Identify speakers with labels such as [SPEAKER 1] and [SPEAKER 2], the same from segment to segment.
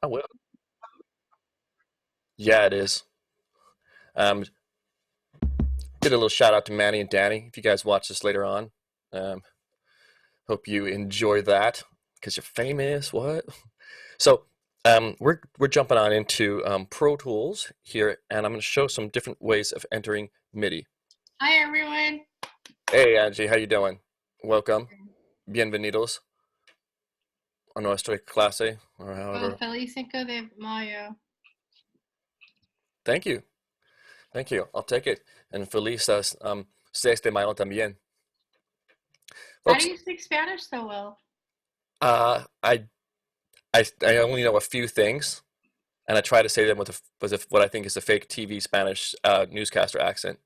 [SPEAKER 1] Oh, well, yeah, it is. Um, did a little shout out to Manny and Danny. If you guys watch this later on, um, hope you enjoy that because you're famous. What? So we're jumping on into Pro Tools here, and I'm going to show some different ways of entering MIDI.
[SPEAKER 2] Hi everyone.
[SPEAKER 1] Hey Angie, how you doing? Welcome. Bienvenidos a nuestra clase, or
[SPEAKER 2] Oh,
[SPEAKER 1] however.
[SPEAKER 2] feliz Cinco de Mayo.
[SPEAKER 1] Thank you. Thank you. I'll take it. And feliz 6 de mayo también.
[SPEAKER 2] How do
[SPEAKER 1] Folks,
[SPEAKER 2] you speak Spanish so well?
[SPEAKER 1] uh, I, I only know a few things, and I try to say them with what I think is a fake TV Spanish newscaster accent.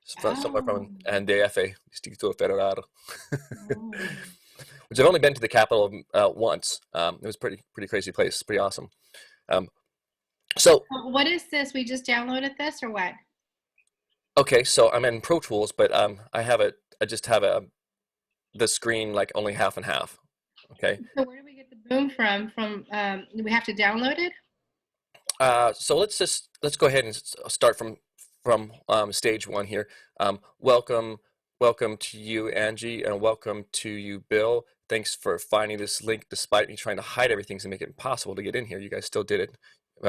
[SPEAKER 1] Somewhere
[SPEAKER 2] Oh.
[SPEAKER 1] from and DF, Distrito Federal,
[SPEAKER 2] Oh.
[SPEAKER 1] which I've only been to the capital once. It was pretty crazy place, pretty awesome. Um, so
[SPEAKER 2] What is this? We just downloaded this or what?
[SPEAKER 1] okay, so I'm in Pro Tools, but I just have the screen like only half and half. Okay,
[SPEAKER 2] So where do we get the boom from? Do we have to download it?
[SPEAKER 1] so let's go ahead and start from stage one here. Welcome to you, Angie, and welcome to you, Bill. Thanks for finding this link despite me trying to hide everything to make it impossible to get in here. You guys still did it.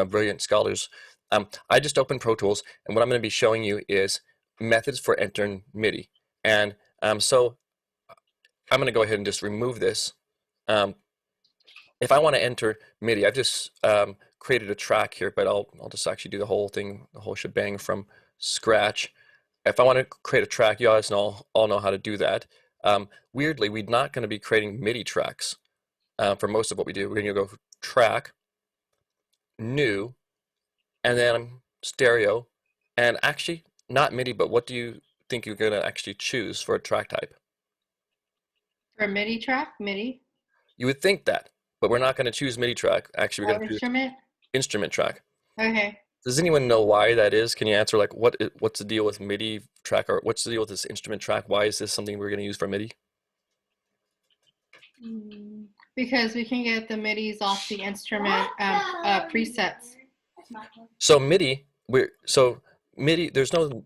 [SPEAKER 1] Brilliant scholars. I just opened Pro Tools, and what I'm going to be showing you is methods for entering MIDI. And so I'm going to go ahead and just remove this. Um, if I want to enter MIDI, I've just created a track here, but I'll just actually do the whole thing, the whole shebang from scratch. If I want to create a track, you guys all know how to do that. Weirdly, we're not going to be creating MIDI tracks for most of what we do. We're going to go track, new, and then stereo, and actually not MIDI, but what do you think you're going to actually choose for a track type?
[SPEAKER 2] For a MIDI track? MIDI?
[SPEAKER 1] You would think that, but we're not going to choose MIDI track. Actually, we're
[SPEAKER 2] Oh,
[SPEAKER 1] going to choose
[SPEAKER 2] instrument?
[SPEAKER 1] instrument track.
[SPEAKER 2] Okay.
[SPEAKER 1] Does anyone know why that is? Can you answer like what's the deal with MIDI track, or what's the deal with this instrument track? Why is this something we're going to use for MIDI?
[SPEAKER 2] Because we can get the MIDIs off the instrument presets.
[SPEAKER 1] So MIDI. There's no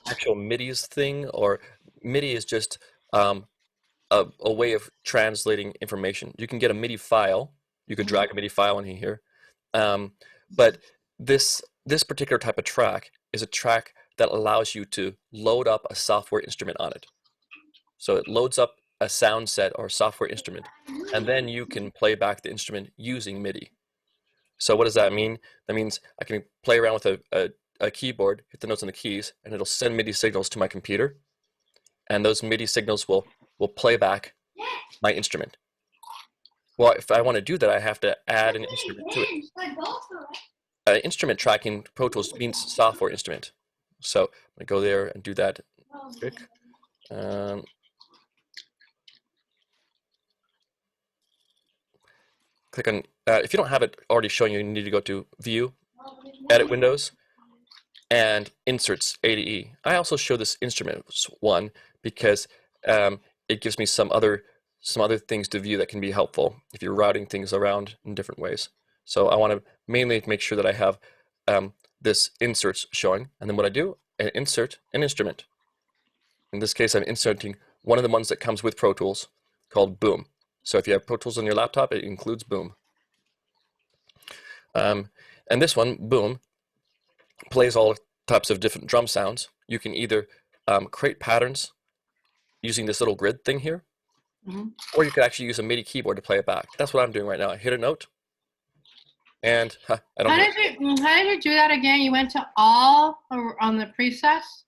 [SPEAKER 1] actual MIDI's thing, or MIDI is just um, a way of translating information. You can get a MIDI file. You could drag a MIDI file in here, but this particular type of track is a track that allows you to load up a software instrument on it. So it loads up a sound set or software instrument, and then you can play back the instrument using MIDI. So what does that mean? That means I can play around with a keyboard, hit the notes on the keys, and it'll send MIDI signals to my computer, and those MIDI signals will play back my instrument. Well, if I want to do that, I have to add an instrument to it. Instrument tracking Pro Tools means software instrument. So I'm going to go there and do that quick. Click on, if you don't have it already showing you, you need to go to View, Edit Windows, and Inserts A to E. I also show this instruments one because it gives me some other things to view that can be helpful if you're routing things around in different ways. So I want to mainly make sure that I have this inserts showing, and then what I do, I insert an instrument. In this case, I'm inserting one of the ones that comes with Pro Tools called Boom. So if you have Pro Tools on your laptop, it includes Boom. And this one, Boom, plays all types of different drum sounds. You can either create patterns using this little grid thing here, or you could actually use a MIDI keyboard to play it back. That's what I'm doing right now. I hit a note, and I don't.
[SPEAKER 2] How did you do that again? You went to all or on the presets?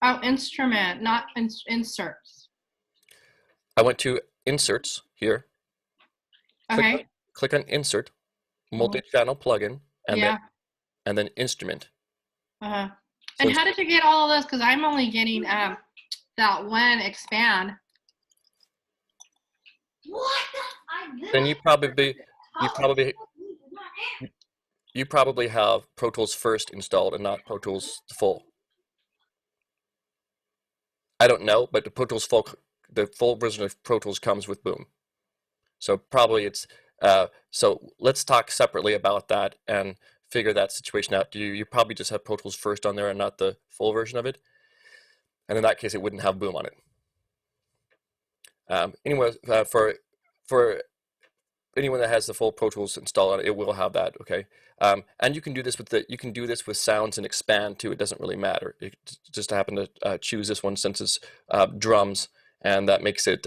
[SPEAKER 2] Oh, instrument, not inserts.
[SPEAKER 1] I went to Inserts here.
[SPEAKER 2] Okay.
[SPEAKER 1] Click on Insert, multi-channel plugin, and
[SPEAKER 2] Yeah.
[SPEAKER 1] then Instrument.
[SPEAKER 2] Uh-huh.
[SPEAKER 1] So
[SPEAKER 2] And how did you get all of those? Because I'm only getting that one expand.
[SPEAKER 1] then you probably have Pro Tools First installed and not Pro Tools Full. I don't know, but the full version of Pro Tools comes with Boom. So probably it's So let's talk separately about that and figure that situation out. You probably just have Pro Tools first on there and not the full version of it, and in that case, it wouldn't have Boom on it. Anyway, for anyone that has the full Pro Tools installed on it, it will have that. Okay, and you can do this with sounds and expand too. It doesn't really matter. It just happen to choose this one since it's drums, and that makes it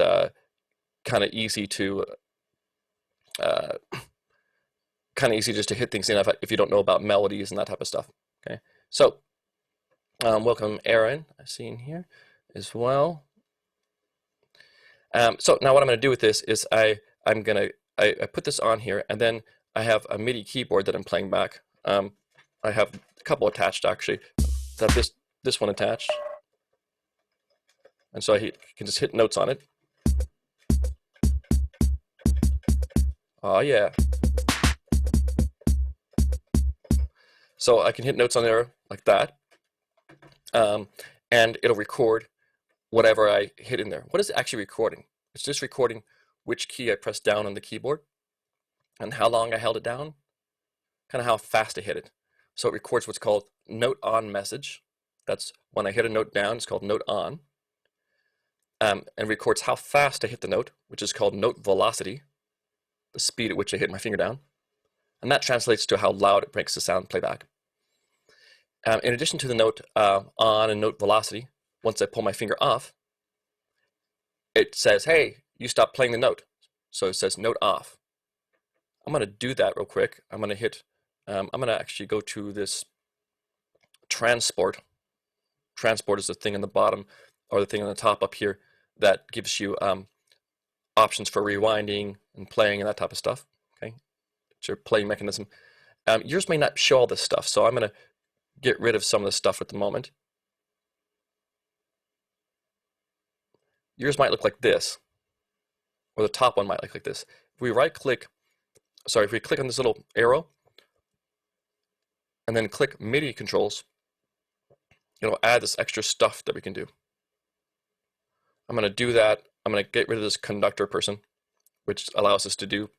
[SPEAKER 1] kind of easy to just to hit things in if you don't know about melodies and that type of stuff. Okay, so welcome Aaron, I've seen here as well. So now what I'm going to do with this is I put this on here, and then I have a MIDI keyboard that I'm playing back. I have a couple attached actually. I have this one attached, and so I can just hit notes on it. Oh yeah. So I can hit notes on there like that, and it'll record whatever I hit in there. What is it actually recording? It's just recording which key I pressed down on the keyboard and how long I held it down, kind of how fast I hit it. So it records what's called note on message. That's when I hit a note down, it's called note on. And records how fast I hit the note, which is called note velocity, the speed at which I hit my finger down. And that translates to how loud it makes the sound playback. In addition to the note on and note velocity, once I pull my finger off, it says, hey, you stopped playing the note. So it says note off. I'm going to do that real quick. I'm going to actually go to this transport. Transport is the thing on the bottom or the thing on the top up here that gives you options for rewinding and playing and that type of stuff. Okay, it's your playing mechanism. Yours may not show all this stuff, so I'm going to get rid of some of the stuff at the moment. Yours might look like this, or the top one might look like this. If we click on this little arrow and then click MIDI controls, it'll add this extra stuff that we can do. I'm going to do that. I'm going to get rid of this conductor person, which allows us to do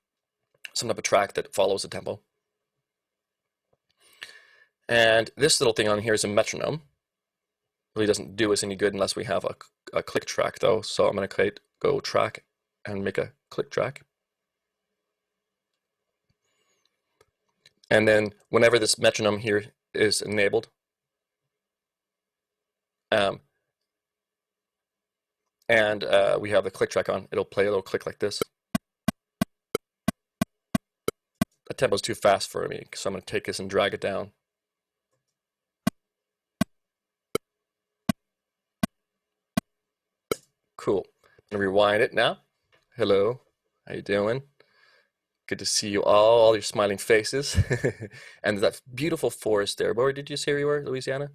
[SPEAKER 1] some type of track that follows the tempo. And this little thing on here is a metronome. Really doesn't do us any good unless we have a click track though. So I'm going to go track and make a click track. And then whenever this metronome here is enabled, we have the click track on, it'll play a little click like this. The tempo's too fast for me, so I'm going to take this and drag it down. Cool. I'm going to rewind it now. Hello, how you doing? Good to see you all your smiling faces. And that beautiful forest there. Where did you say you were, Louisiana?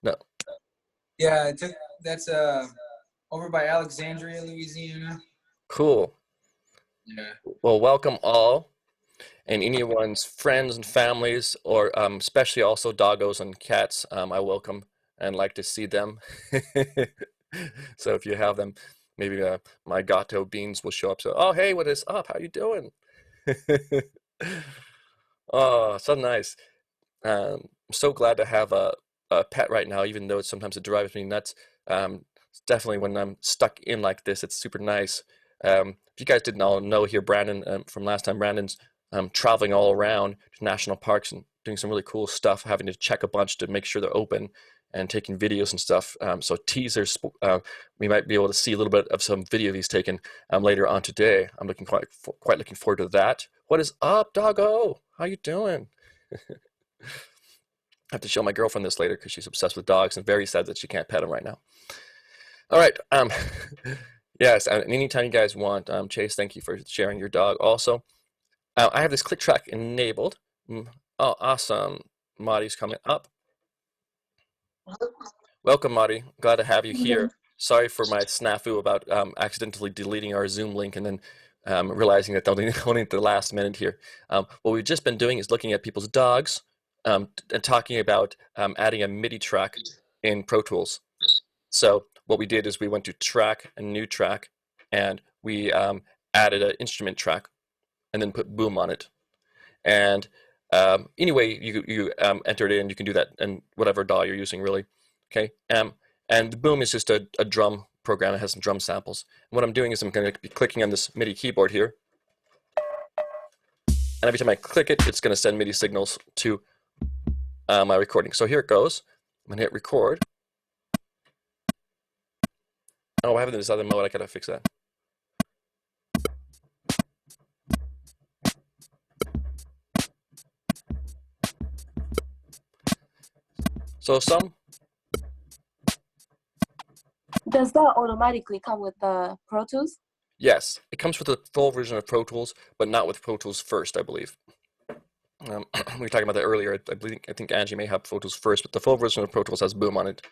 [SPEAKER 1] No.
[SPEAKER 3] Yeah, that's over by Alexandria, Louisiana.
[SPEAKER 1] Cool.
[SPEAKER 3] Yeah.
[SPEAKER 1] Well, welcome all, and anyone's friends and families, or especially also doggos and cats. I welcome and like to see them. So if you have them, maybe my gato beans will show up. So, oh hey, what is up? How you doing? Oh, so nice. I'm so glad to have a pet right now, even though sometimes it drives me nuts. Definitely when I'm stuck in like this, it's super nice. If you guys didn't all know here, Brandon, from last time, Brandon's traveling all around to national parks and doing some really cool stuff, having to check a bunch to make sure they're open and taking videos and stuff. So teasers, we might be able to see a little bit of some video he's taken later on today. I'm quite looking forward to that. What is up, doggo? How you doing? I have to show my girlfriend this later because she's obsessed with dogs and very sad that she can't pet him right now. All right. Yes, and anytime you guys want, Chase, thank you for sharing your dog also. I have this click track enabled. Oh, awesome. Marty's coming up. Welcome, Marty. Glad to have you here. Sorry for my snafu about accidentally deleting our Zoom link and then realizing that only at the last minute here. What we've just been doing is looking at people's dogs and talking about adding a MIDI track in Pro Tools. So what we did is we went to track, a new track, and we added an instrument track. and then put boom on it. And anyway, you enter it in. You can do that in whatever DAW you're using, really. Okay. And the boom is just a drum program. It has some drum samples. And what I'm doing is I'm going to be clicking on this MIDI keyboard here. And every time I click it, it's going to send MIDI signals to my recording. So here it goes. I'm going to hit record. Oh, I have it in this other mode. I got to fix that. So
[SPEAKER 4] Does that automatically come with the Pro Tools?
[SPEAKER 1] yes, it comes with a full version of Pro Tools, but not with Pro Tools first, I believe. We were talking about that earlier. I think Angie may have Pro Tools first, but the full version of Pro Tools has boom on it,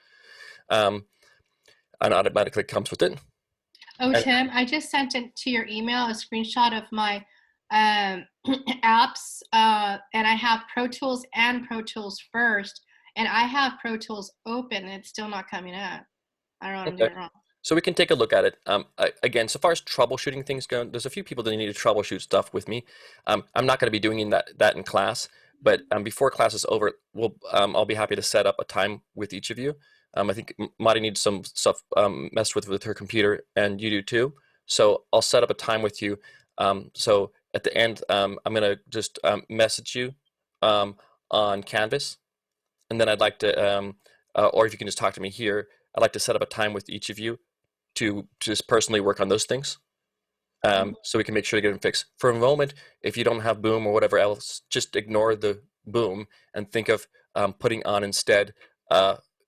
[SPEAKER 1] and automatically comes with it.
[SPEAKER 2] Oh, Tim, I just sent it to your email, a screenshot of my apps, and I have Pro Tools and Pro Tools first, and I have Pro Tools open, and it's still not coming up. I don't know what I'm doing wrong.
[SPEAKER 1] So we can take a look at it. Again, so far as troubleshooting things go, there's a few people that need to troubleshoot stuff with me. I'm not going to be doing that in class, but before class is over, I'll be happy to set up a time with each of you. I think Madi needs some stuff messed with her computer, and you do too. So I'll set up a time with you. So at the end, I'm going to just message you on Canvas, and then I'd like to, or if you can just talk to me here, I'd like to set up a time with each of you to just personally work on those things, so we can make sure to get them fixed. For a moment, if you don't have boom or whatever else, just ignore the boom and think of putting on instead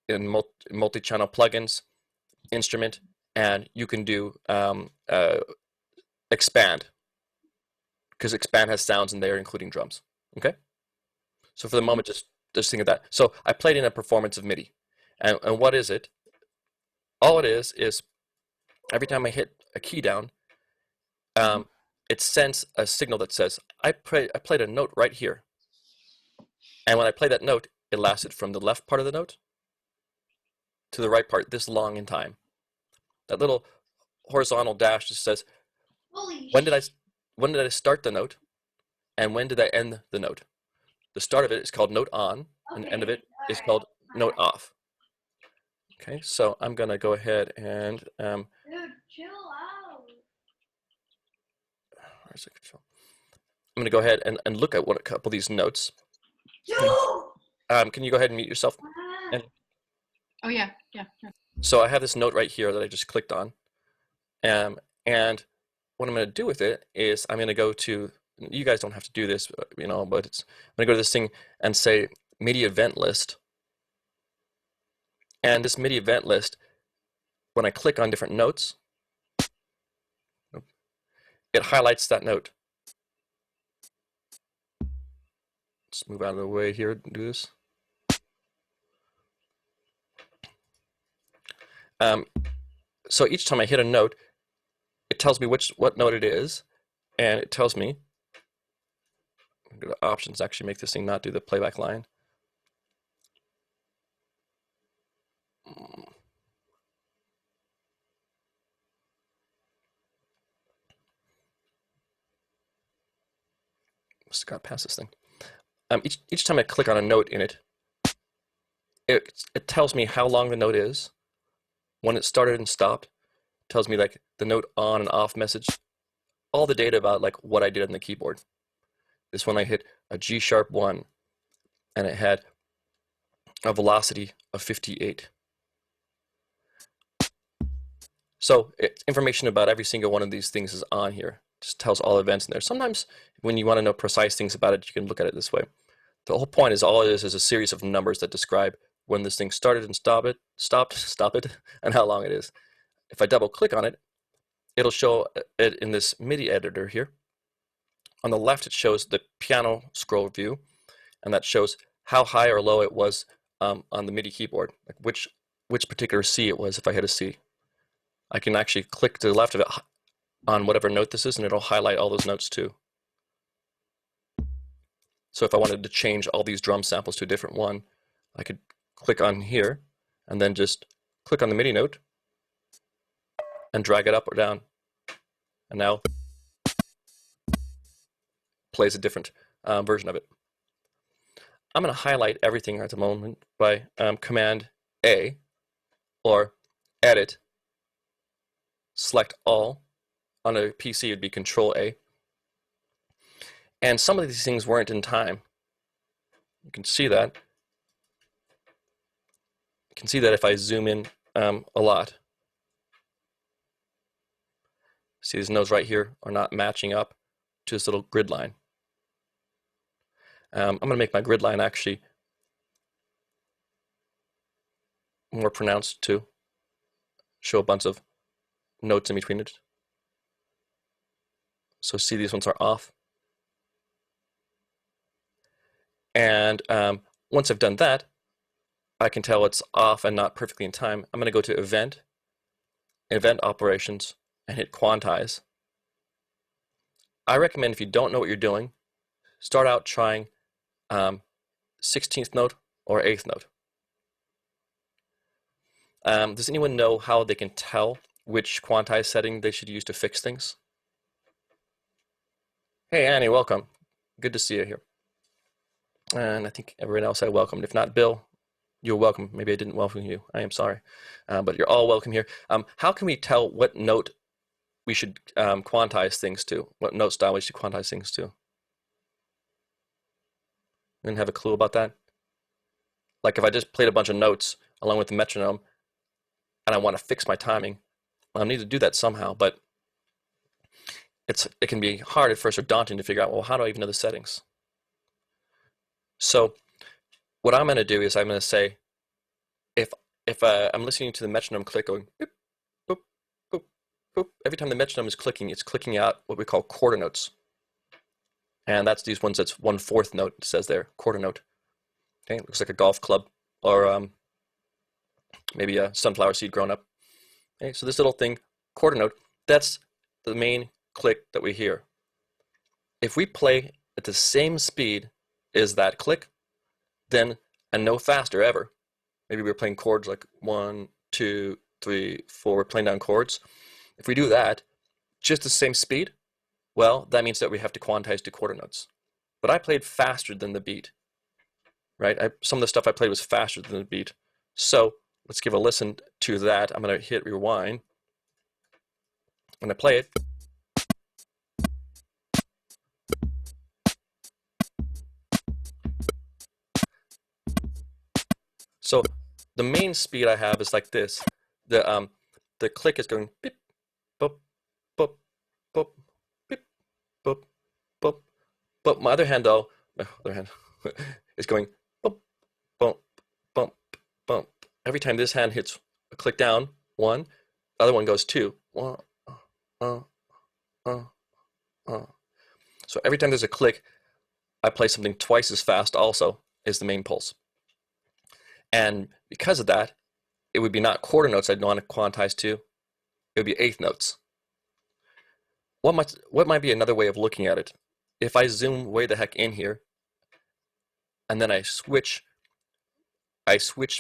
[SPEAKER 1] in multi-channel plugins, instrument, and you can do expand, because expand has sounds in there, including drums. Okay. So for the moment, just think of that. So I played in a performance of MIDI, and what is it? All it is every time I hit a key down, it sends a signal that says, I played a note right here. And when I play that note, it lasted from the left part of the note to the right part this long in time. That little horizontal dash just says, when did I start the note, and when did I end the note? The start of it is called note on, and the end of it is called note off. Okay, so I'm going to go ahead and
[SPEAKER 5] Dude, chill out.
[SPEAKER 1] where's the control? I'm going to go ahead and look at a couple of these notes.
[SPEAKER 5] Dude!
[SPEAKER 1] Can you go ahead and mute yourself? And
[SPEAKER 2] Oh, yeah.
[SPEAKER 1] so I have this note right here that I just clicked on. And what I'm going to do with it is I'm going to go to, you guys don't have to do this, but I'm going to go to this thing and say MIDI event list. And this MIDI event list, when I click on different notes, it highlights that note. Let's move out of the way here and do this. So each time I hit a note, it tells me what note it is, and it tells me, go to options, actually make this thing not do the playback line. Just got past this thing. Each time I click on a note in it, it tells me how long the note is, when it started and stopped. It tells me like the note on and off message, all the data about like what I did on the keyboard. This one I hit a G sharp 1, and it had a velocity of 58. So information about every single one of these things is on here. Just tells all events in there. Sometimes when you want to know precise things about it, you can look at it this way. The whole point is all it is a series of numbers that describe when this thing started and stopped it, and how long it is. If I double click on it, it'll show it in this MIDI editor here. On the left, it shows the piano scroll view, and that shows how high or low it was on the MIDI keyboard, like which particular C it was if I hit a C. I can actually click to the left of it on whatever note this is, and it'll highlight all those notes too. So if I wanted to change all these drum samples to a different one, I could click on here, and then just click on the MIDI note, and drag it up or down. And now plays a different version of it. I'm going to highlight everything at the moment by Command A, or Edit, select all. On a PC, it would be Control A. And some of these things weren't in time. You can see that. You can see that if I zoom in a lot. See, these nodes right here are not matching up to this little grid line. I'm going to make my grid line actually more pronounced to show a bunch of notes in between it. So see, these ones are off. And once I've done that, I can tell it's off and not perfectly in time. I'm going to go to Event, Event Operations, and hit Quantize. I recommend, if you don't know what you're doing, start out trying 16th note or 8th note. Does anyone know how they can tell which quantize setting they should use to fix things? Hey, Annie, welcome. Good to see you here. And I think everyone else I welcomed. If not, Bill, you're welcome. Maybe I didn't welcome you. I am sorry. But you're all welcome here. How can we tell what note we should quantize things to? What note style we should quantize things to? Anyone have a clue about that? Like if I just played a bunch of notes along with the metronome and I want to fix my timing, I need to do that somehow, but it can be hard at first or daunting to figure out, well, how do I even know the settings? So what I'm going to do is I'm going to say, if I'm listening to the metronome click going boop, boop, boop, boop, every time the metronome is clicking, it's clicking out what we call quarter notes. And that's these ones that's 1/4 note, it says there, quarter note. Okay, it looks like a golf club or maybe a sunflower seed grown up. Okay, so this little thing, quarter note, that's the main click that we hear. If we play at the same speed as that click, then, and no faster ever, maybe we're playing chords like 1, 2, 3, 4, we're playing down chords. If we do that, just the same speed, well, that means that we have to quantize to quarter notes. But I played faster than the beat, right? Some of the stuff I played was faster than the beat. So let's give a listen to that. I'm going to hit rewind. When I play it, so the main speed I have is like this. The click is going beep, boop, boop, boop, beep, boop, boop. But my other hand though, my other hand is going bump, bump, bump, bump. Every time this hand hits a click down, 1, the other one goes 2. So every time there's a click, I play something twice as fast also as the main pulse. And because of that, it would be not quarter notes I'd want to quantize to, it would be 8th notes. What might be another way of looking at it? If I zoom way the heck in here, and then I switch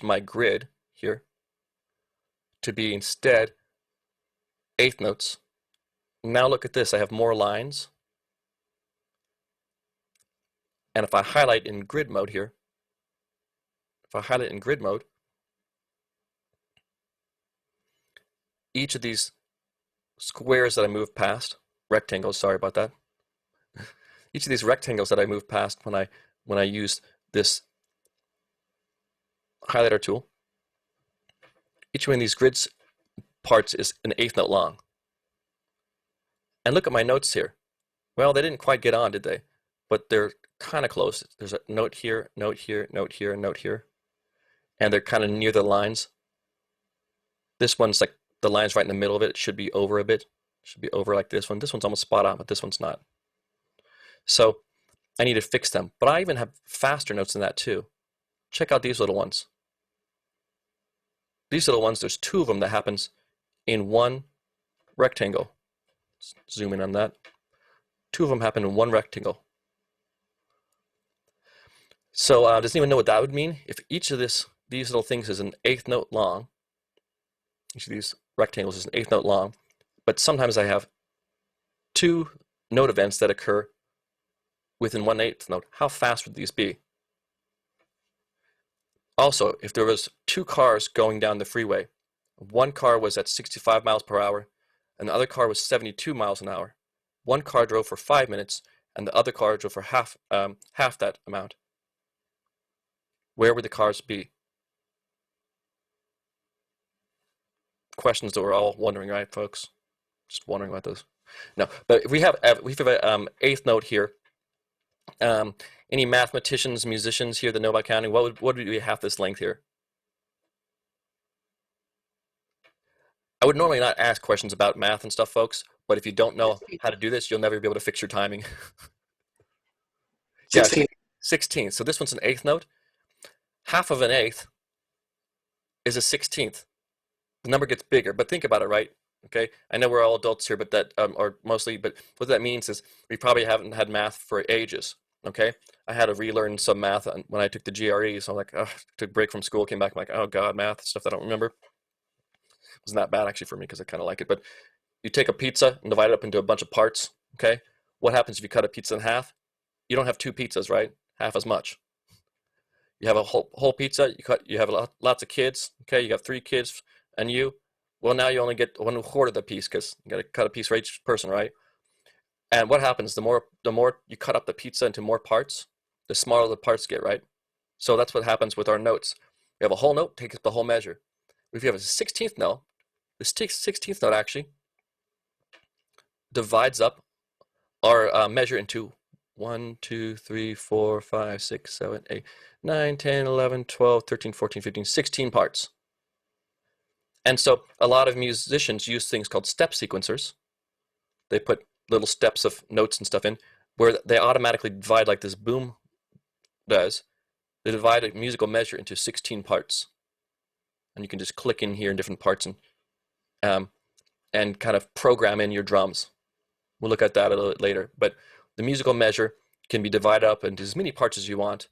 [SPEAKER 1] my grid here to be instead 8th notes. Now look at this, I have more lines. And if I highlight in grid mode here, each of these squares that I move past, rectangles, sorry about that. Each of these rectangles that I move past when I use this highlighter tool, each one of these grids parts is an 8th note long. And look at my notes here. Well, they didn't quite get on, did they? But they're kind of close. There's a note here, note here, note here, and note here. And they're kind of near the lines. This one's like the line's right in the middle of it. It should be over a bit. It should be over like this one. This one's almost spot on, but this one's not. So I need to fix them. But I even have faster notes than that too. Check out these little ones. These little ones, there's 2 of them that happens in one rectangle. Let's zoom in on that. 2 of them happen in one rectangle. So does anyone know what that would mean? If each of these little things is an 8th note long, each of these rectangles is an 8th note long, but sometimes I have 2 note events that occur within 1/8 note, how fast would these be? Also, if there was 2 cars going down the freeway, one car was at 65 miles per hour, and the other car was 72 miles an hour. One car drove for 5 minutes, and the other car drove for half that amount. Where would the cars be? Questions that we're all wondering, right, folks? Just wondering about those. No, but if we have an eighth note here. Any mathematicians, musicians here that know about counting? What would we have this length here? I would normally not ask questions about math and stuff, folks, but if you don't know how to do this, you'll never be able to fix your timing.
[SPEAKER 6] 16.
[SPEAKER 1] 16. So this one's an eighth note. Half of an eighth is a 16th. The number gets bigger, but think about it, right? Okay, I know we're all adults here, but that, or mostly, but what that means is we probably haven't had math for ages. Okay, I had to relearn some math when I took the GRE, so I'm like, oh, took a break from school, came back, I'm like, oh God, math stuff that I don't remember. It wasn't that bad actually for me because I kind of like it. But you take a pizza and divide it up into a bunch of parts. Okay, what happens if you cut a pizza in half? You don't have 2 pizzas, right? Half as much. You have a whole pizza. You have lots of kids. Okay, you got 3 kids and you. Well, now you only get 1/4 of the piece because you got to cut a piece for each person, right? And what happens? The more you cut up the pizza into more parts, the smaller the parts get, right? So that's what happens with our notes. We have a whole note, takes up the whole measure. If you have a 16th note, this 16th note actually divides up our measure into 1, 2, 3, 4, 5, 6, 7, 8, 9, 10, 11, 12, 13, 14, 15, 16 parts. And so a lot of musicians use things called step sequencers. They put little steps of notes and stuff in where they automatically divide, like this boom does. They divide a musical measure into 16 parts. And you can just click in here in different parts and kind of program in your drums. We'll look at that a little bit later. But the musical measure can be divided up into as many parts as you want.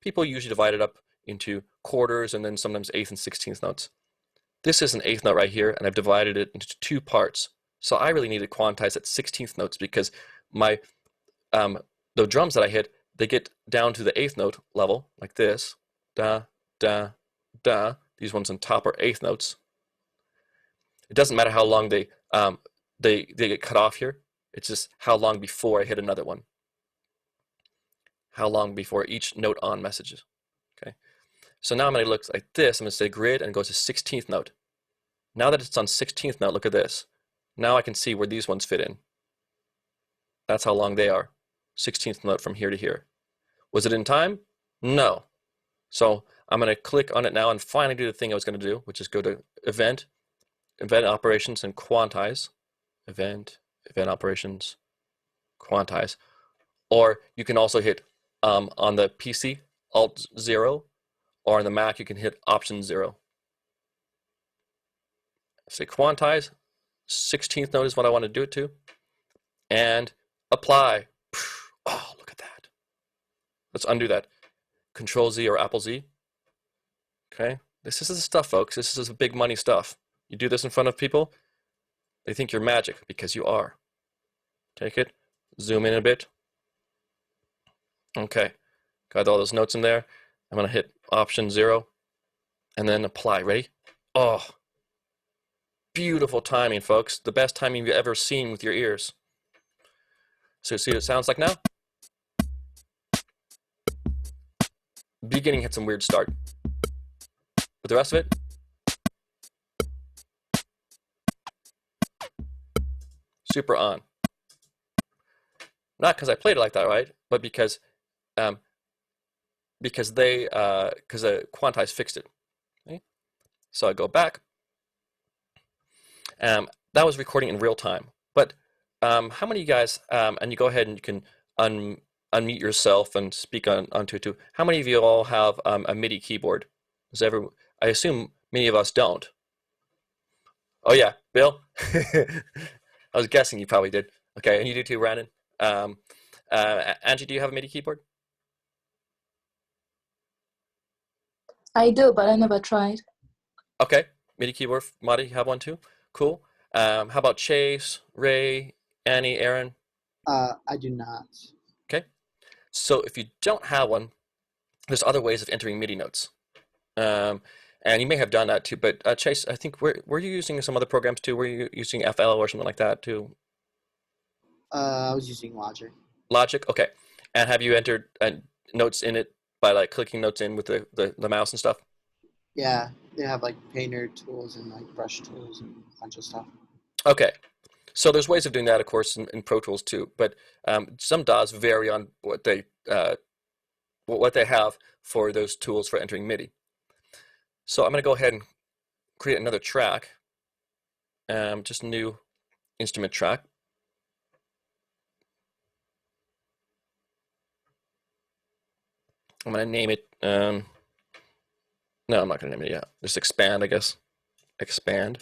[SPEAKER 1] People usually divide it up into quarters and then sometimes 8th and 16th notes. This is an 8th note right here, and I've divided it into 2 parts. So I really need to quantize at 16th notes because my the drums that I hit, they get down to the 8th note level, like this. Da, da, da. These ones on top are 8th notes. It doesn't matter how long they get cut off here. It's just how long before I hit another one. How long before each note on messages. Okay. So now I'm going to look like this. I'm going to say grid and go to 16th note. Now that it's on 16th note, look at this. Now I can see where these ones fit in. That's how long they are. 16th note from here to here. Was it in time? No. So I'm going to click on it now and finally do the thing I was going to do, which is go to event operations and quantize. Event operations, quantize. Or you can also hit on the PC, Alt 0, or on the Mac, you can hit Option 0. Say quantize, 16th note is what I want to do it to, and apply. Oh, look at that. Let's undo that. Control Z or Apple Z. Okay, this is the stuff, folks. This is big money stuff. You do this in front of people, they think you're magic because you are. Take it, zoom in a bit. Okay, got all those notes in there. I'm going to hit Option 0 and then apply. Ready? Oh, beautiful timing, folks. The best timing you've ever seen with your ears. So see what it sounds like now? Beginning had some weird start. But the rest of it, super on. Not because I played it like that, right? But because Quantize fixed it. Okay? So I go back. That was recording in real time. But how many of you guys, and you go ahead and you can unmute yourself and speak onto it too. How many of you all have a MIDI keyboard? I assume many of us don't. Oh yeah, Bill? I was guessing you probably did. Okay, and you do too, Brandon? Angie, do you have a MIDI keyboard?
[SPEAKER 4] I do, but I never tried.
[SPEAKER 1] Okay, MIDI keyboard. Madi, you have one too? Cool. How about Chase, Ray, Annie, Aaron?
[SPEAKER 6] I do not.
[SPEAKER 1] Okay. So if you don't have one, there's other ways of entering MIDI notes. And you may have done that too, but Chase, I think, were you using some other programs too? Were you using FL or something like that too?
[SPEAKER 6] I was using Logic.
[SPEAKER 1] Logic, okay. And have you entered notes in it by like clicking notes in with the mouse and stuff?
[SPEAKER 6] Yeah, they have like painter tools and like brush tools and a bunch of stuff.
[SPEAKER 1] Okay. So there's ways of doing that, of course, in Pro Tools too. But some DAWs vary on what they have for those tools for entering MIDI. So I'm going to go ahead and create another track, just a new instrument track. I'm going to name it, no, I'm not going to name it yet. Just expand, I guess. Expand.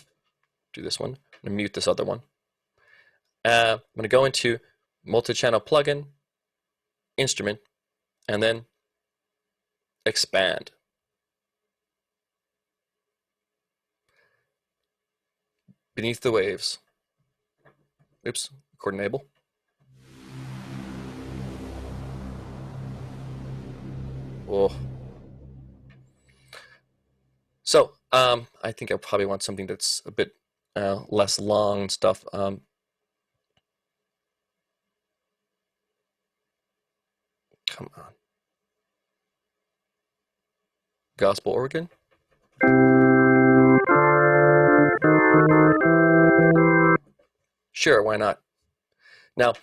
[SPEAKER 1] Do this one. I'm going to mute this other one. I'm going to go into multi-channel plugin, instrument, and then expand. Beneath the waves. Oops, record enable. Oh. So I think I probably want something that's a bit less long and stuff. Come on. Gospel organ. Sure, why not? Now,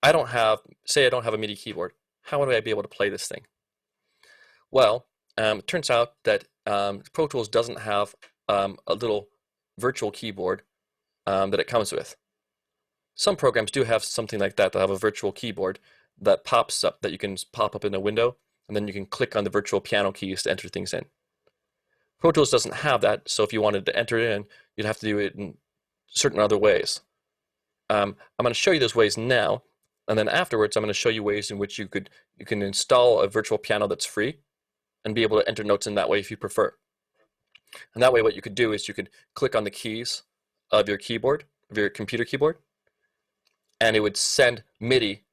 [SPEAKER 1] I don't have a MIDI keyboard. How would I be able to play this thing? Well, it turns out that Pro Tools doesn't have a little virtual keyboard that it comes with. Some programs do have something like that. They'll have a virtual keyboard that pops up, that you can pop up in a window, and then you can click on the virtual piano keys to enter things in. Pro Tools doesn't have that, so if you wanted to enter it in, you'd have to do it in certain other ways. I'm going to show you those ways now, and then afterwards I'm going to show you ways in which you can install a virtual piano that's free and be able to enter notes in that way if you prefer. And that way what you could do is you could click on the keys of your keyboard, of your computer keyboard, and it would send MIDI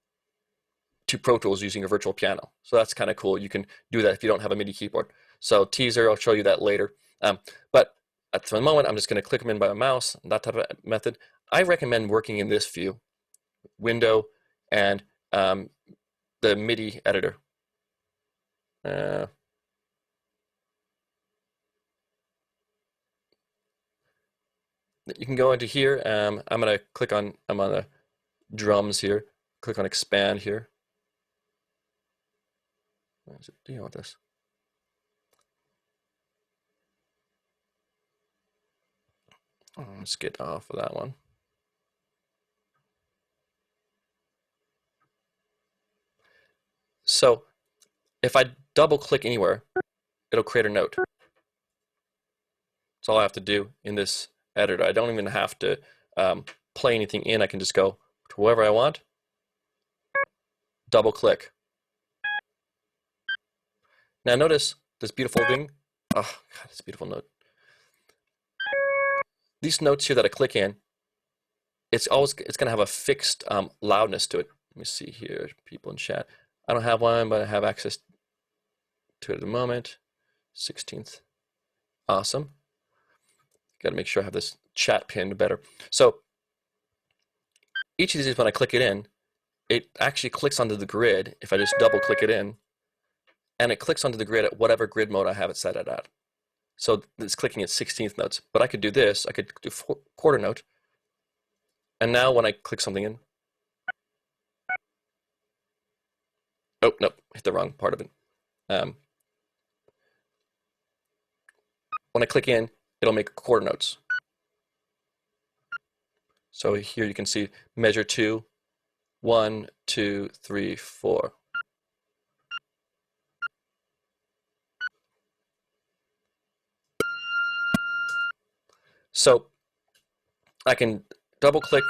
[SPEAKER 1] to Pro Tools using a virtual piano. So that's kind of cool. You can do that if you don't have a MIDI keyboard. So teaser, I'll show you that later. But at the moment, I'm just going to click them in by a mouse, that type of method. I recommend working in this view, window, and the MIDI editor. You can go into here. I'm going to click on, I'm on the drums here. Click on expand here. What is it doing with this? Oh, let's get off of that one. So if I double click anywhere, it'll create a note. That's all I have to do in this editor. I don't even have to play anything in. I can just go to wherever I want, double click. Now notice this beautiful thing. Oh, God, this beautiful note. These notes here that I click in, it's going to have a fixed loudness to it. Let me see here, people in chat. I don't have one, but I have access to it at the moment. 16th. Awesome. Got to make sure I have this chat pinned better. So each of these, when I click it in, it actually clicks onto the grid. If I just double click it in, and it clicks onto the grid at whatever grid mode I have it set it at. So it's clicking at 16th notes. But I could do this. I could do quarter note. And now when I click something in, oh, no, hit the wrong part of it. When I click in, it'll make quarter notes. So here you can see measure 2, 1, 2, 3, 4. So I can double click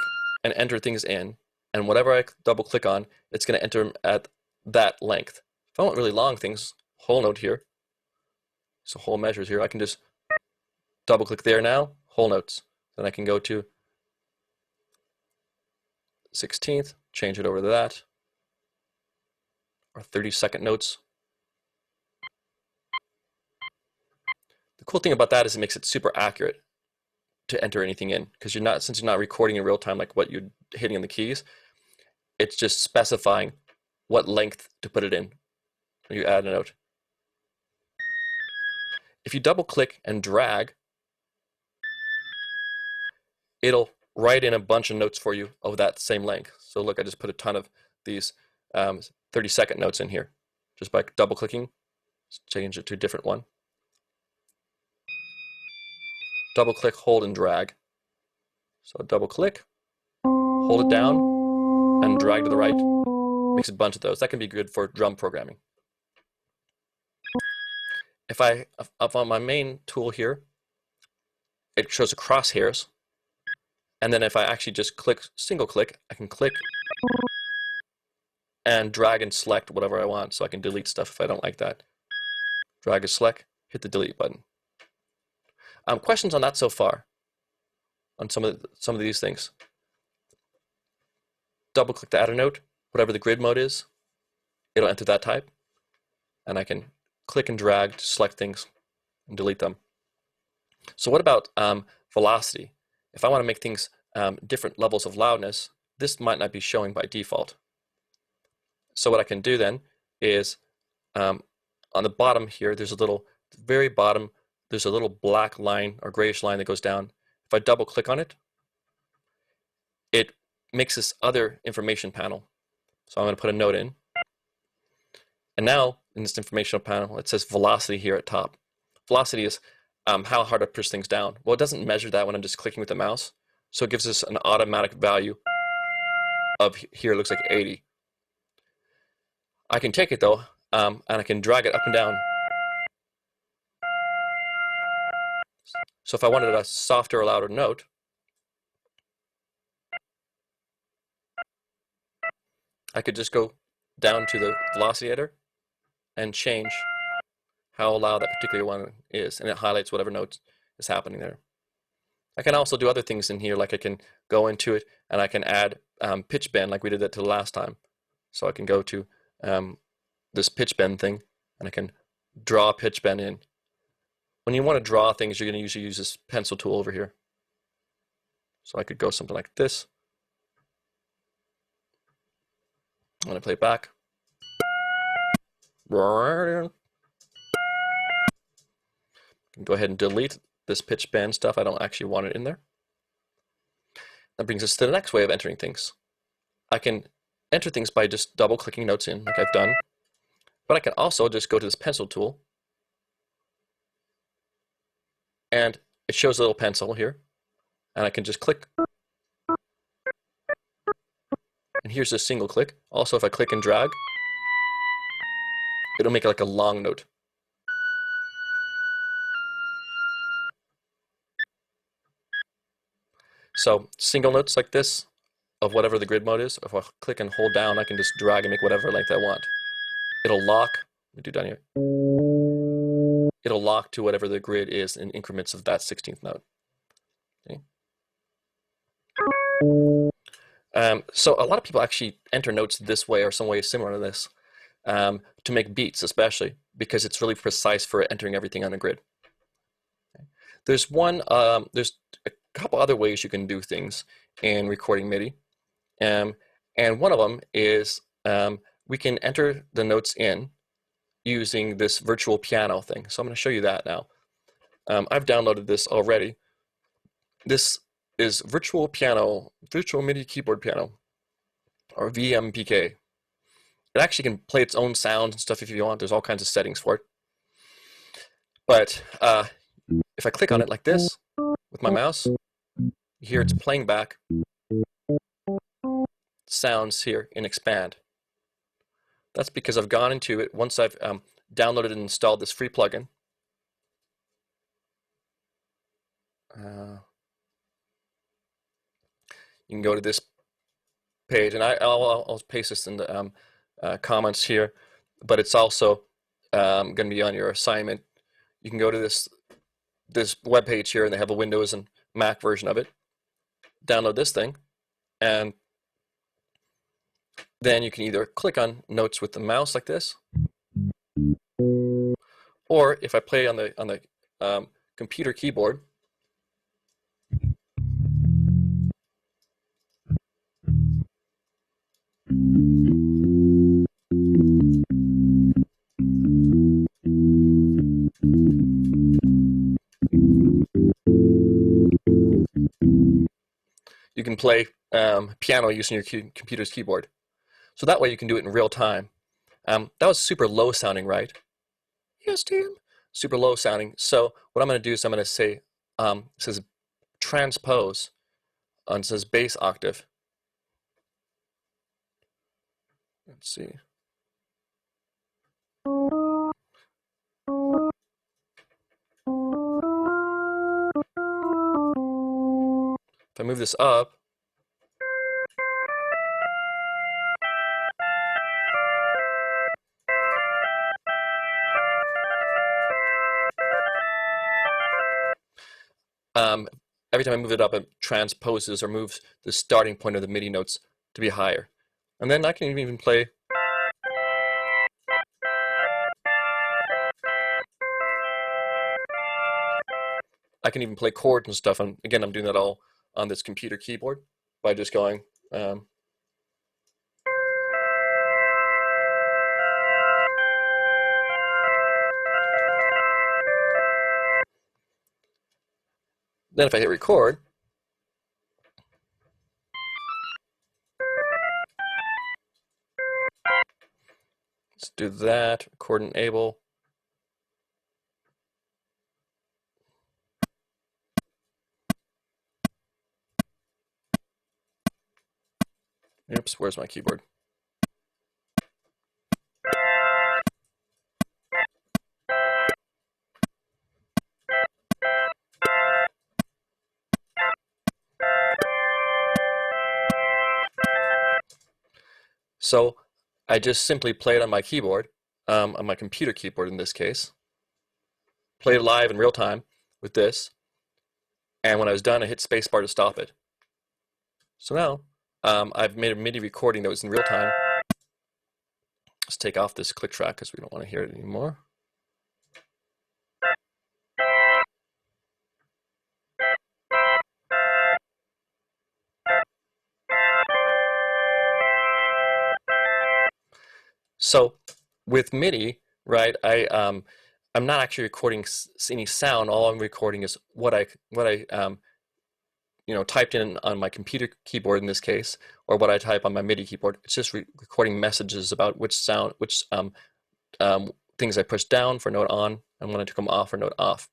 [SPEAKER 1] and enter things in, and whatever I double click on, it's going to enter them at that length. If I want really long things, whole note here, so whole measures here, I can just double click there now, whole notes. Then I can go to 16th, change it over to that, or 30-second notes. The cool thing about that is it makes it super accurate to enter anything in, because since you're not recording in real time like what you're hitting in the keys, it's just specifying what length to put it in when you add a note. If you double click and drag, it'll write in a bunch of notes for you of that same length. So look, I just put a ton of these 30-second notes in here just by double clicking. Change it to a different one. Double click, hold, and drag. So double click, hold it down, and drag to the right. Makes a bunch of those. That can be good for drum programming. If up on my main tool here, it shows the crosshairs. And then if I actually just single click, I can click and drag and select whatever I want, so I can delete stuff if I don't like that. Drag and select, hit the delete button. Questions on that so far? On some of these things. Double click to add a note, whatever the grid mode is, it'll enter that type, and I can click and drag to select things and delete them. So what about velocity? If I want to make things different levels of loudness, this might not be showing by default. So what I can do then is on the bottom here, very bottom, there's a little black line or grayish line that goes down. If I double click on it, it makes this other information panel. So I'm going to put a note in. And now in this informational panel, it says velocity here at top. Velocity is how hard I push things down. Well, it doesn't measure that when I'm just clicking with the mouse. So it gives us an automatic value of here, it looks like 80. I can take it though, and I can drag it up and down. So if I wanted a softer or louder note, I could just go down to the velocity editor and change how loud that particular one is, and it highlights whatever note is happening there. I can also do other things in here, like I can go into it and I can add pitch bend, like we did that to the last time. So I can go to this pitch bend thing, and I can draw pitch bend in. When you want to draw things, you're going to usually use this pencil tool over here. So I could go something like this. I'm going to play it back. Go ahead and delete this pitch bend stuff. I don't actually want it in there. That brings us to the next way of entering things. I can enter things by just double clicking notes in, like I've done. But I can also just go to this pencil tool, and it shows a little pencil here, and I can just click. And here's a single click. Also, if I click and drag, it'll make it like a long note. So single notes like this of whatever the grid mode is, if I click and hold down, I can just drag and make whatever length I want. It'll lock, let me do down here. It'll lock to whatever the grid is in increments of that 16th note. Okay. So a lot of people actually enter notes this way or some way similar to this to make beats, especially because it's really precise for entering everything on a grid. Okay. There's a couple other ways you can do things in recording MIDI, and one of them is we can enter the notes in using this virtual piano thing. So I'm going to show you that now. I've downloaded this already. This is virtual MIDI keyboard piano, or VMPK. It actually can play its own sounds and stuff if you want. There's all kinds of settings for it. But if I click on it like this with my mouse, you hear it's playing back sounds here in Expand. That's because I've gone into it once I've downloaded and installed this free plugin. You can go to this page, and I'll paste this in the comments here, but it's also going to be on your assignment. You can go to this web page here, and they have a Windows and Mac version of it. Download this thing, and then you can either click on notes with the mouse like this, or if I play on the computer keyboard, you can play piano using your computer's keyboard. So that way you can do it in real time. That was super low sounding, right? Yes, Tim. Super low sounding. So what I'm going to do is I'm going to say, it says transpose, and it says bass octave. Let's see. If I move this up, every time I move it up, it transposes or moves the starting point of the MIDI notes to be higher. And then I can even play. I can even play chords and stuff. And again, I'm doing that all on this computer keyboard by just going. Then if I hit record, let's do that, record enable. Oops, where's my keyboard? So I just simply played on my keyboard, on my computer keyboard in this case, played live in real time with this, and when I was done, I hit spacebar to stop it. So now I've made a MIDI recording that was in real time. Let's take off this click track because we don't want to hear it anymore. So with MIDI, right, I'm not actually recording any sound. All I'm recording is what I typed in on my computer keyboard in this case, or what I type on my MIDI keyboard. It's just recording messages about which sound, which things I pushed down for note on, and when I took them off for note off.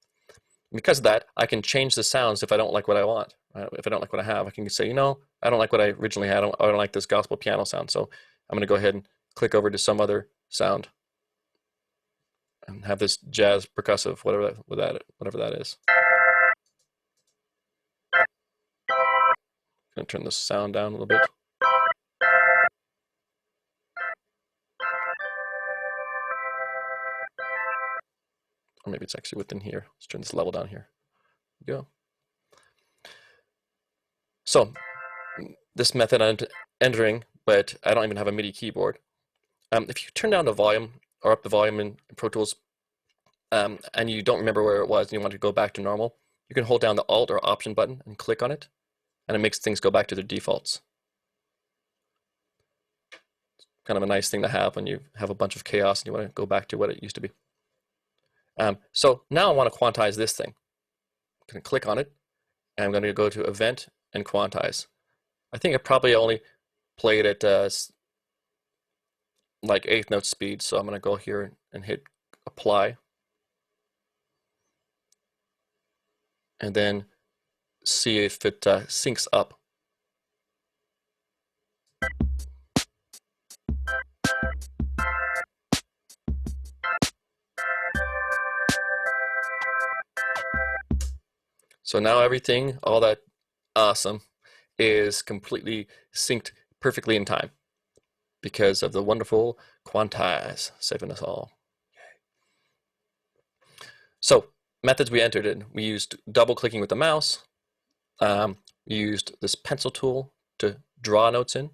[SPEAKER 1] Because of that, I can change the sounds if I don't like what I want. Right? If I don't like what I have, I can say, I don't like what I originally had. I don't like this gospel piano sound. So I'm going to go ahead and click over to some other sound and have this jazz percussive, whatever that is. I'm going to turn the sound down a little bit. Or maybe it's actually within here. Let's turn this level down here. There we go. So this method I'm entering, but I don't even have a MIDI keyboard. If you turn down the volume or up the volume in Pro Tools, and you don't remember where it was and you want to go back to normal, you can hold down the Alt or Option button and click on it, and it makes things go back to their defaults. Kind of a nice thing to have when you have a bunch of chaos and you want to go back to what it used to be. So now I want to quantize this thing. I'm going to click on it, and I'm going to go to Event and Quantize. I think I probably only played at like 1/8 note speed, so I'm going to go here and hit Apply. And then see if it syncs up. So now everything, all that awesome, is completely synced perfectly in time because of the wonderful Quantize saving us all. So methods we entered in, we used double clicking with the mouse. We used this pencil tool to draw notes in.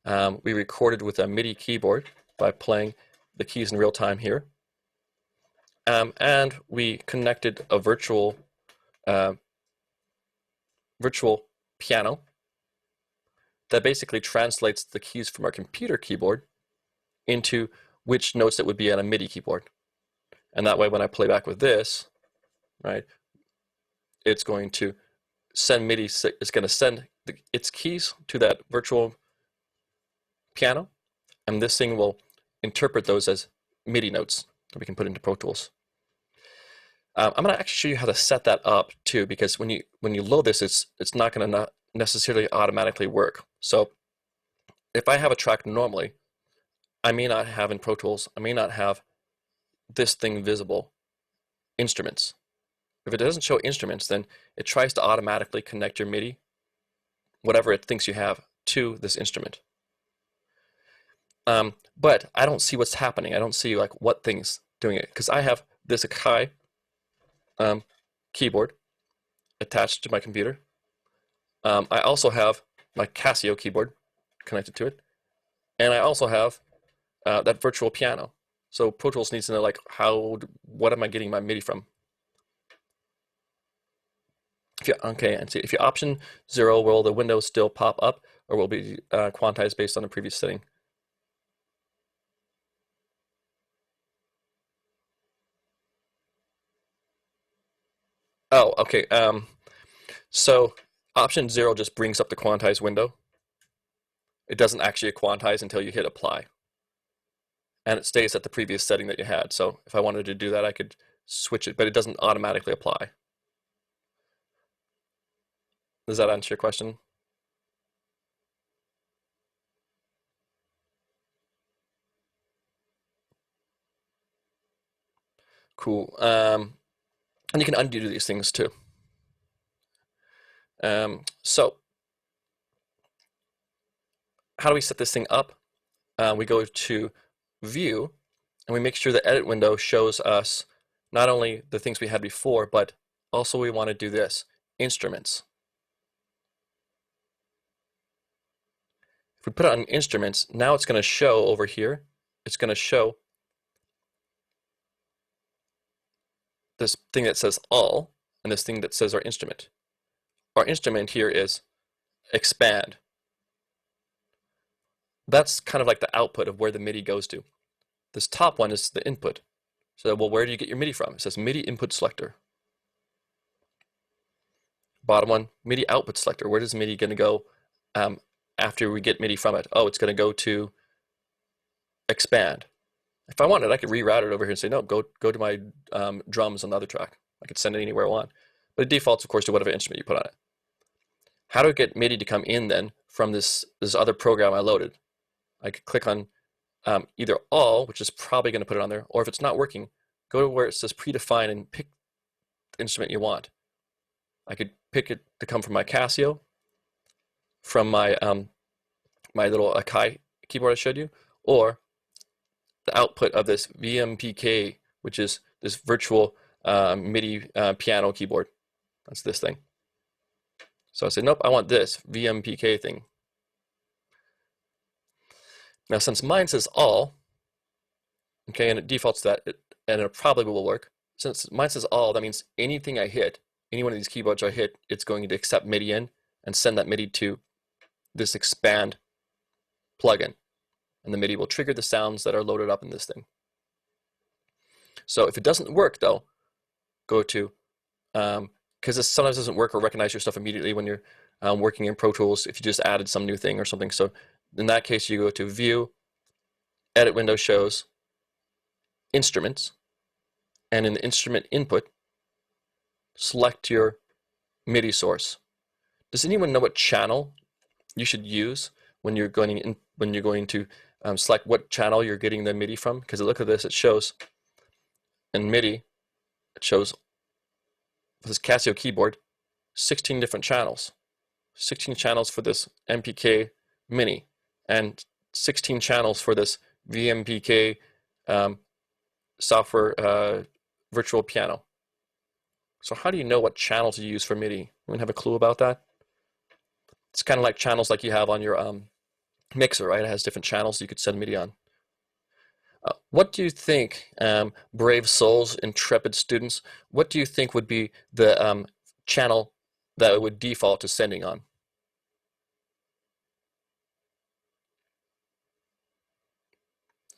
[SPEAKER 1] We recorded with a MIDI keyboard by playing the keys in real time here. And we connected a virtual piano that basically translates the keys from our computer keyboard into which notes it would be on a MIDI keyboard. And that way, when I play back with this, right, it's going to send MIDI, it's going to send its keys to that virtual piano, and this thing will interpret those as MIDI notes that we can put into Pro Tools. I'm going to actually show you how to set that up too, because when you load this, it's not going to necessarily automatically work. So if I have a track normally, I may not have in Pro Tools, I may not have this thing visible, instruments. If it doesn't show instruments, then it tries to automatically connect your MIDI, whatever it thinks you have, to this instrument. But I don't see what's happening. I don't see like what thing's doing it, because I have this Akai keyboard attached to my computer. I also have my Casio keyboard connected to it, and I also have that virtual piano. So Pro Tools needs to know like what am I getting my MIDI from? If you option 0, will the window still pop up, or will be quantized based on the previous setting? Oh, okay. So option 0 just brings up the quantize window. It doesn't actually quantize until you hit apply. And it stays at the previous setting that you had. So if I wanted to do that, I could switch it, but it doesn't automatically apply. Does that answer your question? Cool. And you can undo these things too. So how do we set this thing up? We go to View, and we make sure the edit window shows us not only the things we had before, but also we want to do this, instruments. If we put it on instruments, now it's going to show over here, it's going to show this thing that says all, and this thing that says our instrument. Our instrument here is expand. That's kind of like the output of where the MIDI goes to. This top one is the input. So, well, where do you get your MIDI from? It says MIDI input selector. Bottom one, MIDI output selector. Where does MIDI going to go after we get MIDI from it? Oh, it's going to go to expand. If I wanted, I could reroute it over here and say, no, go to my drums on the other track. I could send it anywhere I want. But it defaults, of course, to whatever instrument you put on it. How do I get MIDI to come in then from this other program I loaded? I could click on either all, which is probably going to put it on there, or if it's not working, go to where it says predefine and pick the instrument you want. I could pick it to come from my Casio, from my my little Akai keyboard I showed you, or the output of this VMPK, which is this virtual MIDI piano keyboard. That's this thing. So I say, nope, I want this VMPK thing. Now, since mine says all, okay, and it defaults to that, and it probably will work. Since mine says all, that means anything I hit, any one of these keyboards I hit, it's going to accept MIDI in and send that MIDI to this expand plugin. And the MIDI will trigger the sounds that are loaded up in this thing. So if it doesn't work, though, go to, because this sometimes doesn't work or recognize your stuff immediately when you're working in Pro Tools if you just added some new thing or something. So in that case, you go to View, Edit Window Shows, Instruments, and in the instrument input, select your MIDI source. Does anyone know what channel you should use when you're going to select what channel you're getting the MIDI from? Because look at this, it shows in MIDI, it shows this Casio keyboard, 16 different channels. 16 channels for this MPK Mini, and 16 channels for this VMPK software virtual piano. So how do you know what channel to use for MIDI? Anyone have a clue about that? It's kind of like channels like you have on your mixer, right? It has different channels you could send MIDI on. What do you think, brave souls, intrepid students, what do you think would be the channel that it would default to sending on?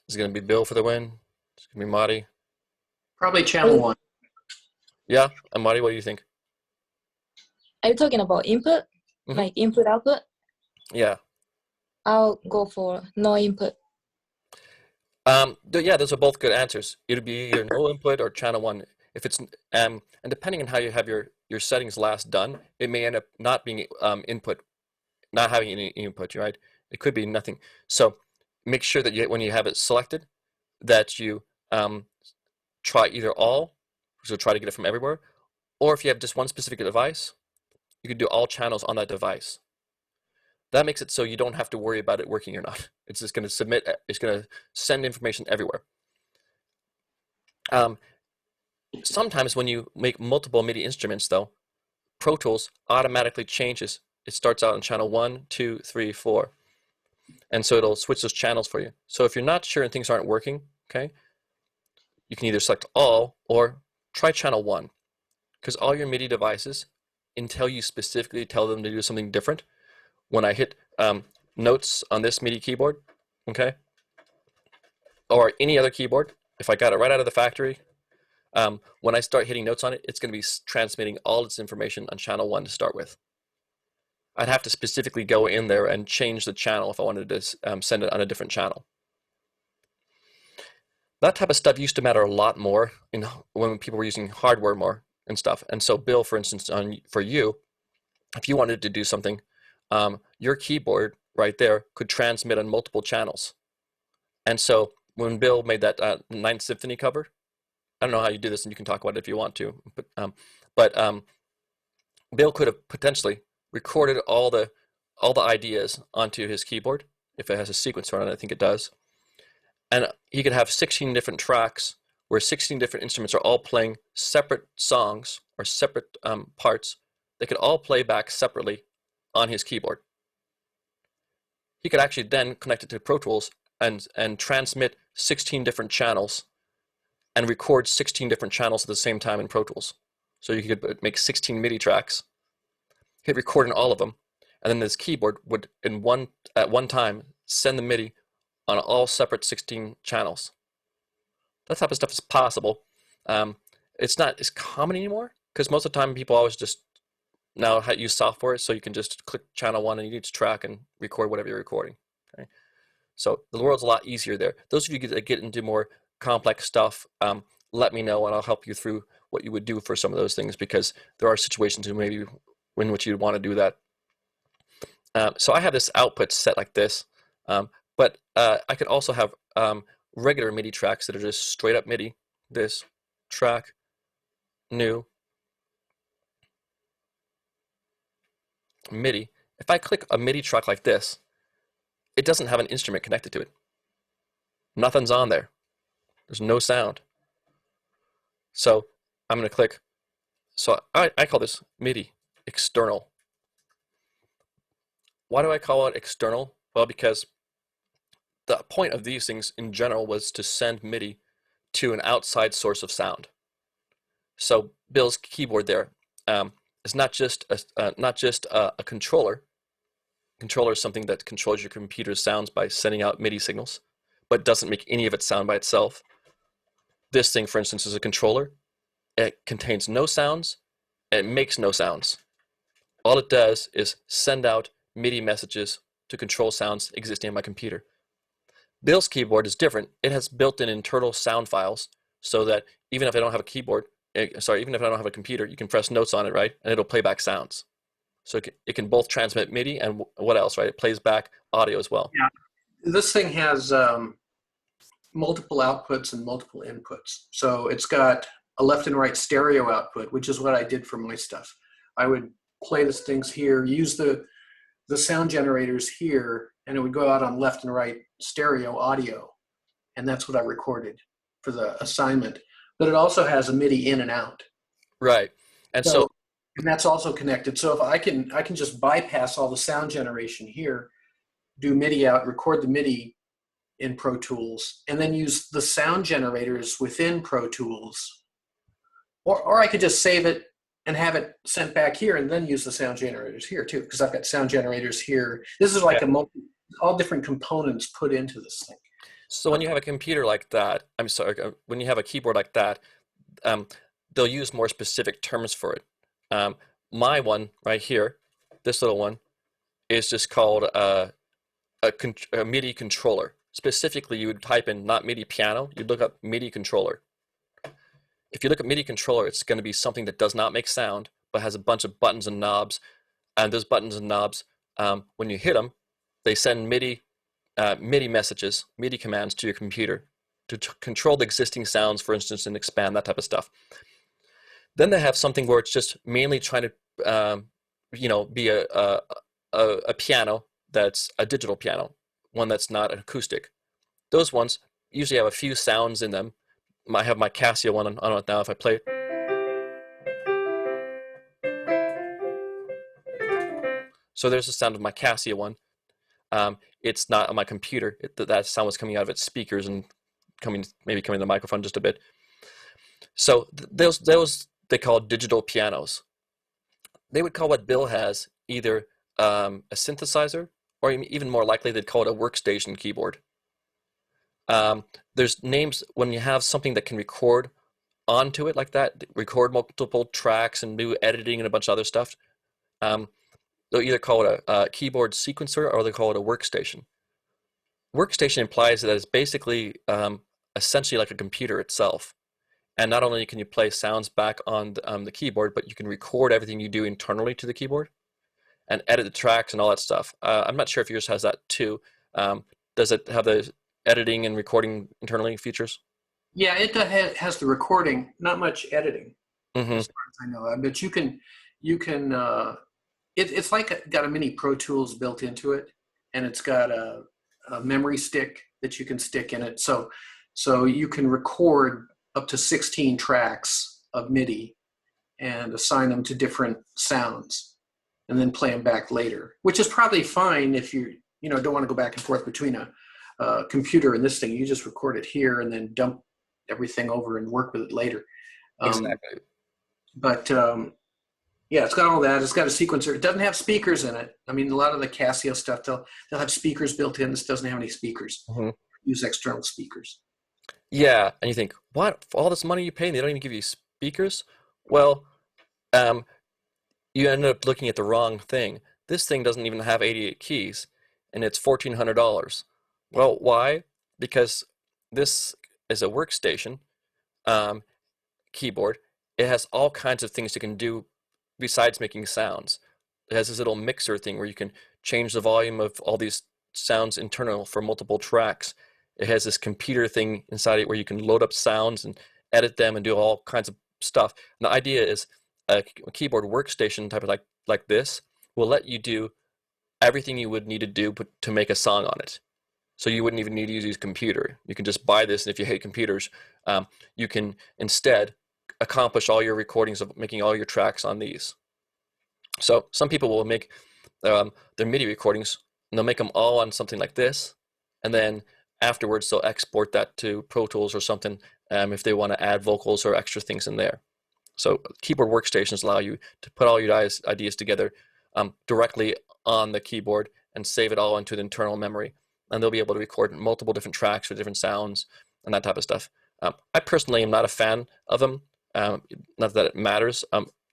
[SPEAKER 1] Is it going to be Bill for the win? Is it going to be Marty?
[SPEAKER 7] Probably channel 1.
[SPEAKER 1] Yeah, and Marty, what do you think?
[SPEAKER 4] Are you talking about input?
[SPEAKER 1] Mhm.
[SPEAKER 4] Like input output?
[SPEAKER 1] Yeah.
[SPEAKER 4] I'll go for no input.
[SPEAKER 1] Yeah, those are both good answers. It'd be either no input or channel 1. If it's and depending on how you have your settings last done, it may end up not being input, not having any input, right? It could be nothing. So make sure that when you have it selected, that you try either all, so try to get it from everywhere, or if you have just one specific device, you can do all channels on that device. That makes it so you don't have to worry about it working or not. It's just going to submit, it's going to send information everywhere. Sometimes when you make multiple MIDI instruments, though, Pro Tools automatically changes. It starts out on channel 1, 2, 3, 4. And so it'll switch those channels for you. So if you're not sure and things aren't working, okay, you can either select all or try channel 1. Because all your MIDI devices, until you specifically tell them to do something different, when I hit notes on this MIDI keyboard, okay, or any other keyboard, if I got it right out of the factory, when I start hitting notes on it, it's going to be transmitting all its information on channel 1 to start with. I'd have to specifically go in there and change the channel if I wanted to send it on a different channel. That type of stuff used to matter a lot more when people were using hardware more and stuff. And so, Bill, for instance, for you, if you wanted to do something, your keyboard right there could transmit on multiple channels. And so when Bill made that Ninth Symphony cover, I don't know how you do this, and you can talk about it if you want to, but Bill could have potentially recorded all the ideas onto his keyboard if it has a sequencer on it. I think it does, and he could have 16 different tracks where 16 different instruments are all playing separate songs or separate parts. They could all play back separately on his keyboard. He could actually then connect it to Pro Tools and transmit 16 different channels and record 16 different channels at the same time in Pro Tools. So you could make 16 MIDI tracks, hit record in all of them, and then this keyboard would at one time send the MIDI on all separate 16 channels. That type of stuff is possible. It's not as common anymore because most of the time people always just now use software, so you can just click channel 1 in each track and record whatever you're recording. Okay? So the world's a lot easier there. Those of you that get into more complex stuff, let me know and I'll help you through what you would do for some of those things, because there are situations in which you'd want to do that. So I have this output set like this, but I could also have regular MIDI tracks that are just straight up MIDI. This track, new, MIDI. If I click a MIDI track like this, it doesn't have an instrument connected to it. Nothing's on there. There's no sound. So I'm going to click. So I call this MIDI external. Why do I call it external? Well, because the point of these things in general was to send MIDI to an outside source of sound. So Bill's keyboard there is not just a controller. Controller is something that controls your computer's sounds by sending out MIDI signals, but doesn't make any of its sound by itself. This thing, for instance, is a controller. It contains no sounds, and it makes no sounds. All it does is send out MIDI messages to control sounds existing on my computer. Bill's keyboard is different. It has built-in internal sound files, so that even if I don't have a keyboard, even if I don't have a computer, you can press notes on it, right? And it'll play back sounds. So it can both transmit MIDI and what else, right? It plays back audio as well.
[SPEAKER 7] Yeah. This thing has multiple outputs and multiple inputs. So it's got a left and right stereo output, which is what I did for my stuff. I would play the things here, use the sound generators here, and it would go out on left and right stereo audio. And that's what I recorded for the assignment. But it also has a MIDI in and out.
[SPEAKER 1] Right. And so
[SPEAKER 7] and that's also connected. So if I can just bypass all the sound generation here do MIDI out, record the MIDI in Pro Tools, and then use the sound generators within Pro Tools. Or I could just save it and have it sent back here and then use the sound generators here too, because I've got sound generators here. This is like all different components put into this thing.
[SPEAKER 1] So when you have a computer like that, I'm sorry, when you have a keyboard like that, they'll use more specific terms for it. My one right here, this little one, is just called a MIDI controller. Specifically, you would type in not MIDI piano, you'd look up MIDI controller. If you look at MIDI controller, it's going to be something that does not make sound, but has a bunch of buttons and knobs. And those buttons and knobs, when you hit them, they send MIDI messages, MIDI commands to your computer to control the existing sounds, for instance, and expand, that type of stuff. Then they have something where it's just mainly trying to, be a piano that's a digital piano, one that's not an acoustic. Those ones usually have a few sounds in them. I have my Casio one on it now. If I play it, so there's the sound of my Casio one. It's not on my computer. That sound was coming out of its speakers and maybe coming to the microphone just a bit. So those they call digital pianos. They would call what Bill has either a synthesizer, or even more likely they'd call it a workstation keyboard. There's names when you have something that can record onto it like that, record multiple tracks and do editing and a bunch of other stuff. They'll either call it a keyboard sequencer or they call it a workstation. Workstation implies that it's basically essentially like a computer itself. And not only can you play sounds back on the keyboard, but you can record everything you do internally to the keyboard and edit the tracks and all that stuff. I'm not sure if yours has that too. Does it have the editing and recording internally features?
[SPEAKER 7] Yeah, it has the recording, not much editing, as far as I know. But you can it's like got a mini Pro Tools built into it, and it's got a memory stick that you can stick in it. So you can record up to 16 tracks of MIDI and assign them to different sounds, and then play them back later, which is probably fine if you don't want to go back and forth between a computer and this thing. You just record it here and then dump everything over and work with it later.
[SPEAKER 1] Exactly.
[SPEAKER 7] But yeah, it's got all that. It's got a sequencer. It doesn't have speakers in it. I mean, a lot of the Casio stuff, they'll have speakers built in. This doesn't have any speakers. Use external speakers.
[SPEAKER 1] Yeah, and you think, what? For all this money you pay, and they don't even give you speakers? Well, you end up looking at the wrong thing. This thing doesn't even have 88 keys, and it's $1,400. Well, why? Because this is a workstation keyboard. It has all kinds of things you can do besides making sounds. It has this little mixer thing where you can change the volume of all these sounds internal for multiple tracks. It has this computer thing inside it where you can load up sounds and edit them and do all kinds of stuff. And the idea is a keyboard workstation type of like this will let you do everything you would need to do to make a song on it. So you wouldn't even need to use a computer. You can just buy this, and if you hate computers, you can instead accomplish all your recordings of making all your tracks on these. So some people will make their MIDI recordings, and they'll make them all on something like this, and then afterwards they'll export that to Pro Tools or something if they want to add vocals or extra things in there. So keyboard workstations allow you to put all your ideas together directly on the keyboard and save it all into the internal memory. And they'll be able to record multiple different tracks with different sounds and that type of stuff. I personally am not a fan of them. Not that it matters.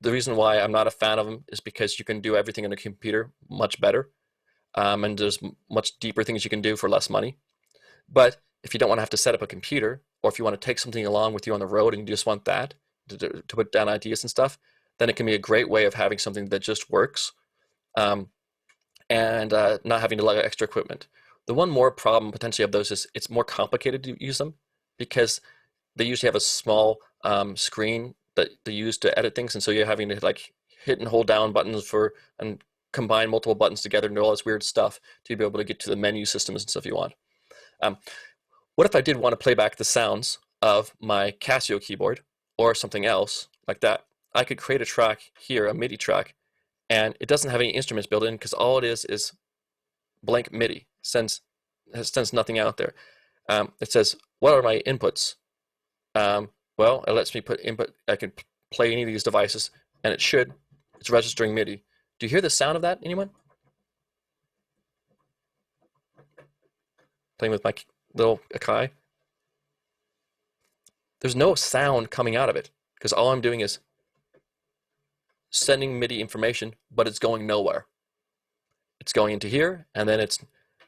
[SPEAKER 1] The reason why I'm not a fan of them is because you can do everything on a computer much better. And there's much deeper things you can do for less money. But if you don't want to have to set up a computer, or if you want to take something along with you on the road and you just want that to put down ideas and stuff, then it can be a great way of having something that just works and not having to lug extra equipment. The one more problem potentially of those is it's more complicated to use them because they usually have a small screen that they use to edit things, and so you're having to like hit and hold down buttons and combine multiple buttons together and do all this weird stuff to be able to get to the menu systems and stuff you want. What if I did want to play back the sounds of my Casio keyboard or something else like that? I could create a track here, a MIDI track, and it doesn't have any instruments built in because all it is blank MIDI. sends nothing out there. It says, what are my inputs? Well, it lets me put input. I can play any of these devices, and it's registering MIDI. Do you hear the sound of that, anyone? Playing with my little Akai. There's no sound coming out of it because all I'm doing is sending MIDI information, but it's going nowhere. It's going into here, and then it's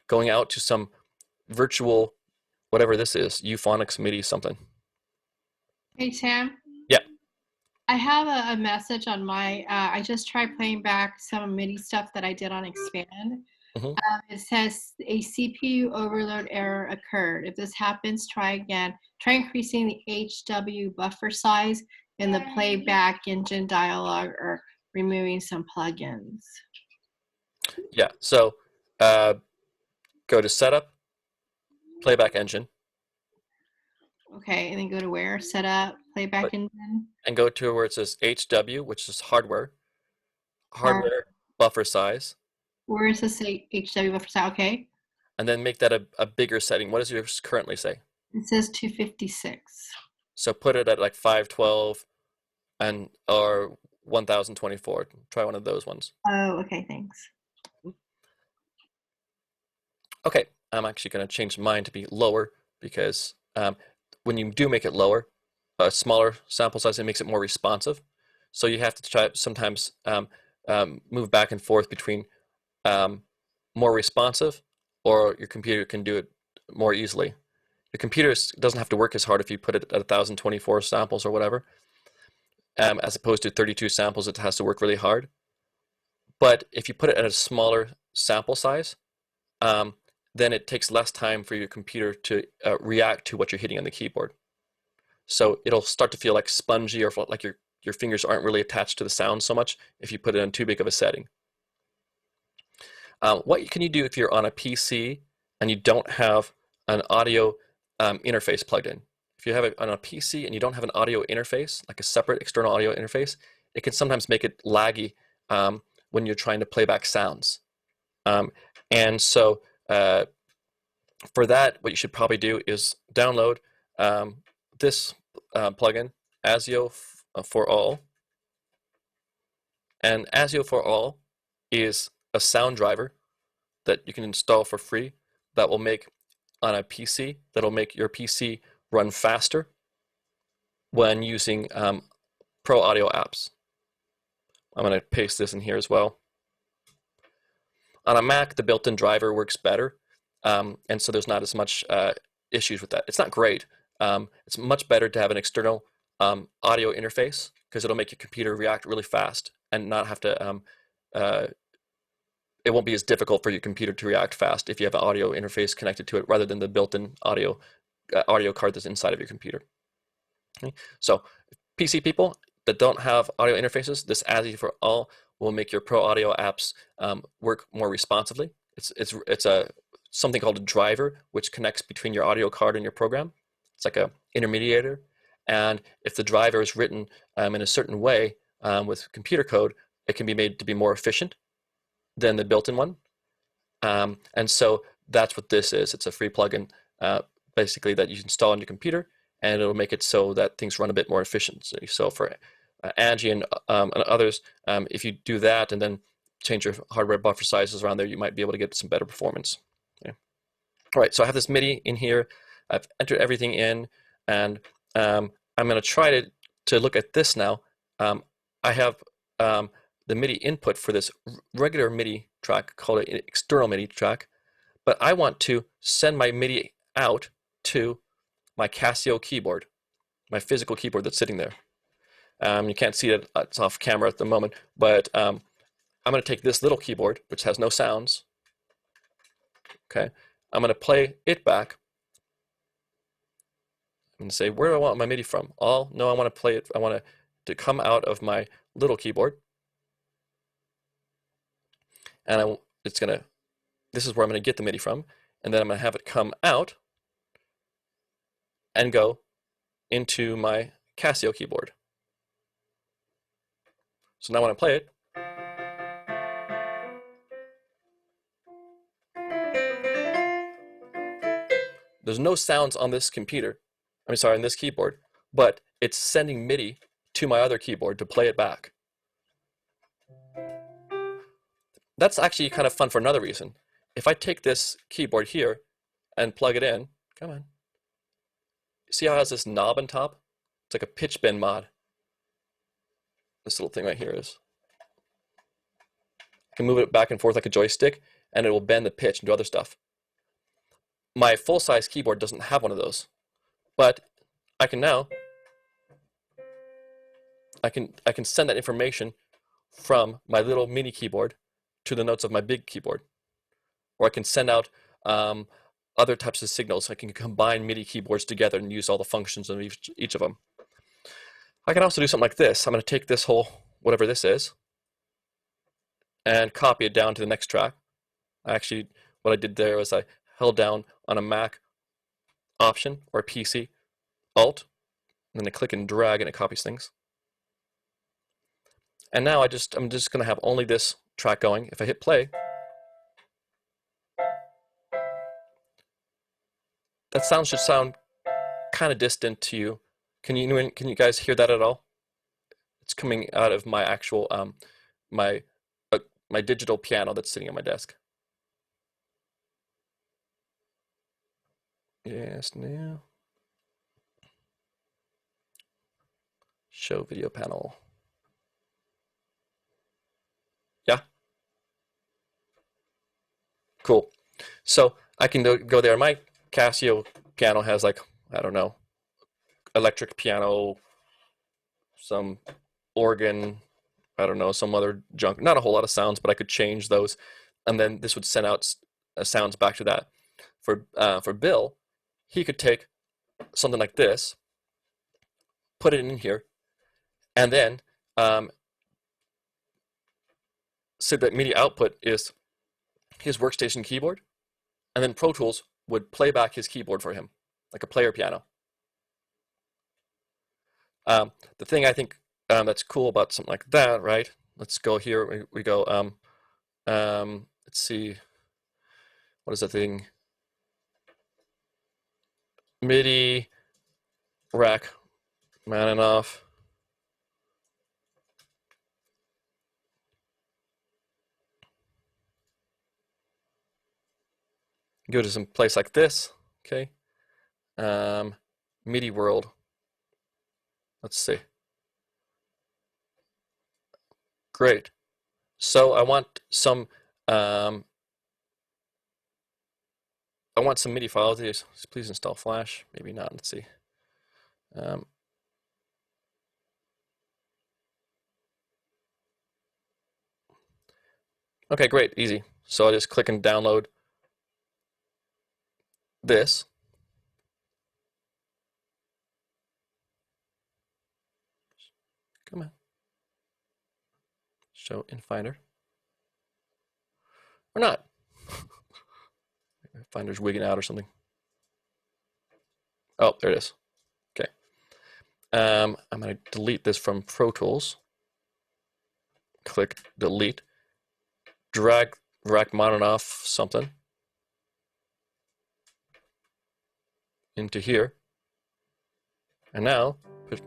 [SPEAKER 1] going out to some virtual, whatever this is, euphonics MIDI something.
[SPEAKER 2] Hey, Sam.
[SPEAKER 1] Yeah.
[SPEAKER 2] I have a message on my, I just tried playing back some MIDI stuff that I did on Expand.
[SPEAKER 1] Mhm.
[SPEAKER 2] It says a CPU overload error occurred. If this happens, try again. Try increasing the HW buffer size in the playback engine dialog or removing some plugins.
[SPEAKER 1] Yeah, so go to Setup, Playback Engine,
[SPEAKER 2] Okay, and then go to where? Setup, playback
[SPEAKER 1] But-
[SPEAKER 2] engine.
[SPEAKER 1] and go to where it says HW, which is hardware buffer size,
[SPEAKER 2] Where does this say HW buffer size? Okay.
[SPEAKER 1] and then make that a bigger setting. What does yours currently say?
[SPEAKER 2] It says 256.
[SPEAKER 1] So put it at like 512 or 1024. Try one of those ones.
[SPEAKER 2] Oh, okay, thanks.
[SPEAKER 1] Okay, I'm actually going to change mine to be lower because when you do make it lower, a smaller sample size, it makes it more responsive. So you have to try sometimes move back and forth between more responsive, or your computer can do it more easily. Your computer doesn't have to work as hard if you put it at 1024 samples or whatever, as opposed to 32 samples. It has to work really hard. But if you put it at a smaller sample size, then it takes less time for your computer to react to what you're hitting on the keyboard. So it'll start to feel like spongy, or like your fingers aren't really attached to the sound so much if you put it in too big of a setting. What can you do if you're on a PC and you don't have an audio interface plugged in? If you have it on a PC and you don't have an audio interface, like a separate external audio interface, it can sometimes make it laggy when you're trying to play back sounds. And so for that, what you should probably do is download this plugin, ASIO for All. And ASIO for All is a sound driver that you can install for free that will make on a PC, that'll make your PC run faster when using Pro Audio apps. I'm going to paste this in here as well. On a Mac, the built-in driver works better, and so there's not as much issues with that. It's not great. It's much better to have an external audio interface because it'll make your computer react really fast and not have to, it won't be as difficult for your computer to react fast if you have an audio interface connected to it rather than the built-in audio card that's inside of your computer. Okay? So PC people that don't have audio interfaces, this ASIO for All will make your Pro Audio apps work more responsively. It's something called a driver, which connects between your audio card and your program. It's like a intermediator. And if the driver is written in a certain way with computer code, it can be made to be more efficient than the built-in one. And so that's what this is. It's a free plugin, basically, that you install on your computer, and it'll make it so that things run a bit more efficiently. So for Angie and others, if you do that and then change your hardware buffer sizes around there, you might be able to get some better performance. Okay. All right, so I have this MIDI in here. I've entered everything in, and I'm going to try to look at this now. I have the MIDI input for this regular MIDI track called an external MIDI track, but I want to send my MIDI out to my Casio keyboard, my physical keyboard that's sitting there. You can't see it, it's off camera at the moment, but I'm going to take this little keyboard, which has no sounds. Okay, I'm going to play it back. I'm going to say, where do I want my MIDI from? All? No, I want to play it. I want it to come out of my little keyboard. And this is where I'm going to get the MIDI from. And then I'm going to have it come out and go into my Casio keyboard. So now when I play it, There's no sounds on this computer. I mean, sorry, on this keyboard, but it's sending MIDI to my other keyboard to play it back. That's actually kind of fun for another reason. If I take this keyboard here and plug it in, come on. See how it has this knob on top? It's like a pitch bend mod. This little thing right here is. I can move it back and forth like a joystick, and it will bend the pitch and do other stuff. My full-size keyboard doesn't have one of those, but I can now. I can send that information from my little mini keyboard to the notes of my big keyboard, or I can send out other types of signals. I can combine MIDI keyboards together and use all the functions of each of them. I can also do something like this. I'm going to take this whole, whatever this is, and copy it down to the next track. Actually, what I did there was I held down on a Mac Option or a PC, Alt, and then I click and drag and it copies things. And now I'm just going to have only this track going. If I hit play, that sound should sound kind of distant to you. Can you guys hear that at all? It's coming out of my actual my digital piano that's sitting on my desk. Yes, now. Show video panel. Yeah. Cool. So I can go there. My Casio piano has, like, I don't know, electric piano, some organ, I don't know, some other junk. Not a whole lot of sounds, but I could change those, and then this would send out sounds back to that. For Bill, he could take something like this, put it in here, and then say that MIDI output is his workstation keyboard, and then Pro Tools would play back his keyboard for him, like a player piano. The thing I think that's cool about something like that, right? Let's go here. We go. Let's see. What is that thing? MIDI rack Maninoff. Go to some place like this. Okay. MIDI world. Let's see. Great. So I want some MIDI files. Please install Flash. Maybe not. Let's see. Okay, great, easy. So I just click and download this. Come on. Show in Finder. Or not. Finder's wigging out or something. Oh, there it is. Okay. I'm going to delete this from Pro Tools. Click delete. Drag Rachmaninoff something into here. And now put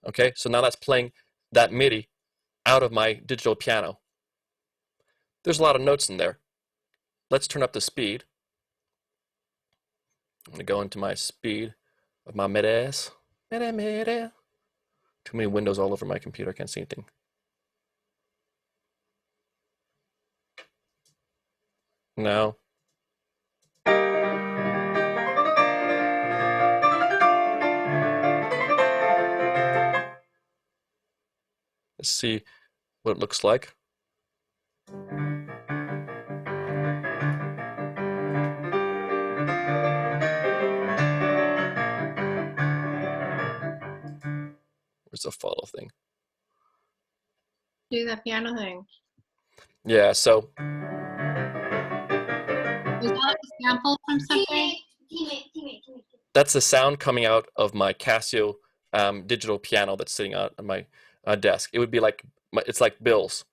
[SPEAKER 1] okay, so now that's playing that MIDI out of my digital piano. There's a lot of notes in there. Let's turn up the speed. I'm going to go into my speed of my MIDIs. MIDI. Too many windows all over my computer. I can't see anything. Now. Let's see what it looks like. Where's the follow thing?
[SPEAKER 2] Do that piano thing.
[SPEAKER 1] Yeah, so.
[SPEAKER 2] Was that like a sample from something?
[SPEAKER 1] That's the sound coming out of my Casio digital piano that's sitting on my desk. It would be like it's like Bill's,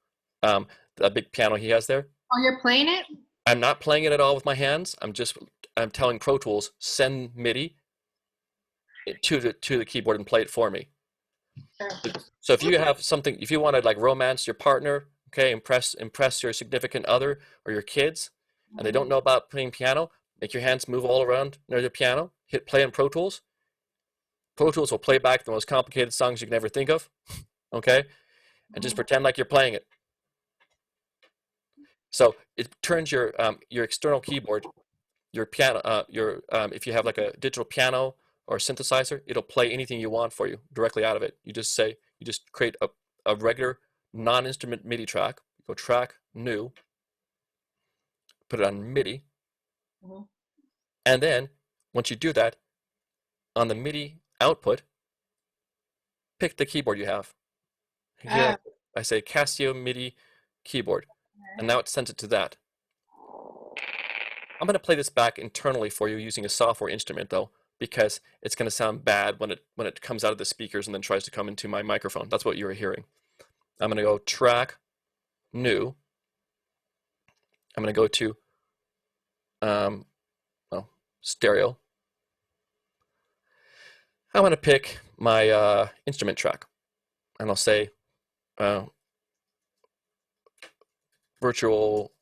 [SPEAKER 1] the big piano he has there.
[SPEAKER 2] Oh, you're playing it?
[SPEAKER 1] I'm not playing it at all with my hands. I'm telling Pro Tools send MIDI to the keyboard and play it for me.
[SPEAKER 2] Sure.
[SPEAKER 1] So if you have something, if you want to like romance your partner, okay, impress your significant other or your kids, and they don't know about playing piano, make your hands move all around near the piano. Hit play in Pro Tools. Pro Tools will play back the most complicated songs you can ever think of, okay, and just pretend like you're playing it. So it turns your external keyboard, your piano, if you have like a digital piano or synthesizer, it'll play anything you want for you directly out of it. You just create a regular non-instrument MIDI track. Go track new, put it on MIDI, and then once you do that, on the MIDI output, pick the keyboard you have. Here, I say Casio MIDI keyboard, and now it sends it to that. I'm going to play this back internally for you using a software instrument though, because it's going to sound bad when it comes out of the speakers and then tries to come into my microphone. That's what you were hearing. I'm going to go track new. I'm going to go to stereo. I'm going to pick my instrument track, and I'll say virtual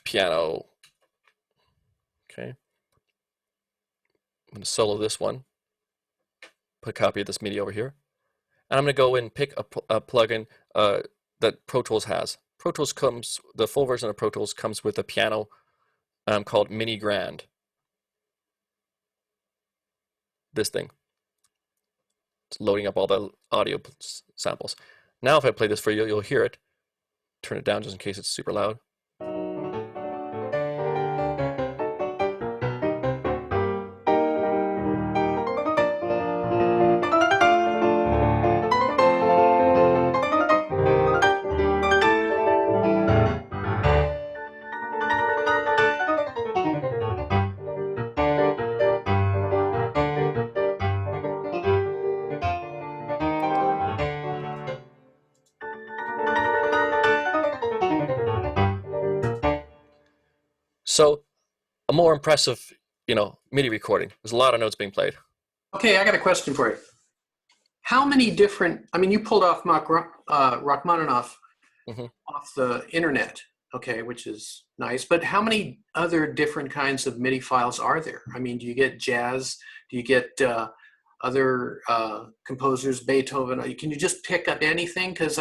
[SPEAKER 1] piano. Okay. I'm going to solo this one, put a copy of this MIDI over here, and I'm going to go and pick a plugin that Pro Tools has. Pro Tools the full version of Pro Tools comes with a piano called Mini Grand. This thing. It's loading up all the audio samples. Now if I play this for you, you'll hear it. Turn it down just in case it's super loud. So a more impressive, MIDI recording. There's a lot of notes being played.
[SPEAKER 7] Okay, I got a question for you. How many different, you pulled off Rachmaninoff off the internet, okay, which is nice, but how many other different kinds of MIDI files are there? Do you get jazz? Do you get other composers, Beethoven? Can you just pick up anything? Because,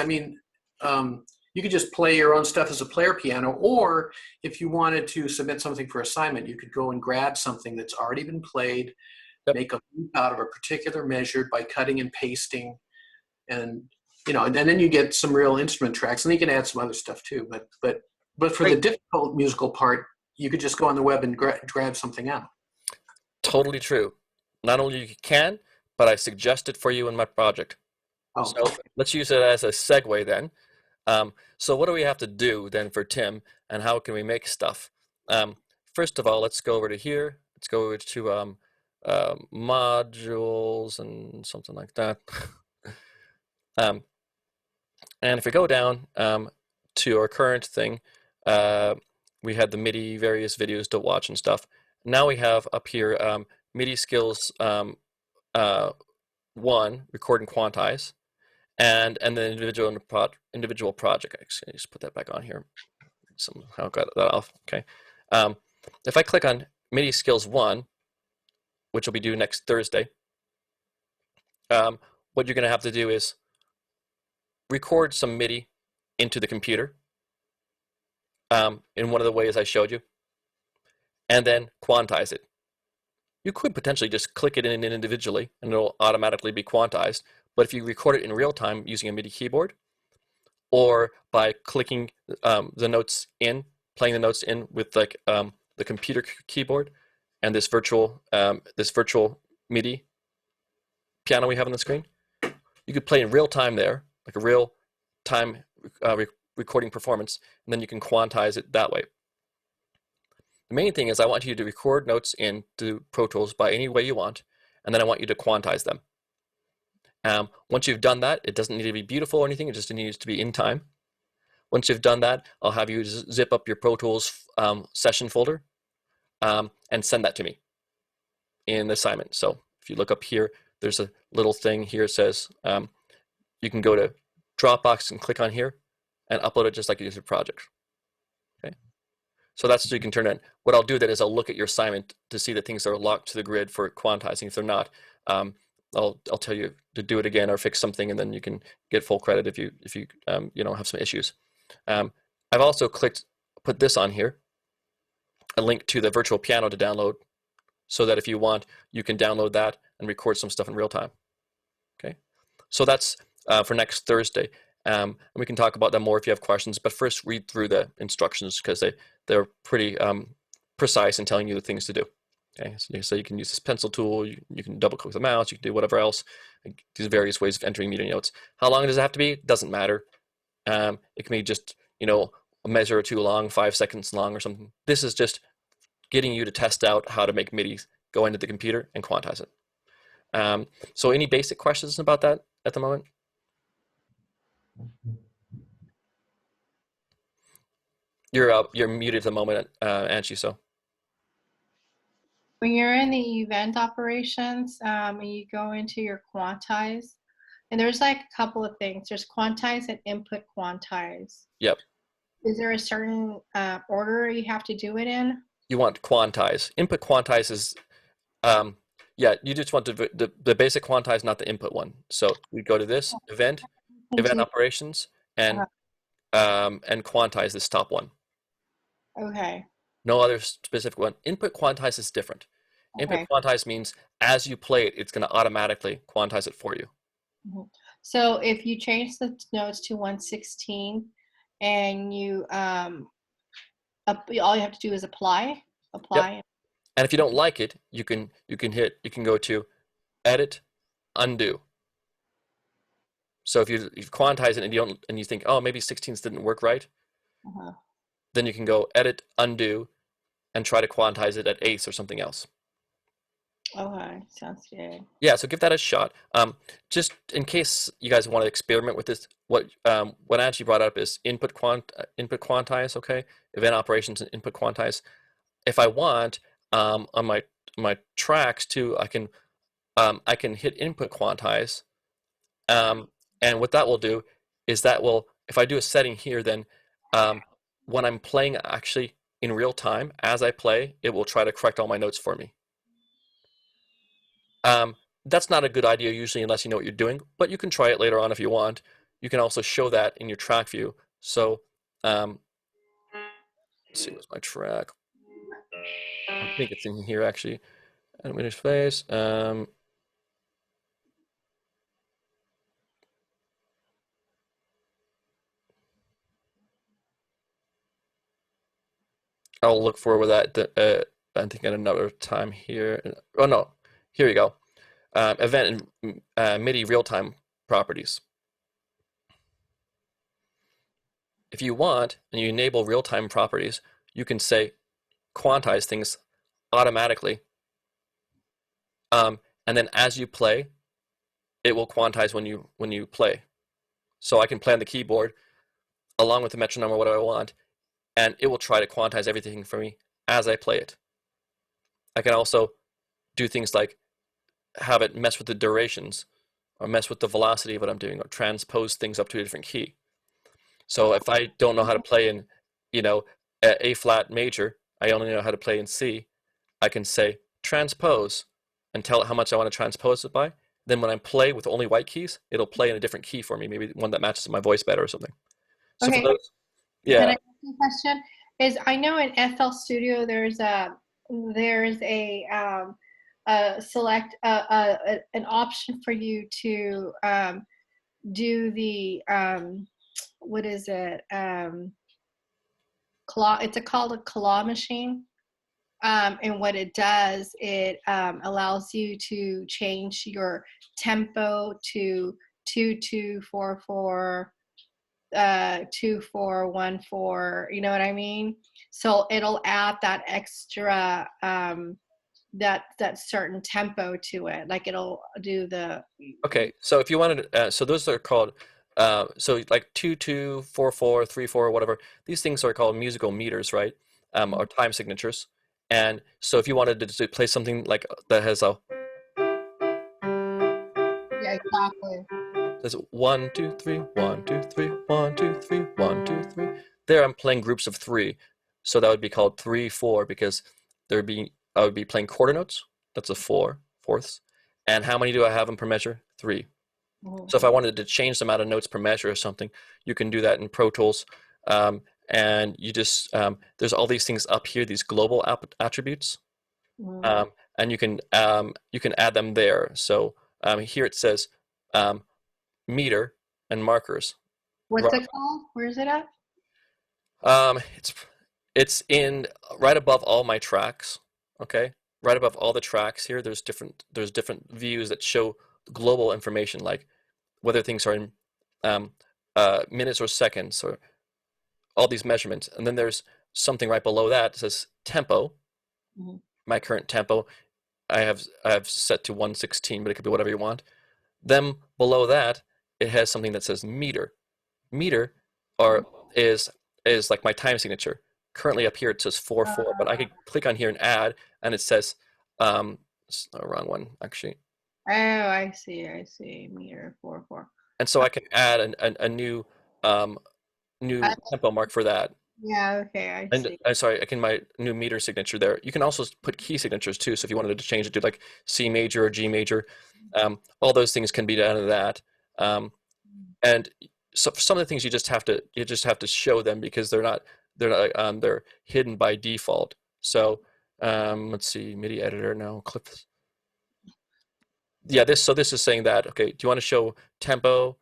[SPEAKER 7] you could just play your own stuff as a player piano, or if you wanted to submit something for assignment, you could go and grab something that's already been played, make a loop out of a particular measure by cutting and pasting, and then you get some real instrument tracks, and you can add some other stuff too. But for the difficult musical part, you could just go on the web and grab something out.
[SPEAKER 1] Totally true. Not only you can, but I suggest it for you in my project.
[SPEAKER 7] Oh,
[SPEAKER 1] so let's use it as a segue then. So what do we have to do then for Tim, and how can we make stuff? First of all, let's go over to here. Let's go over to modules and something like that. And if we go down to our current thing, we had the MIDI various videos to watch and stuff. Now we have up here MIDI skills 1, record and quantize. And the individual project. Actually, just put that back on here. Somehow got that off. Okay. If I click on MIDI Skills 1, which will be due next Thursday, what you're going to have to do is record some MIDI into the computer in one of the ways I showed you, and then quantize it. You could potentially just click it in individually, and it'll automatically be quantized. But if you record it in real time using a MIDI keyboard, or by clicking the notes in, playing the notes in with like the computer keyboard and this virtual MIDI piano we have on the screen, you could play in real time there, like a real time recording performance, and then you can quantize it that way. The main thing is I want you to record notes into Pro Tools by any way you want, and then I want you to quantize them. Once you've done that, it doesn't need to be beautiful or anything. It just needs to be in time. Once you've done that, I'll have you zip up your Pro Tools session folder and send that to me in the assignment. So if you look up here, there's a little thing here that says you can go to Dropbox and click on here and upload it just like you do your project. Okay. So that's so you can turn it in. What I'll do then is I'll look at your assignment to see that things are locked to the grid for quantizing. If they're not, I'll tell you to do it again or fix something, and then you can get full credit if you have some issues. I've also put this on here, a link to the virtual piano to download, so that if you want, you can download that and record some stuff in real time. Okay, so that's for next Thursday. And we can talk about that more if you have questions, but first read through the instructions because they're pretty precise in telling you the things to do. Okay, so you can use this pencil tool, you can double click the mouse, you can do whatever else, these various ways of entering MIDI notes. How long does it have to be? Doesn't matter. It can be just, a measure or two long, 5 seconds long or something. This is just getting you to test out how to make MIDI go into the computer and quantize it. So any basic questions about that at the moment? You're muted at the moment, Angie, so.
[SPEAKER 2] When you're in the event operations, and you go into your quantize, and there's like a couple of things. There's quantize and input quantize.
[SPEAKER 1] Yep.
[SPEAKER 2] Is there a certain order you have to do it in?
[SPEAKER 1] You want quantize. Input quantize is, you just want the basic quantize, not the input one. So we go to this event operations, and quantize this top one.
[SPEAKER 2] Okay.
[SPEAKER 1] No other specific one. Input quantize is different.
[SPEAKER 2] Okay.
[SPEAKER 1] Input quantize means as you play it, it's going to automatically quantize it for you.
[SPEAKER 2] Mm-hmm. So if you change the notes to 116 and you all you have to do is apply.
[SPEAKER 1] Yep. And if you don't like it, you can go to edit, undo. So if you quantize it and you think, oh, maybe 16s didn't work right, then you can go edit, undo, and try to quantize it at eighths or something else.
[SPEAKER 2] Okay, sounds good.
[SPEAKER 1] Yeah, so give that a shot. Just in case you guys want to experiment with this, what Angie brought up is input quantize, okay? Event operations and input quantize. If I want, on my tracks too, I can hit input quantize, and what that will do is if I do a setting here, then when I'm playing actually in real time, as I play, it will try to correct all my notes for me. That's not a good idea usually unless you know what you're doing, but you can try it later on if you want. You can also show that in your track view. So let's see, what's my track? I think it's in here actually. Animated face. I'll look for that. I think at another time here. Oh no, here you go. Event and MIDI real-time properties. If you want and you enable real-time properties, you can say quantize things automatically, and then as you play, it will quantize when you play. So I can play on the keyboard along with the metronome or whatever I want, and it will try to quantize everything for me as I play it. I can also do things like have it mess with the durations or mess with the velocity of what I'm doing or transpose things up to a different key. So if I don't know how to play in, A flat major, I only know how to play in C, I can say transpose and tell it how much I want to transpose it by. Then when I play with only white keys, it'll play in a different key for me, maybe one that matches my voice better or something. So
[SPEAKER 2] okay.
[SPEAKER 1] for those, yeah.
[SPEAKER 2] Can I ask you a question? I know in FL Studio there's a select an option for you to do the what is it? It's called a claw machine. And what it does, it allows you to change your tempo to 2-2-4-4, 2-4-1-4. You know what I mean? So it'll add that extra that certain tempo to it. Like it'll do the
[SPEAKER 1] Okay, so if you wanted, so those are called, so like 2/2, 4/4, 3/4, whatever. These things are called musical meters, right? Or time signatures. And so if you wanted to play something like that has a
[SPEAKER 2] yeah, exactly.
[SPEAKER 1] says 1, 2, 3, 1, 2, 3, 1, 2, 3, 1, 2, 3. There I'm playing groups of three, so that would be called 3/4 because I would be playing quarter notes. That's a fourths. And how many do I have in per measure? Three. So if I wanted to change the amount of notes per measure or something, you can do that in Pro Tools. And you just there's all these things up here, these global attributes, and you can add them there. So here it says meter and markers.
[SPEAKER 2] What's it called? Where is it at?
[SPEAKER 1] It's in right above all my tracks. Okay, right above all the tracks here. There's different views that show global information, like whether things are in minutes or seconds, or all these measurements. And then there's something right below that says tempo. My current tempo, I have set to 116, but it could be whatever you want. Then below that, it has something that says meter. Meter is like my time signature. Currently up here it says 4/4, but I could click on here and add, and it says it's the wrong one actually.
[SPEAKER 2] Oh, I see. Meter 4/4.
[SPEAKER 1] And so I can add a new tempo mark for that.
[SPEAKER 2] Yeah. Okay. I
[SPEAKER 1] And
[SPEAKER 2] see.
[SPEAKER 1] I'm sorry, I can my new meter signature there. You can also put key signatures too. So if you wanted to change it to like C major or G major, all those things can be done in that. And so for some of the things you just have to show them because they're hidden by default. So let's see, MIDI editor now clips. Yeah, this is saying that, okay, do you want to show tempo,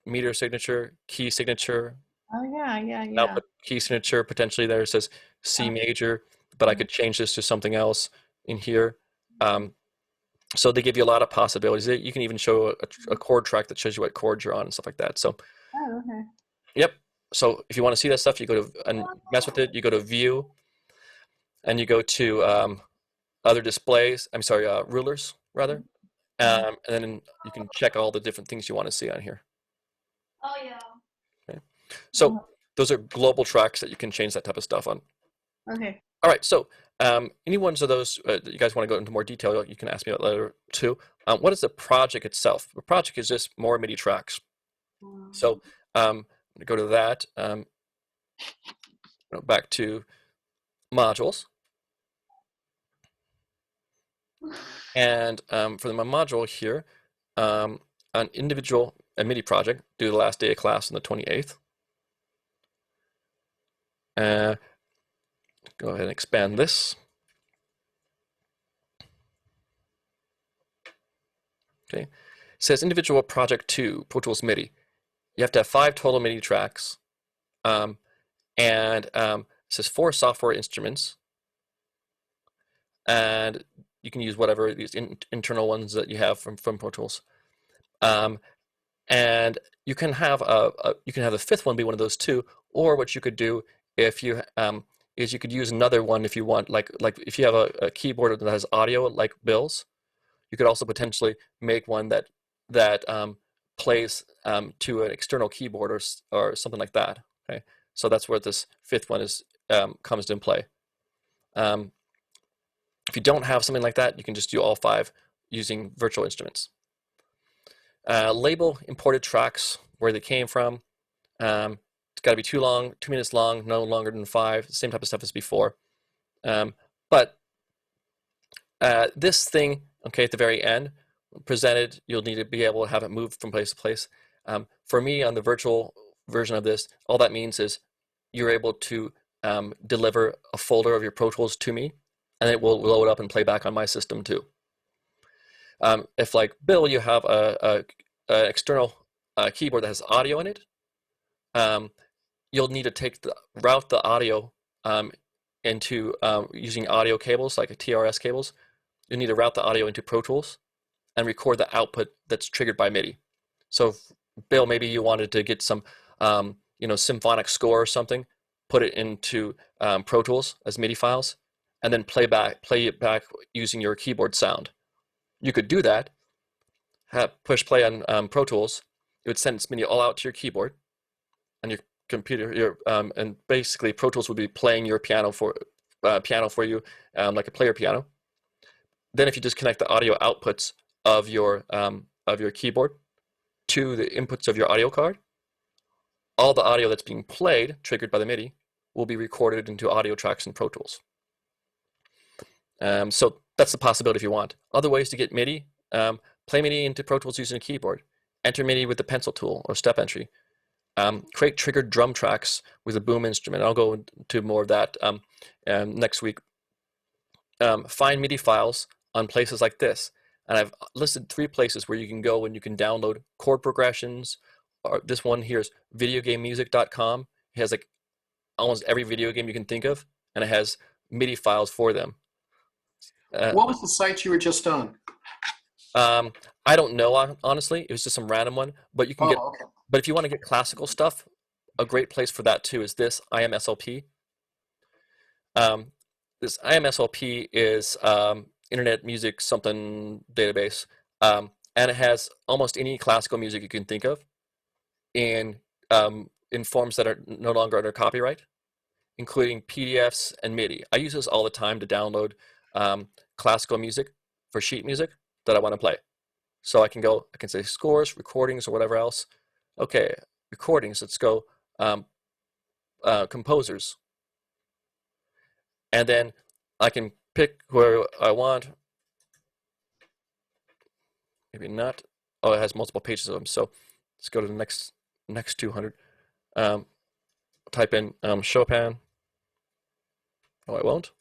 [SPEAKER 1] meter signature, key signature?
[SPEAKER 2] Oh yeah.
[SPEAKER 1] Now put key signature potentially there. It says C major, but I could change this to something else in here. So they give you a lot of possibilities. You can even show a chord track that shows you what chords you're on and stuff like that. So,
[SPEAKER 2] Oh, okay.
[SPEAKER 1] yep. So if you want to see that stuff, you go to and mess with it. You go to View, and you go to other displays. I'm sorry, rulers rather, and then you can check all the different things you want to see on here.
[SPEAKER 5] Oh yeah.
[SPEAKER 1] Okay. So those are global tracks that you can change that type of stuff on.
[SPEAKER 2] Okay.
[SPEAKER 1] All right. So any ones of those that you guys want to go into more detail, you can ask me about later too. What is the project itself? The project is just more MIDI tracks. So I'm going to go to that. Back to modules. And for my module here, an individual MIDI project, due the last day of class on the 28th. Go ahead and expand this. Okay, it says individual project 2, Pro Tools MIDI. You have to have 5 total MIDI tracks, and it says 4 software instruments, and you can use whatever these internal ones that you have from Pro Tools. And you can have the 5th one be one of those 2, or what you could do if you is you could use another one if you want, like if you have a keyboard that has audio like Bill's, you could also potentially make one that plays to an external keyboard or something like that. Okay, so that's where this 5th one is comes into play. If you don't have something like that, you can just do all 5 using virtual instruments. Label imported tracks where they came from. It's got to be 2 minutes long, no longer than 5. Same type of stuff as before. But this thing, okay, at the very end, presented, you'll need to be able to have it move from place to place. For me, on the virtual version of this, all that means is you're able to deliver a folder of your Pro Tools to me, and it will load up and play back on my system too. If, like Bill, you have an external keyboard that has audio in it, you'll need to route the audio into using audio cables like TRS cables. You need to route the audio into Pro Tools and record the output that's triggered by MIDI. So, Bill, maybe you wanted to get some, symphonic score or something, put it into Pro Tools as MIDI files, and then play it back using your keyboard sound. You could do that. Push play on Pro Tools. It would send its MIDI all out to your keyboard, and your computer. And basically Pro Tools would be playing your piano for you, like a player piano. Then if you just connect the audio outputs of your keyboard to the inputs of your audio card, all the audio that's being played, triggered by the MIDI, will be recorded into audio tracks in Pro Tools. So that's the possibility if you want. Other ways to get MIDI, play MIDI into Pro Tools using a keyboard. Enter MIDI with the pencil tool or step entry. Create triggered drum tracks with a boom instrument. I'll go into more of that next week. Find MIDI files on places like this. And I've listed 3 places where you can go and you can download chord progressions. Or this one here is videogamemusic.com. It has like almost every video game you can think of, and it has MIDI files for them.
[SPEAKER 7] What was the site you were just on?
[SPEAKER 1] I don't know, honestly. It was just some random one, but you can get.
[SPEAKER 7] Okay.
[SPEAKER 1] But if you want to get classical stuff, a great place for that too is this IMSLP. This IMSLP is Internet Music something database, and it has almost any classical music you can think of in forms that are no longer under copyright, including PDFs and MIDI. I use this all the time to download classical music for sheet music that I want to play. So I can say scores, recordings, or whatever else. Okay, recordings, let's go composers. And then I can pick where I want. Maybe not. Oh, it has multiple pages of them. So let's go to the next 200. Type in Chopin. Oh, I won't.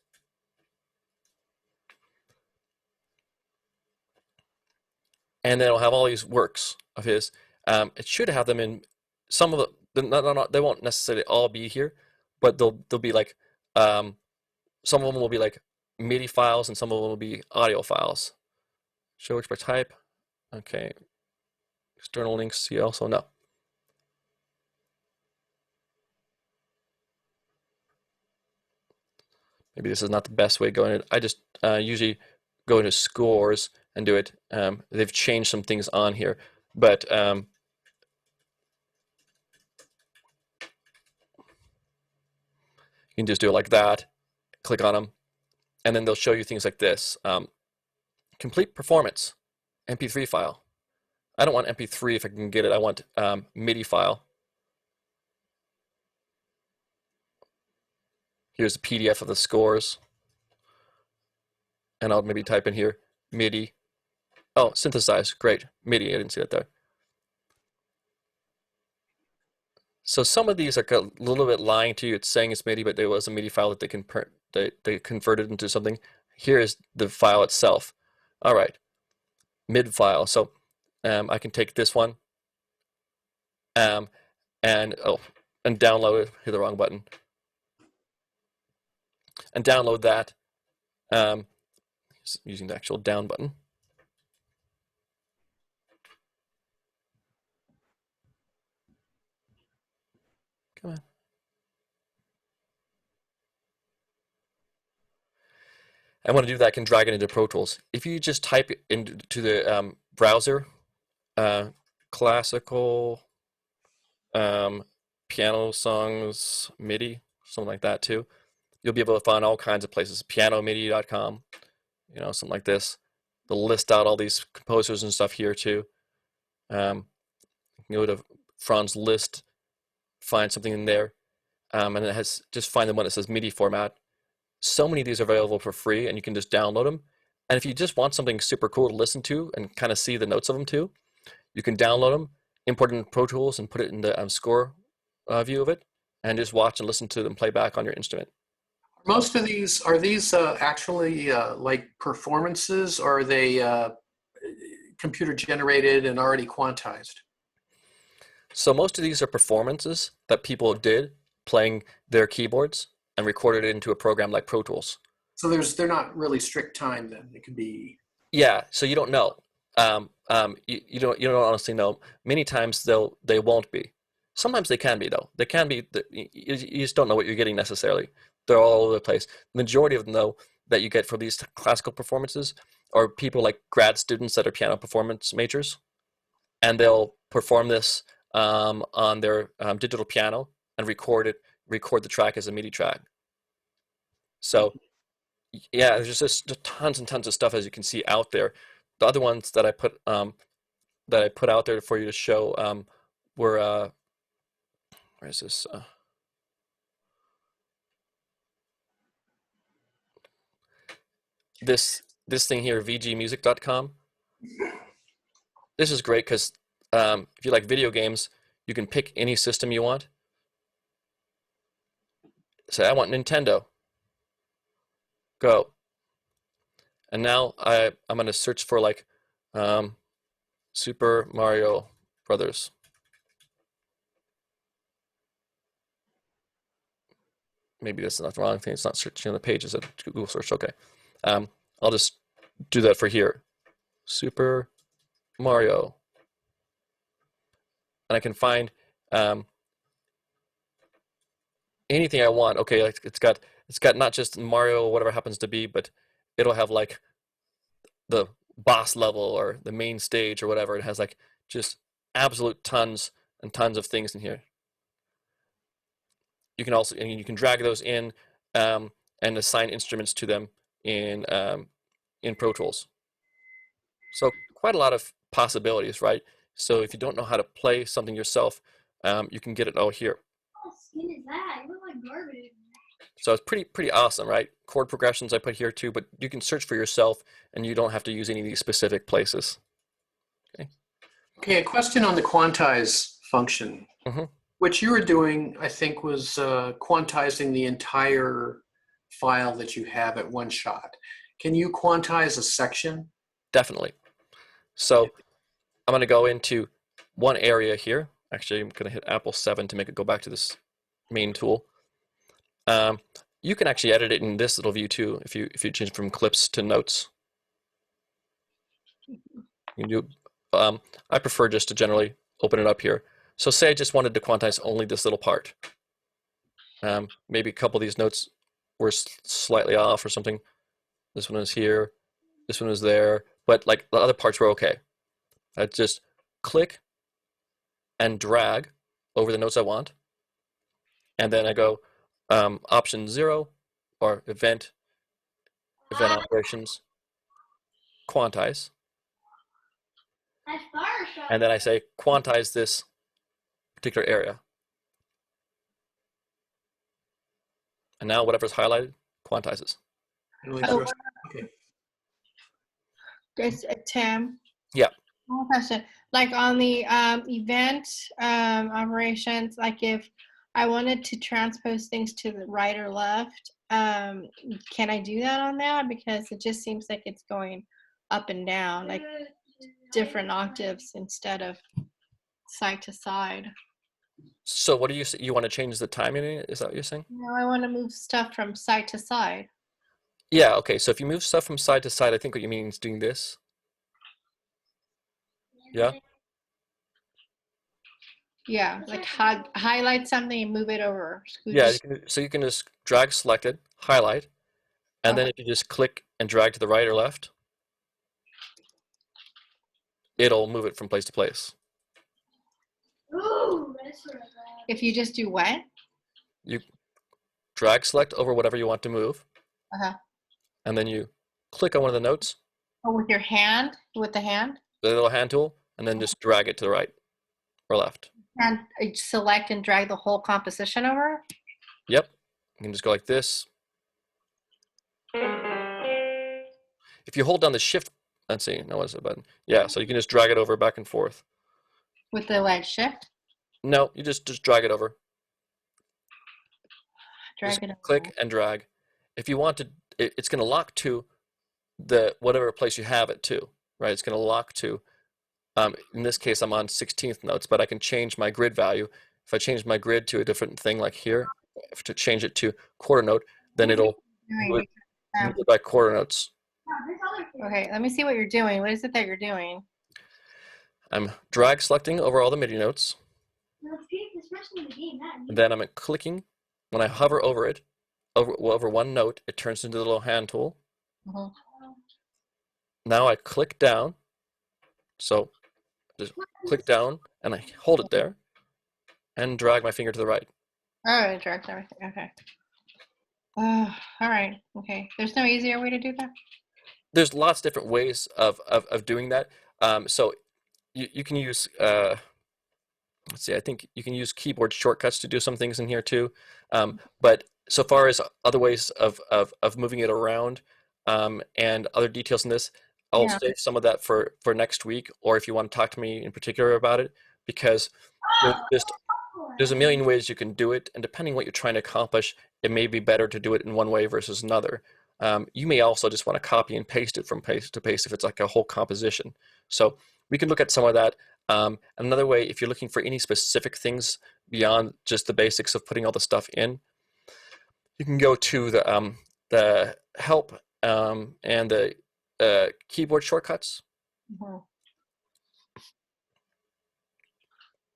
[SPEAKER 1] And then it'll have all these works of his. It should have them in some of the. They won't necessarily all be here, but they'll be like. Some of them will be like MIDI files, and some of them will be audio files. Show works by type. Okay. External links. See also no. Maybe this is not the best way of going. I just usually go into scores and do it. They've changed some things on here, but you can just do it like that. Click on them, and then they'll show you things like this. Complete performance, MP3 file. I don't want MP3 if I can get it. I want MIDI file. Here's a PDF of the scores. And I'll maybe type in here, MIDI. Oh, synthesize, great. MIDI, I didn't see that there. So some of these are a little bit lying to you. It's saying it's MIDI, but there was a MIDI file that they converted into something. Here is the file itself. All right, MID file. So I can take this one and download it. Hit the wrong button. And download that using the actual down button. Come on. I want to do that. I can drag it into Pro Tools. If you just type into the browser, classical piano songs MIDI, something like that too, you'll be able to find all kinds of places. PianoMIDI.com, something like this. They'll list out all these composers and stuff here too. You can go to Franz Liszt, find something in there, and it has just find the one that says MIDI format. So many of these are available for free, and you can just download them. And if you just want something super cool to listen to and kind of see the notes of them too, you can download them, import it in Pro Tools, and put it in the score view of it, and just watch and listen to them play back on your instrument.
[SPEAKER 7] Most of these, are these actually like performances, or are they computer generated and already quantized?
[SPEAKER 1] So most of these are performances that people did playing their keyboards and recorded it into a program like Pro Tools.
[SPEAKER 7] So they're not really strict time then. It can be.
[SPEAKER 1] Yeah. So you don't know. You don't honestly know. Many times they won't be. Sometimes they can be though. They can be. You just don't know what you're getting necessarily. They're all over the place. The majority of them, though, that you get for these classical performances are people like grad students that are piano performance majors, and they'll perform this on their digital piano and record the track as a MIDI track. So yeah, there's just tons and tons of stuff, as you can see out there. The other ones that I put out there for you to show were where is this? This thing here, vgmusic.com. This is great because if you like video games, you can pick any system you want. Say, I want Nintendo. Go. And now I'm going to search for like Super Mario Brothers. Maybe that's not the wrong thing. It's not searching on the page. It's a Google search. Okay. I'll just do that for here. Super Mario. And I can find anything I want. Okay, like it's got not just Mario or whatever happens to be, but it'll have like the boss level or the main stage or whatever. It has like just absolute tons and tons of things in here. You can also you can drag those in and assign instruments to them in Pro Tools. So quite a lot of possibilities, right? So if you don't know how to play something yourself, you can get it all here.
[SPEAKER 5] What skin is that? You look like garbage.
[SPEAKER 1] So it's pretty awesome, right? Chord progressions I put here too, but you can search for yourself and you don't have to use any of these specific places.
[SPEAKER 7] Okay, a question on the quantize function.
[SPEAKER 1] Mhm.
[SPEAKER 7] What you were doing, I think, was quantizing the entire file that you have at one shot. Can you quantize a section?
[SPEAKER 1] Definitely. So I'm going to go into one area here. Actually, I'm going to hit Apple 7 to make it go back to this main tool. You can actually edit it in this little view too if you change from clips to notes. You can do. I prefer just to generally open it up here. So say I just wanted to quantize only this little part. Maybe a couple of these notes were slightly off or something. This one is here. This one is there. But like the other parts were okay. I just click and drag over the notes I want. And then I go option 0 or event operations, quantize.
[SPEAKER 5] That's Thurs.
[SPEAKER 1] And then I say quantize this particular area. And now whatever's highlighted quantizes.
[SPEAKER 7] Okay.
[SPEAKER 2] It's Tim.
[SPEAKER 1] Yeah.
[SPEAKER 2] One question. Like on the event operations, like if I wanted to transpose things to the right or left, can I do that on that? Because it just seems like it's going up and down, like different octaves instead of side to side.
[SPEAKER 1] So what do you want to change the timing in it? Is that what you're saying?
[SPEAKER 2] No, I want to move stuff from side to side.
[SPEAKER 1] Yeah, okay. So if you move stuff from side to side, I think what you mean is doing this. Yeah?
[SPEAKER 2] Yeah, like highlight something and move it over.
[SPEAKER 1] Yeah, so you can just drag selected, highlight, and then if you just click and drag to the right or left, it'll move it from place to place.
[SPEAKER 5] Ooh, that's what I got.
[SPEAKER 2] If you just do what?
[SPEAKER 1] You drag select over whatever you want to move, and then you click on one of the notes,
[SPEAKER 2] Oh, with your hand? With the hand?
[SPEAKER 1] the little hand tool, and then just drag it to the right or left.
[SPEAKER 2] And select and drag the whole composition over?
[SPEAKER 1] Yep. You can just go like this. If you hold down the shift, let's see, no, what's the button? Yeah, so you can just drag it over back and forth.
[SPEAKER 2] With the like shift?
[SPEAKER 1] No, you just drag it over.
[SPEAKER 2] Drag
[SPEAKER 1] Just
[SPEAKER 2] it over.
[SPEAKER 1] click and drag. If you want to, it's going to lock to the whatever place you have it to, right? It's going to lock to, in this case, I'm on 16th notes, but I can change my grid value. If I change my grid to a different thing like here, to change it to quarter note, then it'll move it by quarter notes.
[SPEAKER 2] Okay, let me see what you're doing. What is it that you're doing?
[SPEAKER 1] I'm drag selecting over all the MIDI notes.
[SPEAKER 5] Let's keep this watching the game, not you.
[SPEAKER 1] And then I'm clicking. When I hover over it, over one note, it turns into the little hand tool.
[SPEAKER 2] Mhm.
[SPEAKER 1] Now I click down. So just click down and I hold it there and drag my finger to the right.
[SPEAKER 2] Oh, direct everything. Okay. All right. Okay. There's no easier way to do that.
[SPEAKER 1] There's lots of different ways of doing that. So you can use, let's see, I think you can use keyboard shortcuts to do some things in here too. But so far as other ways of moving it around and other details in this, I'll
[SPEAKER 2] Yeah.
[SPEAKER 1] save some of that for next week, or if you want to talk to me in particular about it, because there's a million ways you can do it, and depending what you're trying to accomplish, it may be better to do it in one way versus another. You may also just want to copy and paste it from paste to paste if it's like a whole composition. So we can look at some of that. Another way, if you're looking for any specific things beyond just the basics of putting all the stuff in, you can go to the help and the keyboard shortcuts,
[SPEAKER 2] Mhm.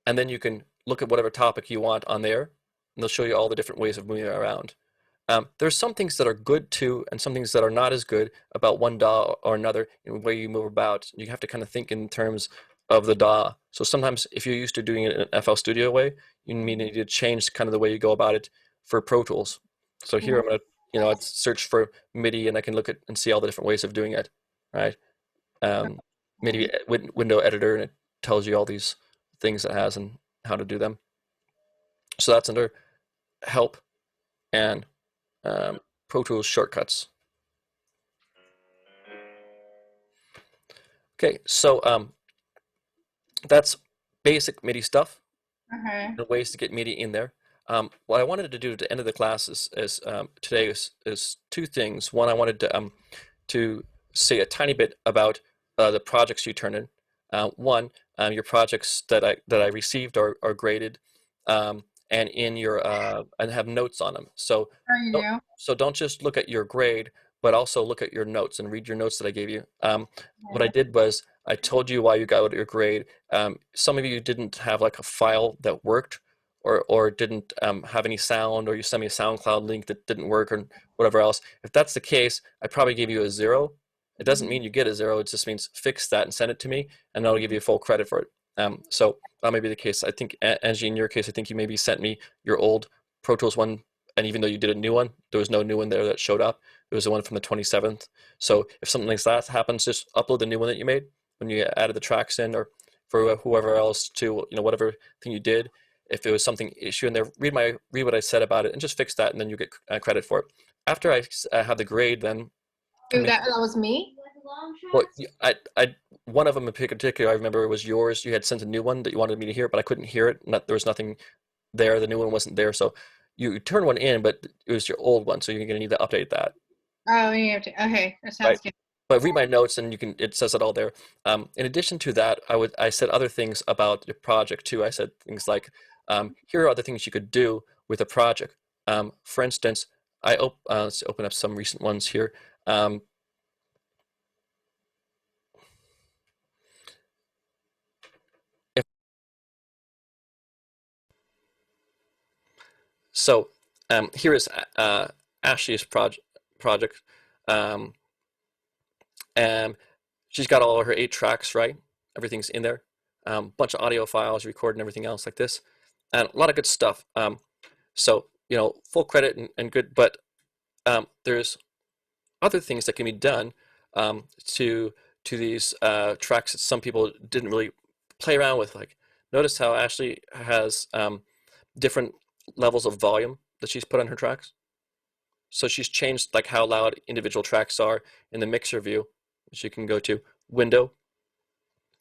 [SPEAKER 1] and then you can look at whatever topic you want on there, and they'll show you all the different ways of moving it around. There's some things that are good too, and some things that are not as good about one DAW or another in the way you move about. You have to kind of think in terms of the DAW. So sometimes if you're used to doing it in an FL Studio way, you may need to change kind of the way you go about it for Pro Tools. So here I'm gonna, I'd search for MIDI and I can look at and see all the different ways of doing it, right? MIDI window editor, and it tells you all these things it has and how to do them. So that's under help and Pro Tools shortcuts. Okay, so that's basic MIDI stuff.
[SPEAKER 2] Okay.
[SPEAKER 1] The ways to get MIDI in there. What I wanted to do at the end of the class today is two things. One, I wanted to say a tiny bit about the projects you turn in. One, your projects that I received are graded, and in your and have notes on them. So
[SPEAKER 2] How are you do?
[SPEAKER 1] so don't just look at your grade, but also look at your notes and read your notes that I gave you. What I did was I told you why you got your grade. Some of you didn't have like a file that worked, or didn't have any sound, or you sent me a SoundCloud link that didn't work, or whatever else. If that's the case, I probably gave you a 0. It doesn't mean you get a 0. It just means fix that and send it to me, and I'll give you full credit for it. So that may be the case. I think, Angie, in your case, I think you maybe sent me your old Pro Tools one, and even though you did a new one, there was no new one there that showed up. It was the one from the 27th. So if something like that happens, just upload the new one that you made when you added the tracks in, or for whoever else to, whatever thing you did. If there was something issue in there, read what I said about it and just fix that, and then you get credit for it. After I have the grade, then
[SPEAKER 2] Ooh, that was me?
[SPEAKER 5] Like long
[SPEAKER 1] well,
[SPEAKER 5] shots?
[SPEAKER 1] I one of them in particular, I remember it was yours. You had sent a new one that you wanted me to hear, but I couldn't hear it. There was nothing there. The new one wasn't there, so you turned one in, but it was your old one, so you're going to need to update that.
[SPEAKER 2] Oh, you have to. Okay, that sounds
[SPEAKER 1] Right.
[SPEAKER 2] good.
[SPEAKER 1] But read my notes, and it says it all there. In addition to that, I said other things about your project too. I said things like, here are other things you could do with a project. For instance, let's open up some recent ones here. So here is Ashley's project. And she's got all of her 8 tracks, right? Everything's in there. Bunch of audio files, recording everything else like this. And a lot of good stuff. So, full credit and good, but there's other things that can be done to these tracks that some people didn't really play around with. Like, notice how Ashley has different levels of volume that she's put on her tracks. So she's changed like how loud individual tracks are in the mixer view, which you can go to Window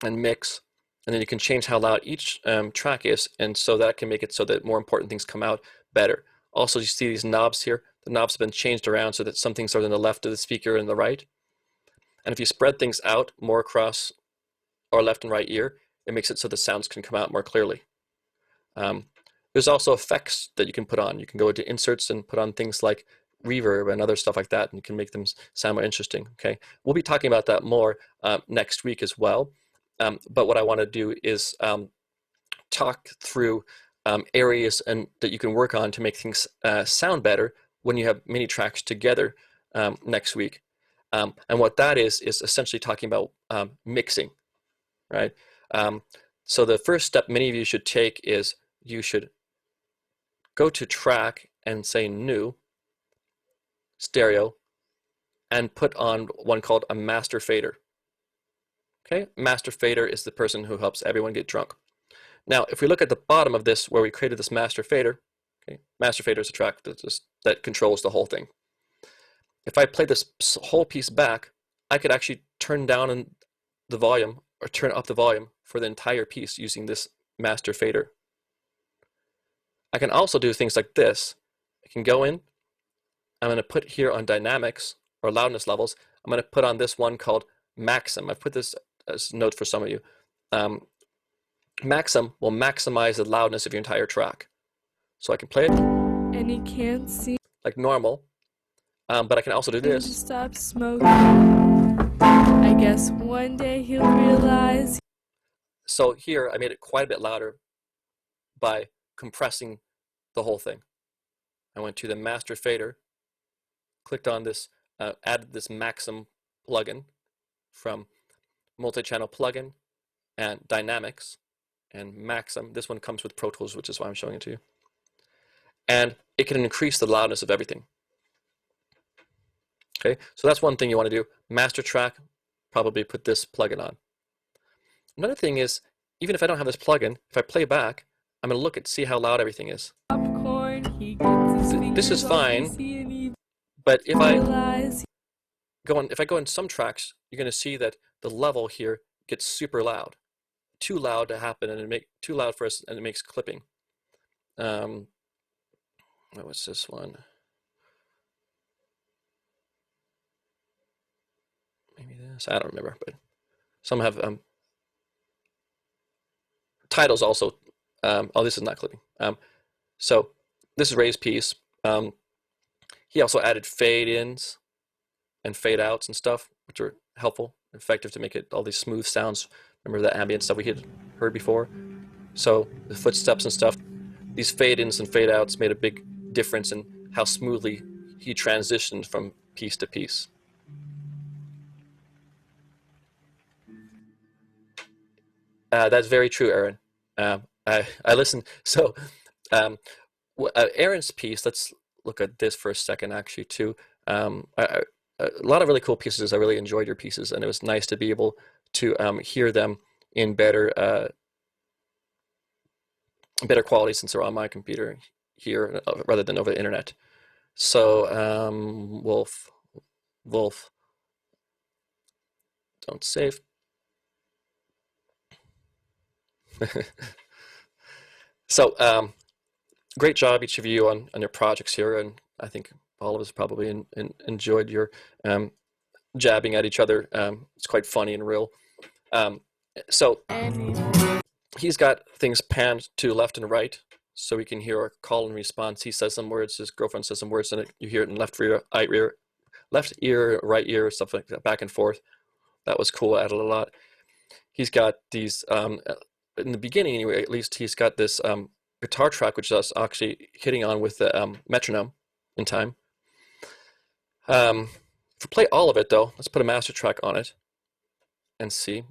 [SPEAKER 1] and Mix, and then you can change how loud each track is, and so that can make it so that more important things come out better. Also, you see these knobs here. The knobs have been changed around so that some things are on the left of the speaker and the right. And if you spread things out more across our left and right ear, it makes it so the sounds can come out more clearly. There's also effects that you can put on. You can go into inserts and put on things like reverb and other stuff like that, and you can make them sound more interesting. Okay, we'll be talking about that more next week as well. But what I want to do is talk through areas and that you can work on to make things sound better when you have mini tracks together next week. And what that is essentially talking about mixing, right? So the first step many of you should take is you should go to track and say new stereo and put on one called a master fader. Okay, master fader is the person who helps everyone get drunk. Now, if we look at the bottom of this where we created this master fader, okay, master fader is a track that controls the whole thing. If I play this whole piece back, I could actually turn down the volume or turn up the volume for the entire piece using this master fader. I can also do things like this. I can go in, I'm going to put here on dynamics or loudness levels, I'm going to put on this one called maxim. I've put this as a note for some of you. Maxim will maximize the loudness of your entire track. So I can play it
[SPEAKER 8] and he can't see
[SPEAKER 1] like normal, but I can also do
[SPEAKER 8] to
[SPEAKER 1] this.
[SPEAKER 8] stop smoking. I guess one day he'll realize.
[SPEAKER 1] So here I made it quite a bit louder by compressing the whole thing. I went to the master fader, clicked on this, added this Maxim plugin from multi-channel plugin and dynamics and Maxim. This one comes with Pro Tools, which is why I'm showing it to you. And it can increase the loudness of everything. Okay, so that's one thing you want to do. Master track, probably put this plugin on. Another thing is, even if I don't have this plugin, if I play back, I'm going to look at see how loud everything is.
[SPEAKER 8] Popcorn, he gets his
[SPEAKER 1] This is
[SPEAKER 8] fingers
[SPEAKER 1] fine,
[SPEAKER 8] all greasy and he
[SPEAKER 1] but if I
[SPEAKER 8] realize
[SPEAKER 1] go in some tracks, you're going to see that the level here gets super loud, too loud to happen, and too loud for us, and it makes clipping. What was this one? Maybe this. I don't remember, but some have titles also. Oh, this is not clipping. So this is Ray's piece. He also added fade-ins and fade-outs and stuff, which are helpful, effective to make it all these smooth sounds. Remember the ambient stuff we had heard before? So the footsteps and stuff, these fade-ins and fade-outs made a big difference in how smoothly he transitioned from piece to piece. That's very true, Aaron. I listened. So Aaron's piece, let's look at this for a second actually too. A lot of really cool pieces. I really enjoyed your pieces, and it was nice to be able to hear them in better quality since they're on my computer here rather than over the internet. So Wolf, don't save. So great job each of you on your projects here, and I think all of us probably enjoyed your jabbing at each other. It's quite funny and real. So he's got things panned to left and right, so we can hear a call and response. He says some words, his girlfriend says some words, and you hear it in left ear, right ear, stuff like that, back and forth. That was cool. Added a lot. He's got these in the beginning, anyway. At least he's got this guitar track, which is actually hitting on with the metronome in time. If we play all of it, though, let's put a master track on it and see.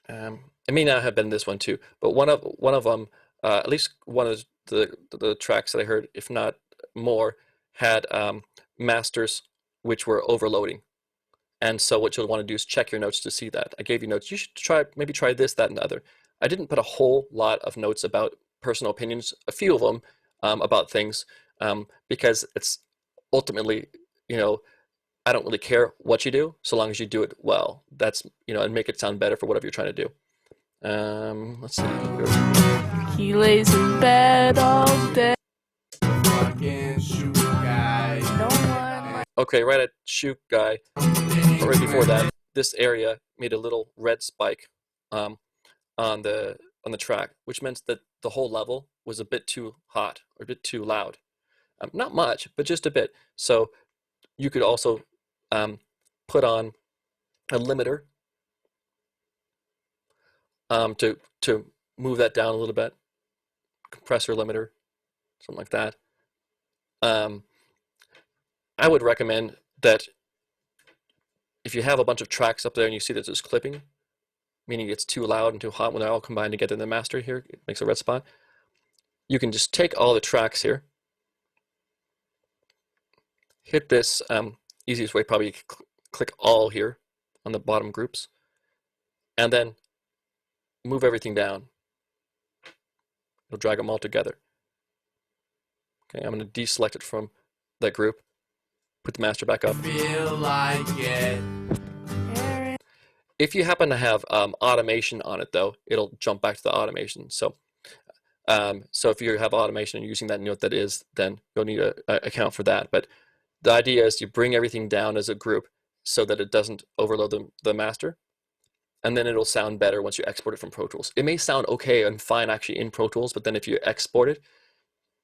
[SPEAKER 1] It may not have been this one too, but one of them, at least one of the tracks that I heard, if not more, had masters which were overloading. And so what you'll want to do is check your notes to see that. I gave you notes. You should maybe try this, that, and the other. I didn't put a whole lot of notes about personal opinions, a few of them about things, because it's ultimately, I don't really care what you do, so long as you do it well. That's, and make it sound better for whatever you're trying to do. Let's see.
[SPEAKER 8] he lays in bed all day.
[SPEAKER 1] Okay, right at Shoot Guy, right before that, this area made a little red spike on the track, which meant that the whole level was a bit too hot or a bit too loud. Not much, but just a bit. So you could also put on a limiter to move that down a little bit. compressor limiter, something like that. I would recommend that if you have a bunch of tracks up there and you see that there's clipping, meaning it's too loud and too hot when they're all combined together in the master here, it makes a red spot. You can just take all the tracks here, hit this, easiest way probably click all here on the bottom groups, and then move everything down. It'll drag them all together. Okay, I'm going to deselect it from that group, put the master back up.
[SPEAKER 9] Feel like it.
[SPEAKER 1] If you happen to have automation on it, though, it'll jump back to the automation. So if you have automation and using that note that is, then you'll need to account for that. But the idea is you bring everything down as a group so that it doesn't overload the master, and then it'll sound better once you export it from Pro Tools. It may sound okay and fine actually in Pro Tools, but then if you export it,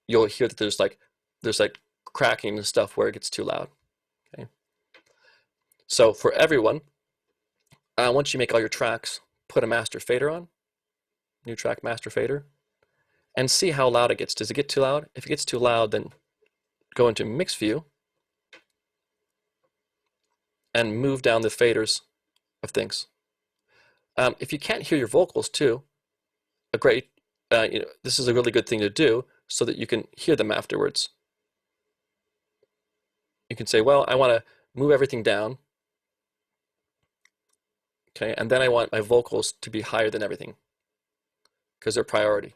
[SPEAKER 1] you'll hear that there's like cracking and stuff where it gets too loud. Okay. So for everyone, once you make all your tracks, put a master fader on, new track master fader, and see how loud it gets. Does it get too loud? If it gets too loud, then go into mix view and move down the faders of things. If you can't hear your vocals too, this is a really good thing to do so that you can hear them afterwards. You can say, well, I want to move everything down. Okay, and then I want my vocals to be higher than everything because they're priority.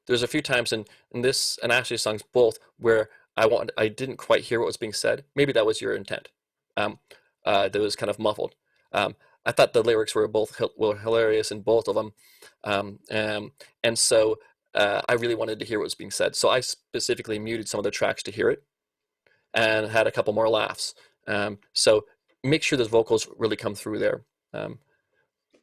[SPEAKER 1] There's a few times in this and Ashley's songs both where I didn't quite hear what was being said. Maybe that was your intent. That was kind of muffled. I thought the lyrics were hilarious in both of them, and so I really wanted to hear what was being said. So I specifically muted some of the tracks to hear it, and had a couple more laughs. So make sure those vocals really come through there.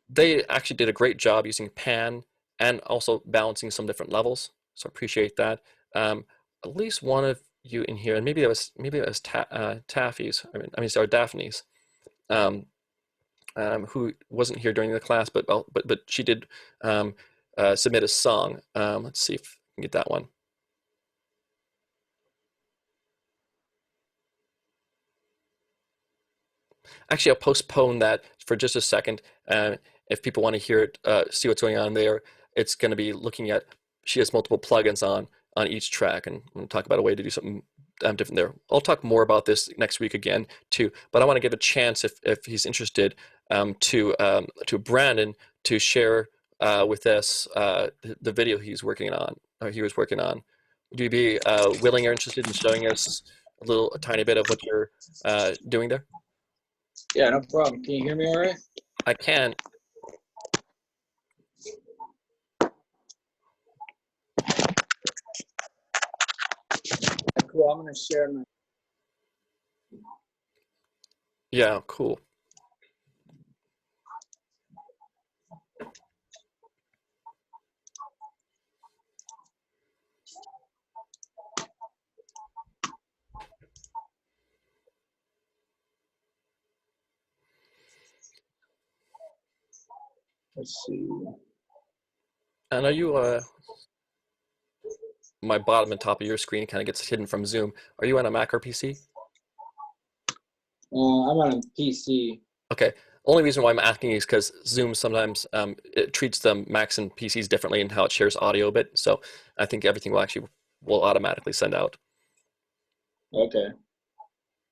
[SPEAKER 1] They actually did a great job using pan and also balancing some different levels. So appreciate that. At least one of you in here, and maybe it was Taffy's. Daphne's, who wasn't here during the class, but she did submit a song. Let's see if we can get that one. Actually, I'll postpone that for just a second. If people want to hear it, see what's going on there, it's going to be looking at, she has multiple plugins on each track, and we'll talk about a way to do something different there. I'll talk more about this next week again too, but I want to give a chance, if he's interested, to Brandon to share with us the video he's working on, or he was working on. Would you be willing or interested in showing us a tiny bit of what you're doing there?
[SPEAKER 3] Yeah, no problem. Can you hear me all right?
[SPEAKER 1] I can.
[SPEAKER 3] Cool. I'm going to share my.
[SPEAKER 1] Yeah, cool.
[SPEAKER 3] Let's see.
[SPEAKER 1] And are you my bottom and top of your screen kind of gets hidden from Zoom. Are you on a Mac or PC?
[SPEAKER 3] I'm on a PC.
[SPEAKER 1] Okay. Only reason why I'm asking is because Zoom sometimes it treats the Macs and PCs differently in how it shares audio a bit. So I think everything will automatically send out.
[SPEAKER 3] Okay.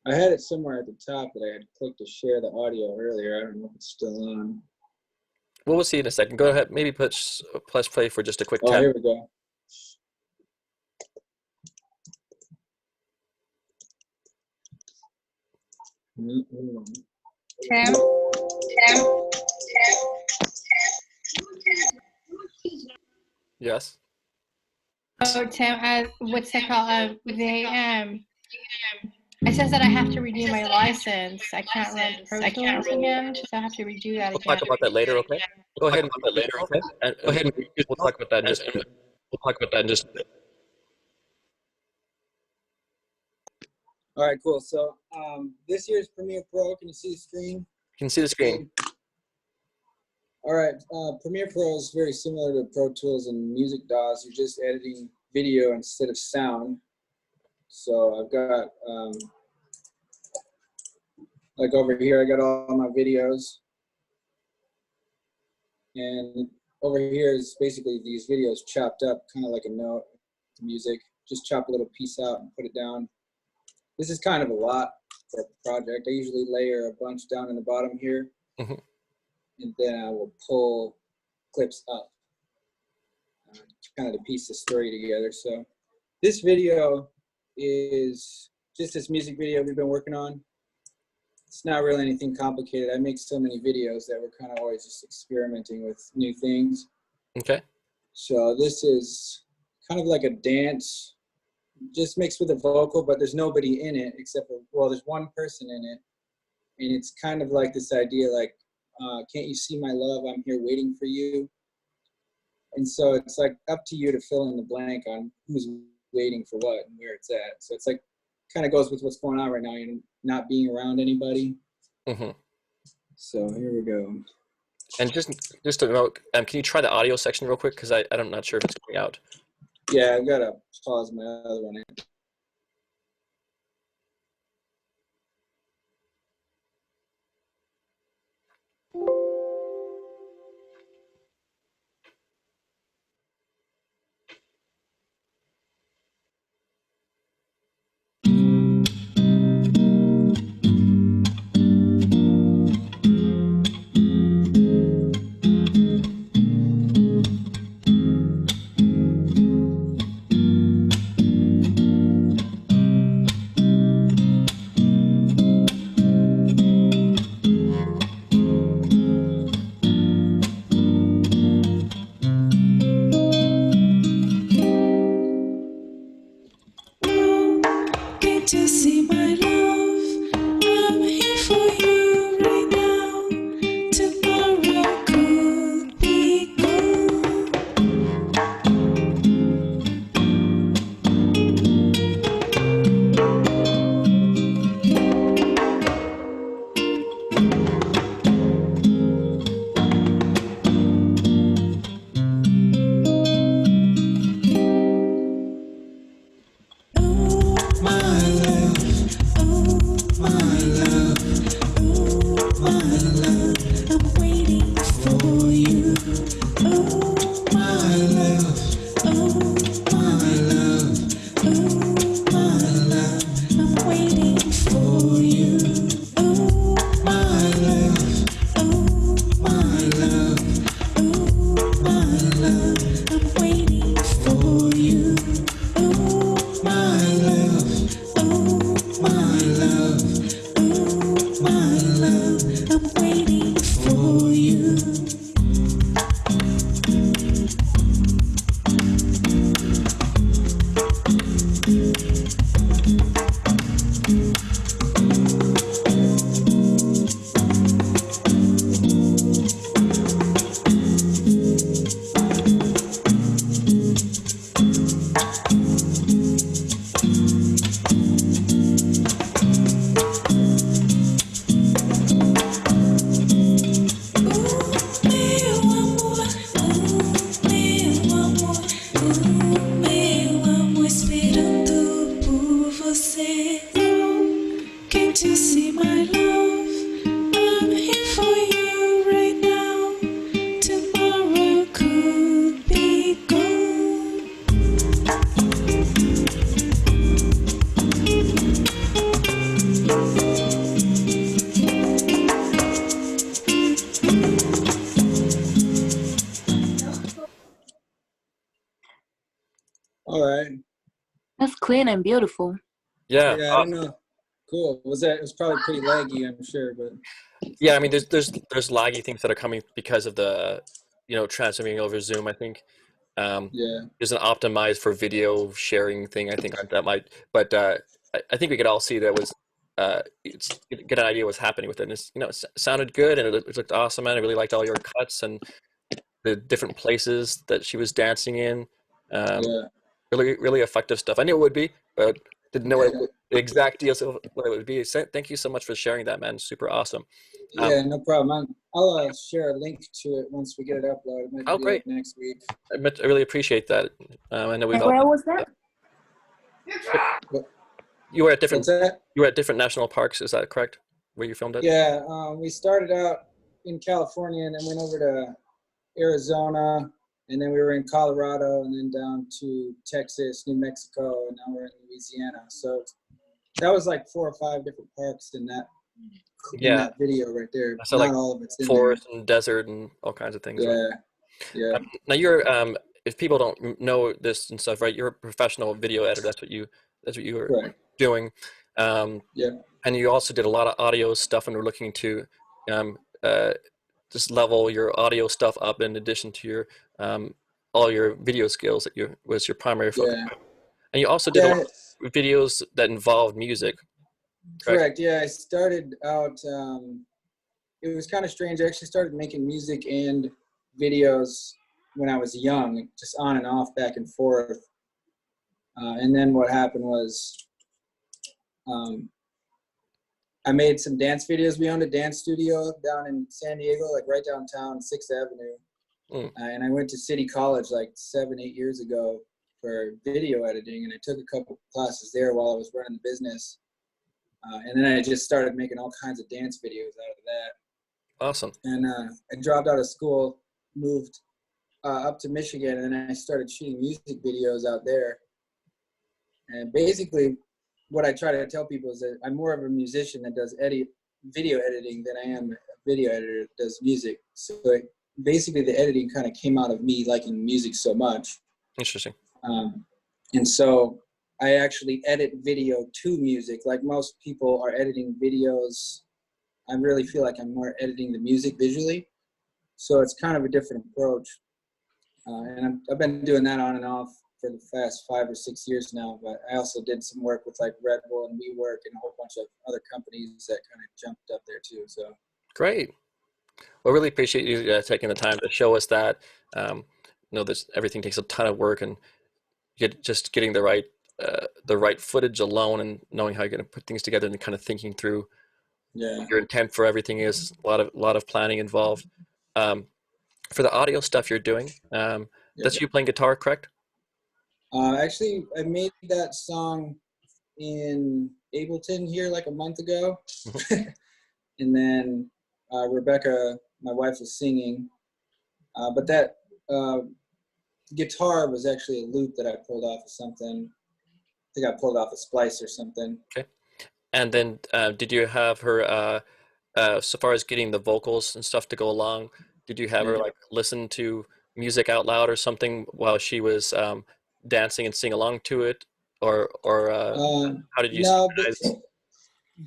[SPEAKER 3] I had it somewhere at the top that I had clicked to share the audio earlier. I don't know if it's still on.
[SPEAKER 1] Well, we'll see in a second. Go ahead. Maybe press play for just a quick 10.
[SPEAKER 3] Oh, here we go.
[SPEAKER 2] Tim?
[SPEAKER 1] Yes.
[SPEAKER 2] Oh, Tim, what's it called? It says that I have to renew my license. I can't run Pro Tools again, so I have to redo that
[SPEAKER 1] We'll
[SPEAKER 2] again.
[SPEAKER 1] talk about that later, okay? Go ahead. Okay. And go ahead. We'll talk about that in just a minute.
[SPEAKER 3] All right, cool. So this year's Premiere Pro, can you see the screen?
[SPEAKER 1] You can see the screen.
[SPEAKER 3] All right, Premiere Pro is very similar to Pro Tools and Music DAWs. You're just editing video instead of sound. So I've got, like over here, I got all my videos. And over here is basically these videos chopped up, kind of like a note to music. Just chop a little piece out and put it down. This is kind of a lot for a project. I usually layer a bunch down in the bottom here.
[SPEAKER 1] Mhm.
[SPEAKER 3] And then I will pull clips up, kind of to piece the story together. So this video is just this music video we've been working on. It's not really anything complicated. I make so many videos that we're kind of always just experimenting with new things.
[SPEAKER 1] Okay.
[SPEAKER 3] So this is kind of like a dance, just mixed with a vocal, but there's nobody in it except for, well, there's one person in it. And it's kind of like this idea like, can't you see my love? I'm here waiting for you. And so it's like up to you to fill in the blank on who's waiting for what and where it's at. So it's like kind of goes with what's going on right now, you know, not being around anybody.
[SPEAKER 1] Mm-hmm.
[SPEAKER 3] So here we go.
[SPEAKER 1] And just to note, can you try the audio section real quick? Because I'm not sure if it's coming out.
[SPEAKER 3] Yeah, I've got to pause my other one.
[SPEAKER 10] Get to see my love. I'm here for you right now. Tomorrow could be gone. Oh, my love. Oh, my love. Oh, my love. I'm waiting for you. Oh, my love. Oh, my love. Oh, my love. I'm waiting for you. Oh, my love. Oh, my love. Oh, my love. I'm waiting for you. Oh, my love. Oh, my love. Oh, my love. I'm waiting for you. Meu amor, meu amor, esperando por você. Can't you see my love? I'm here for you right now. Tomorrow could be gone.
[SPEAKER 3] All right.
[SPEAKER 4] That's clean and beautiful.
[SPEAKER 1] Yeah.
[SPEAKER 3] Yeah, I don't know. Cool. It was probably pretty laggy, I'm sure, but
[SPEAKER 1] Yeah, I mean, there's laggy things that are coming because of the, transmitting over Zoom. I think
[SPEAKER 3] yeah.
[SPEAKER 1] there's an optimized for video sharing thing. I think that might, but I think we could all see that was get an idea what's happening with it. And it sounded good and it looked awesome, and I really liked all your cuts and the different places that she was dancing in.
[SPEAKER 3] Yeah.
[SPEAKER 1] Really, really effective stuff. I knew it would be, but didn't know the exact deals of what it would be. So thank you so much for sharing that, man. Super awesome.
[SPEAKER 3] Yeah, no problem. I'll share a link to it once we get it uploaded. Maybe
[SPEAKER 1] Oh,
[SPEAKER 3] do
[SPEAKER 1] great.
[SPEAKER 3] it next week.
[SPEAKER 1] I really appreciate that. I know we've
[SPEAKER 4] And
[SPEAKER 1] all
[SPEAKER 4] where was that?
[SPEAKER 1] you were at different
[SPEAKER 3] What's that?
[SPEAKER 1] national parks. Is that correct? Where you filmed it?
[SPEAKER 3] Yeah, we started out in California and then went over to Arizona, and then we were in Colorado, and then down to Texas, New Mexico, and now we're in Louisiana. So that was like 4 or 5 different parks in that
[SPEAKER 1] Yeah.
[SPEAKER 3] video right there.
[SPEAKER 1] So
[SPEAKER 3] Not
[SPEAKER 1] like
[SPEAKER 3] all of it's in
[SPEAKER 1] forest and desert and all kinds of things.
[SPEAKER 3] there.
[SPEAKER 1] Right?
[SPEAKER 3] Yeah,
[SPEAKER 1] Now you're if people don't know this and stuff, right? You're a professional video editor. That's what you were
[SPEAKER 3] correct.
[SPEAKER 1] doing.
[SPEAKER 3] Yeah,
[SPEAKER 1] And you also did a lot of audio stuff, and we're looking to um, uh, just level your audio stuff up in addition to your all your video skills that was your primary focus.
[SPEAKER 3] yeah,
[SPEAKER 1] And you also did a
[SPEAKER 3] yeah.
[SPEAKER 1] lot of videos that involved music.
[SPEAKER 3] Correct. Yeah, I started out. It was kind of strange. I actually started making music and videos when I was young, just on and off, back and forth. And then what happened was I made some dance videos. We owned a dance studio down in San Diego, like right downtown, 6th Avenue. And I went to City College like 7, 8 years ago for video editing, and I took a couple classes there while I was running the business. And then I just started making all kinds of dance videos out of that.
[SPEAKER 1] Awesome.
[SPEAKER 3] And I dropped out of school, moved up to Michigan, and then I started shooting music videos out there. And basically, what I try to tell people is that I'm more of a musician that does video editing than I am a video editor that does music. So basically, the editing kind of came out of me liking music so much.
[SPEAKER 1] Interesting.
[SPEAKER 3] And so I actually edit video to music. Like most people are editing videos, I really feel like I'm more editing the music visually. So it's kind of a different approach. And I've been doing that on and off for the past 5 or 6 years now, but I also did some work with like Red Bull and WeWork and a whole bunch of other companies that kind of jumped up there too. So
[SPEAKER 1] great. Well, really appreciate you taking the time to show us that. This everything takes a ton of work, and just getting the right footage alone, and knowing how you're going to put things together, and kind of thinking through your intent for everything is a lot of planning involved. For the audio stuff you're doing, that's you playing guitar, correct?
[SPEAKER 3] Actually, I made that song in Ableton here like a month ago. And then Rebecca, my wife, was singing. But that guitar was actually a loop that I pulled off of something. I think I pulled off a splice or something.
[SPEAKER 1] Okay. And then did you have her, so far as getting the vocals and stuff to go along, did you have her like listen to music out loud or something while she was dancing and sing along to it? Or how did you synchronize?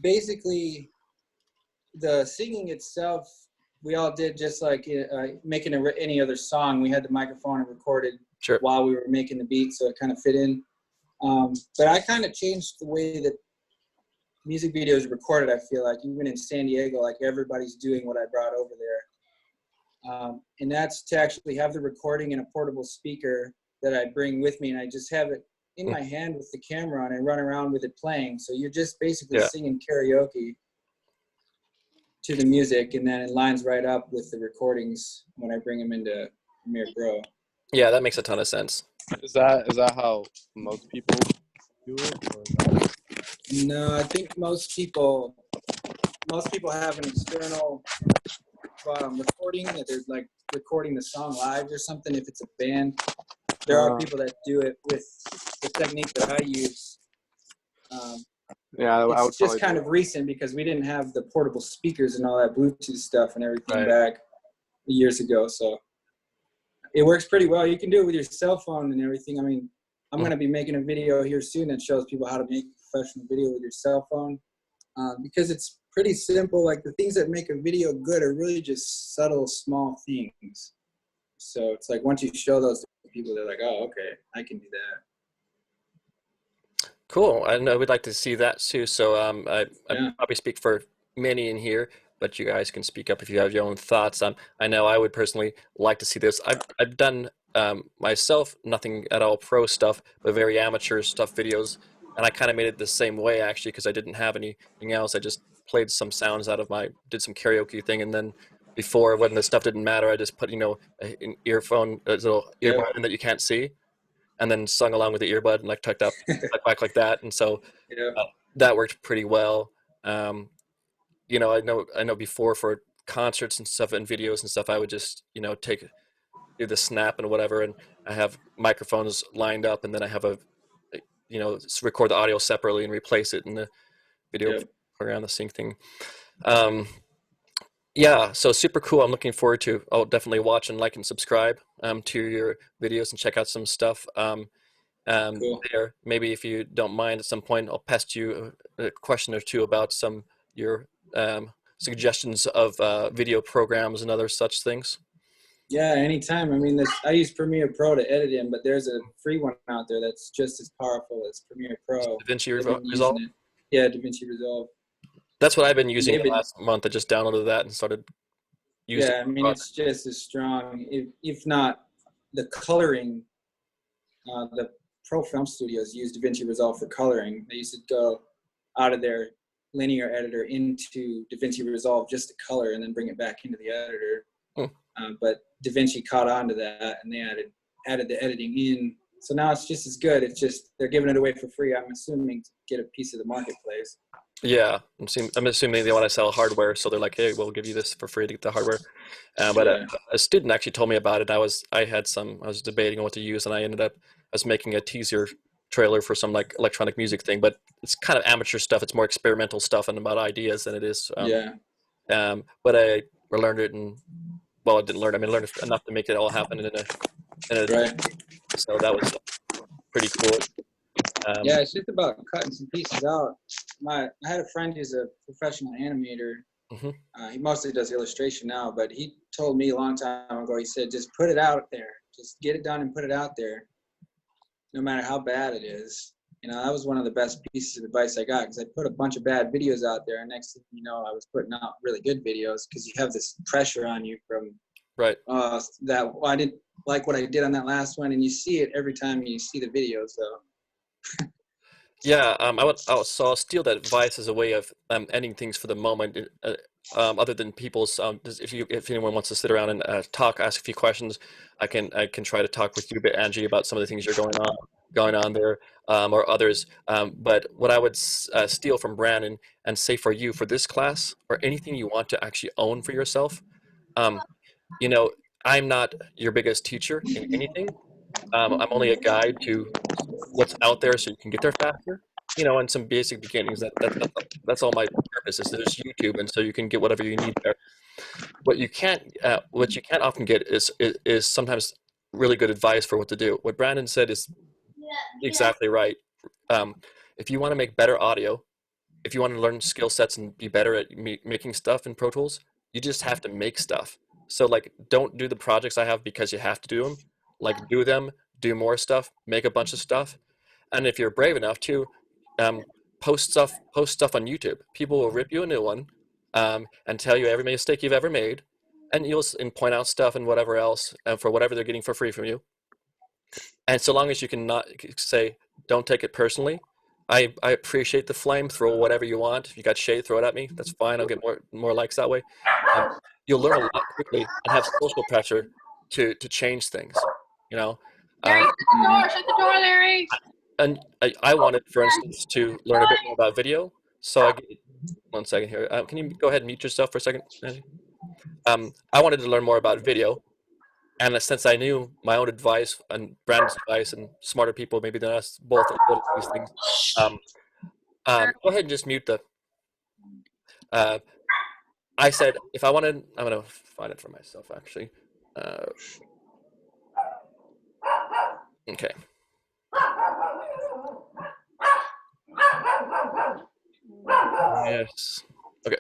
[SPEAKER 3] Basically, the singing itself, we all did just like making any other song. We had the microphone and recorded while we were making the beat, so it kind of fit in. But I kind of changed the way that music videos are recorded. I feel like even in San Diego, like everybody's doing what I brought over there. And that's to actually have the recording in a portable speaker that I bring with me, and I just have it in my hand with the camera on and run around with it playing. So you're just basically singing karaoke to the music, and then it lines right up with the recordings when I bring them into Premiere Pro.
[SPEAKER 1] Yeah, that makes a ton of sense.
[SPEAKER 11] Is that how most people do it? Or not?
[SPEAKER 3] No, I think most people have an external recording that they're like recording the song live or something. If it's a band, there are people that do it with the technique that I use. It's just kind of recent because we didn't have the portable speakers and all that Bluetooth stuff and everything back years ago. So it works pretty well. You can do it with your cell phone and everything. I mean, I'm going to be making a video here soon that shows people how to make professional video with your cell phone because it's pretty simple. Like the things that make a video good are really just subtle, small things. So it's like once you show those to people, they're like, oh, okay, I can do that.
[SPEAKER 1] Cool. I know we'd like to see that too. So I probably speak for many in here, but you guys can speak up if you have your own thoughts. I know I would personally like to see this. I've done myself nothing at all pro stuff, but very amateur stuff videos and I kind of made it the same way actually because I didn't have anything else. I just played some sounds out of did some karaoke thing, and then before when the stuff didn't matter, I just put an earphone, a little
[SPEAKER 3] Yeah.
[SPEAKER 1] earbud in that you can't see, and then sung along with the earbud and like tucked up back like that, and so
[SPEAKER 3] Yeah.
[SPEAKER 1] that worked pretty well. I know before for concerts and stuff and videos and stuff, I would just do the snap and whatever, and I have microphones lined up, and then I have record the audio separately and replace it in the video
[SPEAKER 3] Yeah.
[SPEAKER 1] program, the sync thing. Yeah, so super cool. I'm looking forward to. I'll definitely watch and like and subscribe to your videos and check out some stuff
[SPEAKER 3] Cool.
[SPEAKER 1] there. Maybe if you don't mind, at some point, I'll pest you a question or two about your suggestions of video programs and other such things.
[SPEAKER 3] Yeah, anytime. I mean, I use Premiere Pro to edit in, but there's a free one out there that's just as powerful as Premiere Pro.
[SPEAKER 1] DaVinci
[SPEAKER 3] I've been
[SPEAKER 1] Resolve?
[SPEAKER 3] using it. Yeah, DaVinci Resolve.
[SPEAKER 1] That's what I've been using
[SPEAKER 3] Maybe-
[SPEAKER 1] the last month. I just downloaded that and started using
[SPEAKER 3] Yeah, I mean, it's just as strong, if not the coloring. The Pro Film Studios use DaVinci Resolve for coloring. They used to go out of their linear editor into DaVinci Resolve just to color and then bring it back into the editor. But DaVinci caught on to that, and they added the editing in. So now it's just as good. It's just they're giving it away for free. I'm assuming to get a piece of the marketplace.
[SPEAKER 1] Yeah, I'm assuming they want to sell hardware, so they're like, "Hey, we'll give you this for free to get the hardware." But a student actually told me about it. I was debating on what to use, and I was making a teaser trailer for some like electronic music thing, but it's kind of amateur stuff. It's more experimental stuff and about ideas than it is. But I learned it, and well, I didn't learn. I mean, I learned enough to make it all happen in a
[SPEAKER 3] Right.
[SPEAKER 1] So that was pretty cool.
[SPEAKER 3] Yeah, it's just about cutting some pieces out. I had a friend who's a professional animator. He mostly does illustration now, but he told me a long time ago, he said, just put it out there. Just get it done and put it out there, no matter how bad it is. That was one of the best pieces of advice I got, because I put a bunch of bad videos out there, and next thing you know, I was putting out really good videos, because you have this pressure on you from
[SPEAKER 1] right.
[SPEAKER 3] I didn't like what I did on that last one, and you see it every time you see the video, so.
[SPEAKER 1] Yeah, I'll steal that advice as a way of ending things for the moment. Other than people's, if anyone wants to sit around and talk, ask a few questions, I can try to talk with you a bit, Angie, about some of the things you're going on there, or others. But what I would steal from Brandon and say for you for this class, or anything you want to actually own for yourself, I'm not your biggest teacher in anything. I'm only a guide to what's out there so you can get there faster, and some basic beginnings. That's all my purpose is. There's YouTube, and so you can get whatever you need there. What you can't often get is sometimes really good advice for what to do. What Brandon said is exactly right. If you want to make better audio, if you want to learn skill sets and be better at making stuff in Pro Tools, you just have to make stuff. So like, don't do the projects I have because you have to do them. Like, do them, do more stuff, make a bunch of stuff. And if you're brave enough to post stuff on YouTube, people will rip you a new one and tell you every mistake you've ever made, and point out stuff and whatever else for whatever they're getting for free from you. And so long as you can not say, don't take it personally. I appreciate the flame. Throw whatever you want. If you got shade, throw it at me. That's fine. I'll get more likes that way. You'll learn a lot quickly and have social pressure to change things.
[SPEAKER 2] Larry, shut the door! Shut the door, Larry!
[SPEAKER 1] And I wanted, for instance, to learn a bit more about video. So one second here. Can you go ahead and mute yourself for a second, Angie? I wanted to learn more about video. And since I knew my own advice and Brandon's advice and smarter people maybe than us both at these things, go ahead and just mute the. I said if I wanted, I'm gonna find it for myself actually. Okay. Yes. Okay.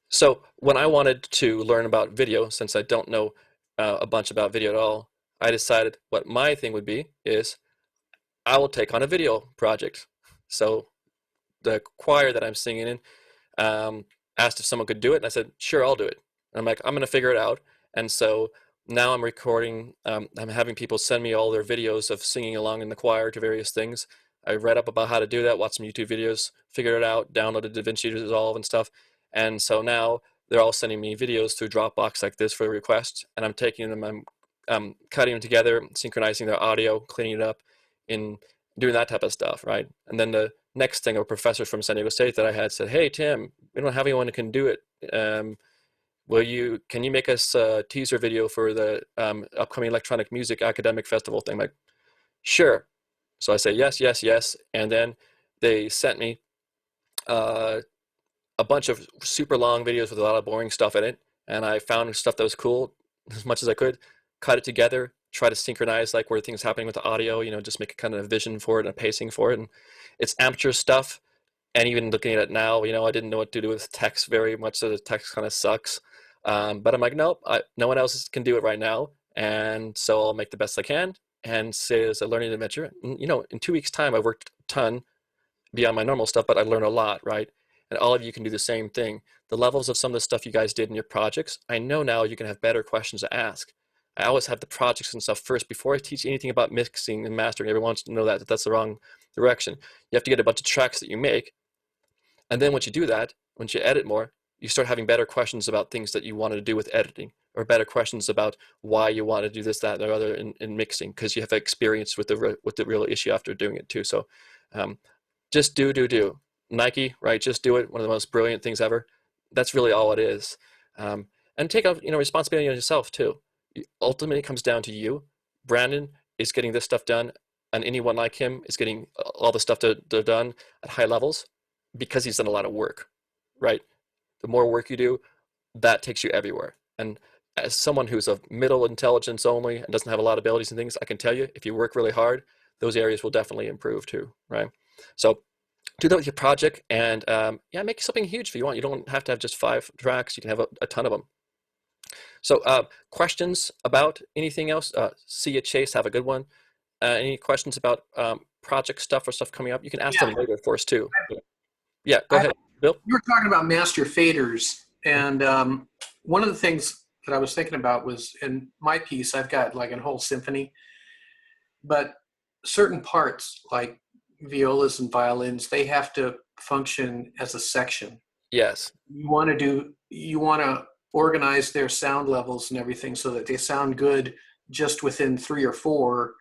[SPEAKER 1] So when I wanted to learn about video, since I don't know a bunch about video at all, I decided what my thing would be is I will take on a video project. So the choir that I'm singing in asked if someone could do it, and I said, sure, I'll do it. And I'm like, I'm going to figure it out. And so now I'm recording, I'm having people send me all their videos of singing along in the choir to various things. I read up about how to do that, watched some YouTube videos, figured it out, downloaded DaVinci Resolve and stuff. And so now they're all sending me videos through Dropbox like this for requests, and I'm taking them, I'm cutting them together, synchronizing their audio, cleaning it up, in doing that type of stuff, right? And then the next thing, a professor from San Diego State that I had said, "Hey Tim, we don't have anyone who can do it. Can you make us a teaser video for the upcoming electronic music academic festival thing?" I'm like, sure. So I say yes, yes, yes, and then they sent me a bunch of super long videos with a lot of boring stuff in it, and I found stuff that was cool as much as I could, cut it together, try to synchronize like where things happening with the audio, just make a kind of a vision for it and a pacing for it. And it's amateur stuff. And even looking at it now, I didn't know what to do with text very much, so the text kind of sucks. But I'm like, nope, no one else can do it right now, and so I'll make the best I can and say it's a learning adventure. And, in 2 weeks' time, I worked a ton beyond my normal stuff, but I learned a lot, right? And all of you can do the same thing. The levels of some of the stuff you guys did in your projects, I know now you can have better questions to ask. I always have the projects and stuff first before I teach anything about mixing and mastering. Everyone wants to know that that's the wrong direction. You have to get a bunch of tracks that you make, and then once you do that, once you edit more, you start having better questions about things that you wanted to do with editing, or better questions about why you want to do this, that, or the other in mixing, because you have experience with the real issue after doing it too. So just do. Nike, right? Just do it. One of the most brilliant things ever. That's really all it is. And take out, responsibility on yourself too. Ultimately, it comes down to you. Brandon is getting this stuff done, and anyone like him is getting all the stuff done at high levels because he's done a lot of work, right? The more work you do, that takes you everywhere. And as someone who's of middle intelligence only and doesn't have a lot of abilities and things, I can tell you, if you work really hard, those areas will definitely improve too, right? So do that with your project, and make something huge if you want. You don't have to have just 5 tracks. You can have a ton of them. So questions about anything else? See you, Chase. Have a good one. Any questions about project stuff or stuff coming up? You can ask them later for us too. Yeah, go ahead, Bill.
[SPEAKER 7] You were talking about master faders, and one of the things that I was thinking about was, in my piece, I've got like a whole symphony, but certain parts, like violas and violins, they have to function as a section.
[SPEAKER 1] Yes.
[SPEAKER 7] You want to organize their sound levels and everything so that they sound good just within 3 or 4.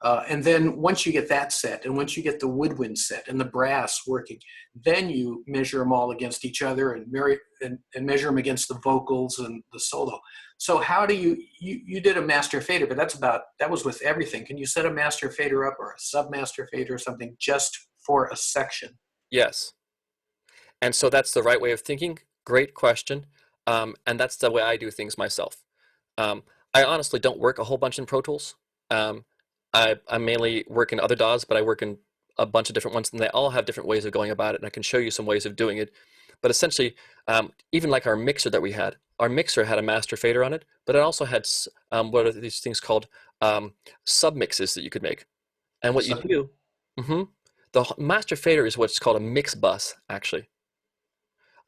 [SPEAKER 7] And then once you get that set, and once you get the woodwind set and the brass working, then you measure them all against each other and measure them against the vocals and the solo. So how do you did a master fader, but that was with everything. Can you set a master fader up or a sub-master fader or something just for a section?
[SPEAKER 1] Yes. And so that's the right way of thinking. Great question. And that's the way I do things myself. I honestly don't work a whole bunch in Pro Tools. I mainly work in other DAWs, but I work in a bunch of different ones, and they all have different ways of going about it, and I can show you some ways of doing it. But essentially, even like our mixer that we had, our mixer had a master fader on it, but it also had what are these things called submixes that you could make. And what you do, the master fader is what's called a mix bus, actually.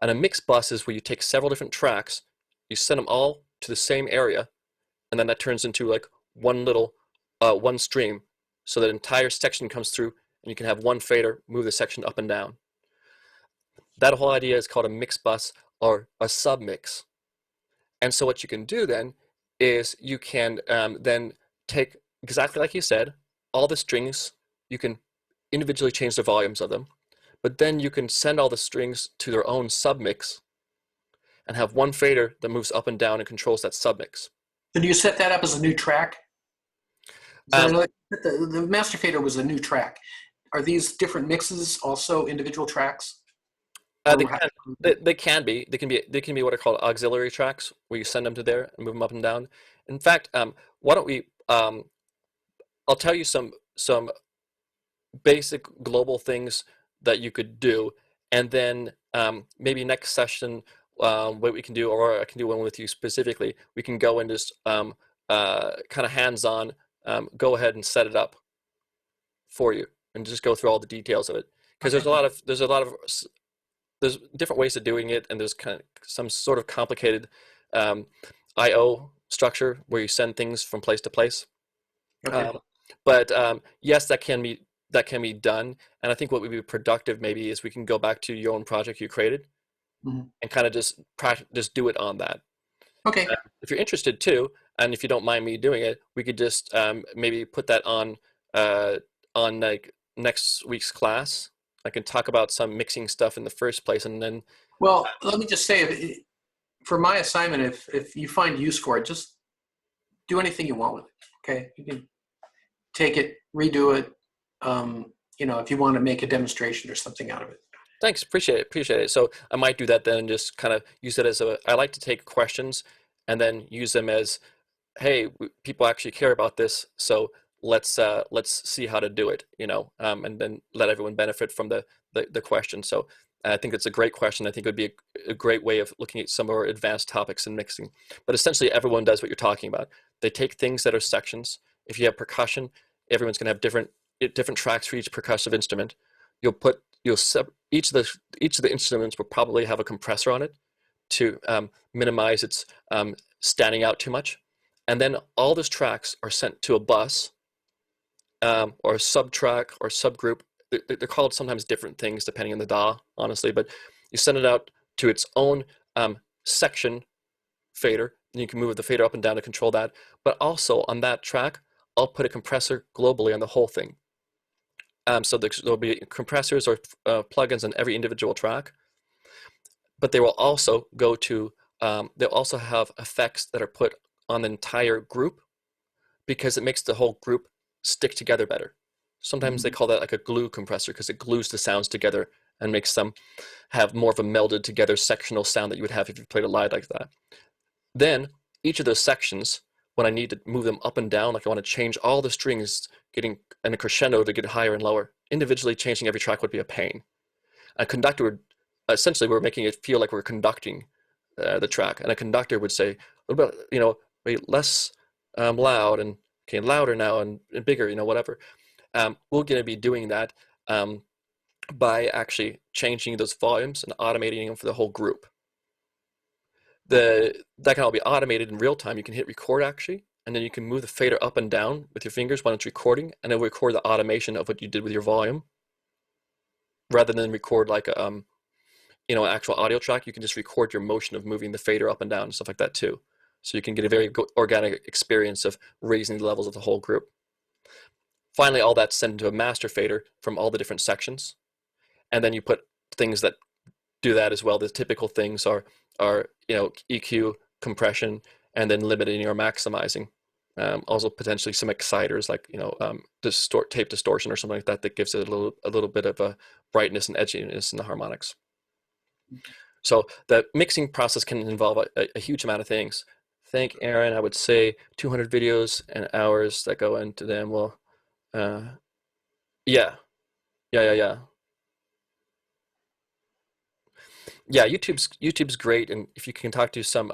[SPEAKER 1] And a mix bus is where you take several different tracks, you send them all to the same area, and then that turns into like one stream, so that entire section comes through, and you can have one fader move the section up and down. That whole idea is called a mix bus or a submix. And so what you can do then is you can then take, exactly like you said, all the strings, you can individually change the volumes of them, but then you can send all the strings to their own submix and have one fader that moves up and down and controls that submix.
[SPEAKER 7] And you set that up as a new track? The master fader was a new track. Are these different mixes also individual tracks?
[SPEAKER 1] They can be. They can be what are called auxiliary tracks, where you send them to there and move them up and down. In fact, why don't we? I'll tell you some basic global things that you could do, and then maybe next session, what we can do, or I can do one with you specifically. We can go and just kind of hands-on. Go ahead and set it up for you, and just go through all the details of it, because there's different ways of doing it, and there's kind of some sort of complicated I/O structure where you send things from place to place. Okay. But yes, that can be that can be done. And I think what would be productive maybe is we can go back to your own project you created and kind of just do it on that.
[SPEAKER 7] Okay.
[SPEAKER 1] If you're interested too, and if you don't mind me doing it, we could just maybe put that on like next week's class. I can talk about some mixing stuff in the first place, and then.
[SPEAKER 7] Well, let me just say, for my assignment, if you find use for it, just do anything you want with it. Okay, you can take it, redo it. If you want to make a demonstration or something out of it.
[SPEAKER 1] Thanks, appreciate it. So I might do that then, and just kind of use it as I like to take questions and then use them as, hey, people actually care about this, so let's see how to do it, and then let everyone benefit from the question. So I think it's a great question. I think it would be a great way of looking at some more advanced topics in mixing. But essentially, everyone does what you're talking about. They take things that are sections. If you have percussion, everyone's going to have different tracks for each percussive instrument. Each of the instruments will probably have a compressor on it to minimize its standing out too much. And then all those tracks are sent to a bus or a subtrack or subgroup. They're called sometimes different things depending on the DAW, honestly, but you send it out to its own section fader, and you can move the fader up and down to control that. But also on that track, I'll put a compressor globally on the whole thing. So there'll be compressors or plugins on every individual track, but they will also they'll also have effects that are put on the entire group because it makes the whole group stick together better. Sometimes they call that like a glue compressor because it glues the sounds together and makes them have more of a melded together sectional sound that you would have if you played it live like that. Then each of those sections, when I need to move them up and down, like I want to change all the strings, getting in a crescendo to get higher and lower, individually changing every track would be a pain. A conductor would, essentially, we're making it feel like we're conducting the track, and a conductor would say, what about, less loud, and okay, louder now, and bigger, whatever. We're going to be doing that by actually changing those volumes and automating them for the whole group. That can all be automated in real time. You can hit record actually, and then you can move the fader up and down with your fingers when it's recording, and it'll record the automation of what you did with your volume. Rather than record like an actual audio track, you can just record your motion of moving the fader up and down and stuff like that too. So you can get a very organic experience of raising the levels of the whole group. Finally, all that's sent into a master fader from all the different sections. And then you put things that do that as well. The typical things are EQ, compression, and then limiting or maximizing. Also potentially some exciters like tape distortion or something like that that gives it a little bit of a brightness and edginess in the harmonics. So the mixing process can involve a huge amount of things. Thank Aaron. I would say 200 videos and hours that go into them. Well, yeah. YouTube's great, and if you can talk to some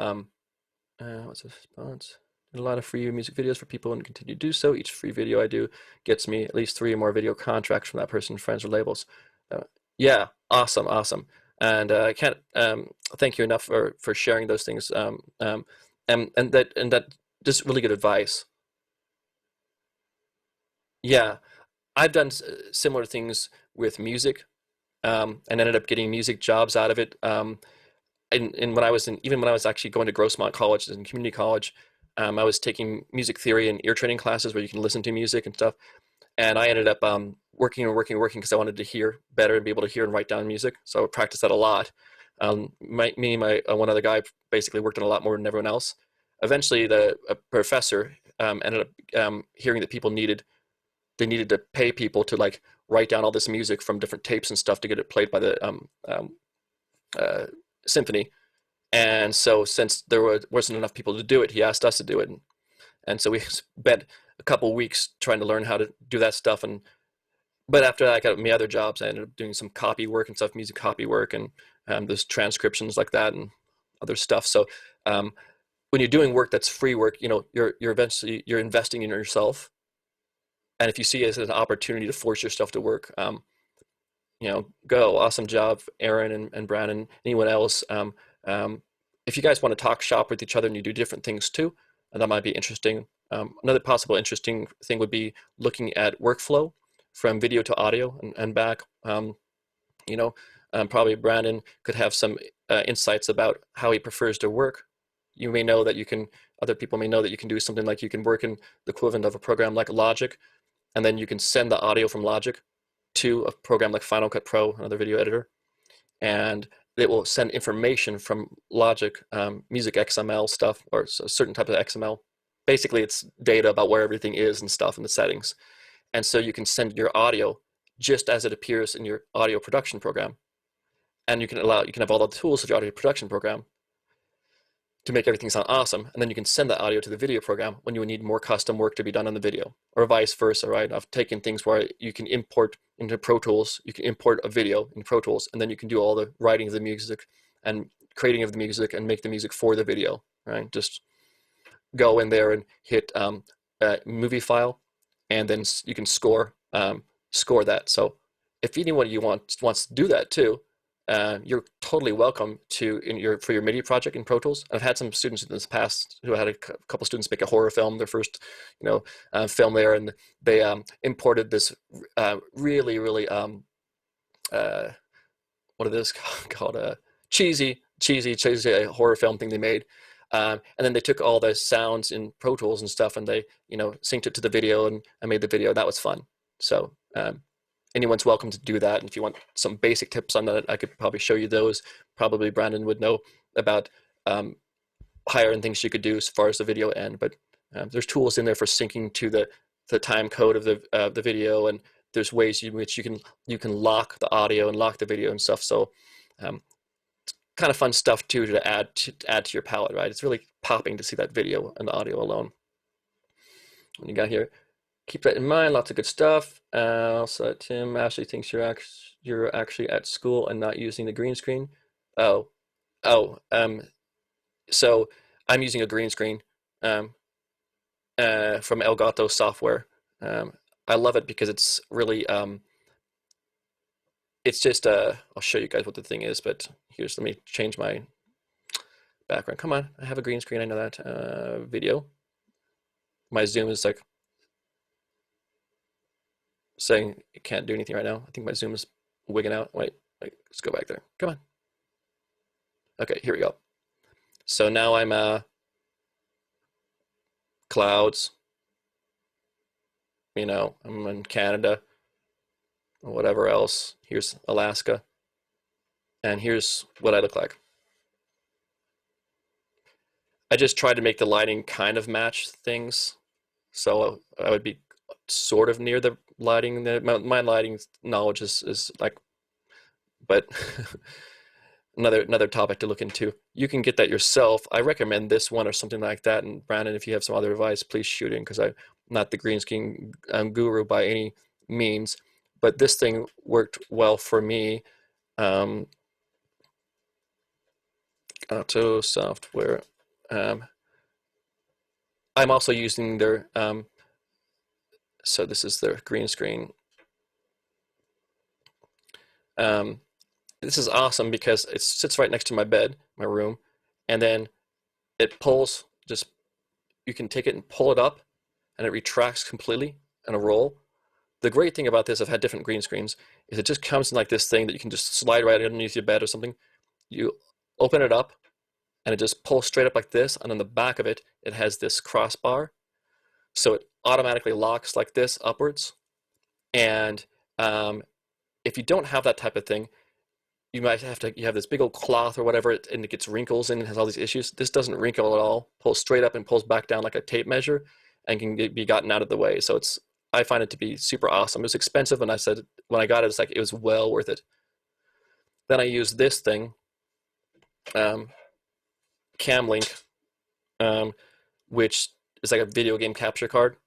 [SPEAKER 1] what's the response? A lot of free music videos for people and continue to do so. Each free video I do gets me at least 3 or more video contracts from that person, friends or labels. Yeah, awesome. And I can't thank you enough for sharing those things. And that just really good advice. Yeah, I've done similar things with music, and ended up getting music jobs out of it. And when I was actually going to Grossmont College and community college, I was taking music theory and ear training classes where you can listen to music and stuff. And I ended up working because I wanted to hear better and be able to hear and write down music. So I practiced that a lot. Me and my one other guy basically worked on a lot more than everyone else. Eventually, the professor ended up hearing that people needed to pay people to like write down all this music from different tapes and stuff to get it played by the symphony. And so since there wasn't enough people to do it, he asked us to do it. And so we spent a couple weeks trying to learn how to do that stuff. But after that, I got my other jobs. I ended up doing some copy work and stuff, music copy work, and there's transcriptions like that and other stuff. So when you're doing work that's free work, you're eventually investing in yourself. And if you see it as an opportunity to force yourself to work, go. Awesome job, Aaron and Brandon, anyone else. If you guys want to talk shop with each other and you do different things too, that might be interesting. Another possible interesting thing would be looking at workflow from video to audio and back. You know, probably Brandon could have some insights about how he prefers to work. You may know that you can, other people may know that you can do something like you can work in the equivalent of a program like Logic, and then you can send the audio from Logic to a program like Final Cut Pro, another video editor, and it will send information from Logic, music XML stuff, or a certain type of XML. Basically, it's data about where everything is and stuff in the settings. And so you can send your audio just as it appears in your audio production program. And you can have all the tools of your audio production program to make everything sound awesome. And then you can send that audio to the video program when you need more custom work to be done on the video, or vice versa, right? I've taken things where you can import into Pro Tools, you can import a video in Pro Tools, and then you can do all the writing of the music and creating of the music and make the music for the video, right? Just go in there and hit movie file, and then you can score that. So if anyone wants to do that too, you're totally welcome to for your MIDI project in Pro Tools. I've had some students in this past who had a couple students make a horror film, their first film there, and they imported this really what it is called a cheesy horror film thing they made. And then they took all the sounds in Pro Tools and stuff, and they synced it to the video and made the video. That was fun. So anyone's welcome to do that. And if you want some basic tips on that, I could probably show you those. Probably Brandon would know about higher end things you could do as far as the video end. But there's tools in there for syncing to the time code of the video, and there's ways in which you can lock the audio and lock the video and stuff. So it's kind of fun stuff too to add to your palette, right? It's really popping to see that video and the audio alone. What you got here? Keep that in mind. Lots of good stuff. Also, Tim Ashley thinks you're actually at school and not using the green screen. So I'm using a green screen from Elgato software. I love it because it's really it's just I'll show you guys what the thing is, but let me change my background. Come on, I have a green screen. I know that. Video. My zoom is like saying it can't do anything right now. I think my zoom is wigging out. Wait, let's go back there. Come on. Okay, here we go. So now I'm clouds. I'm in Canada or whatever else. Here's Alaska. And here's what I look like. I just tried to make the lighting kind of match things. So I would be sort of near the lighting. My lighting knowledge is like, but another topic to look into. You can get that yourself. I recommend this one or something like that. And Brandon, if you have some other advice, please shoot in, because I'm not the green screen guru by any means, but this thing worked well for me. Auto software. I'm also using their so this is their green screen. This is awesome because it sits right next to my bed, my room, and then it pulls, you can take it and pull it up, and it retracts completely in a roll. The great thing about this, I've had different green screens, is it just comes in like this thing that you can just slide right underneath your bed or something. You open it up, and it just pulls straight up like this, and on the back of it, it has this crossbar. So it automatically locks like this upwards. And if you don't have that type of thing, you might have this big old cloth or whatever, and it gets wrinkles in and has all these issues. This doesn't wrinkle at all. Pulls straight up and pulls back down like a tape measure, and can be gotten out of the way. So I find it to be super awesome. It was expensive, and when I got it, it's like it was well worth it. Then I use this thing, Camlink, which is like a video game capture card.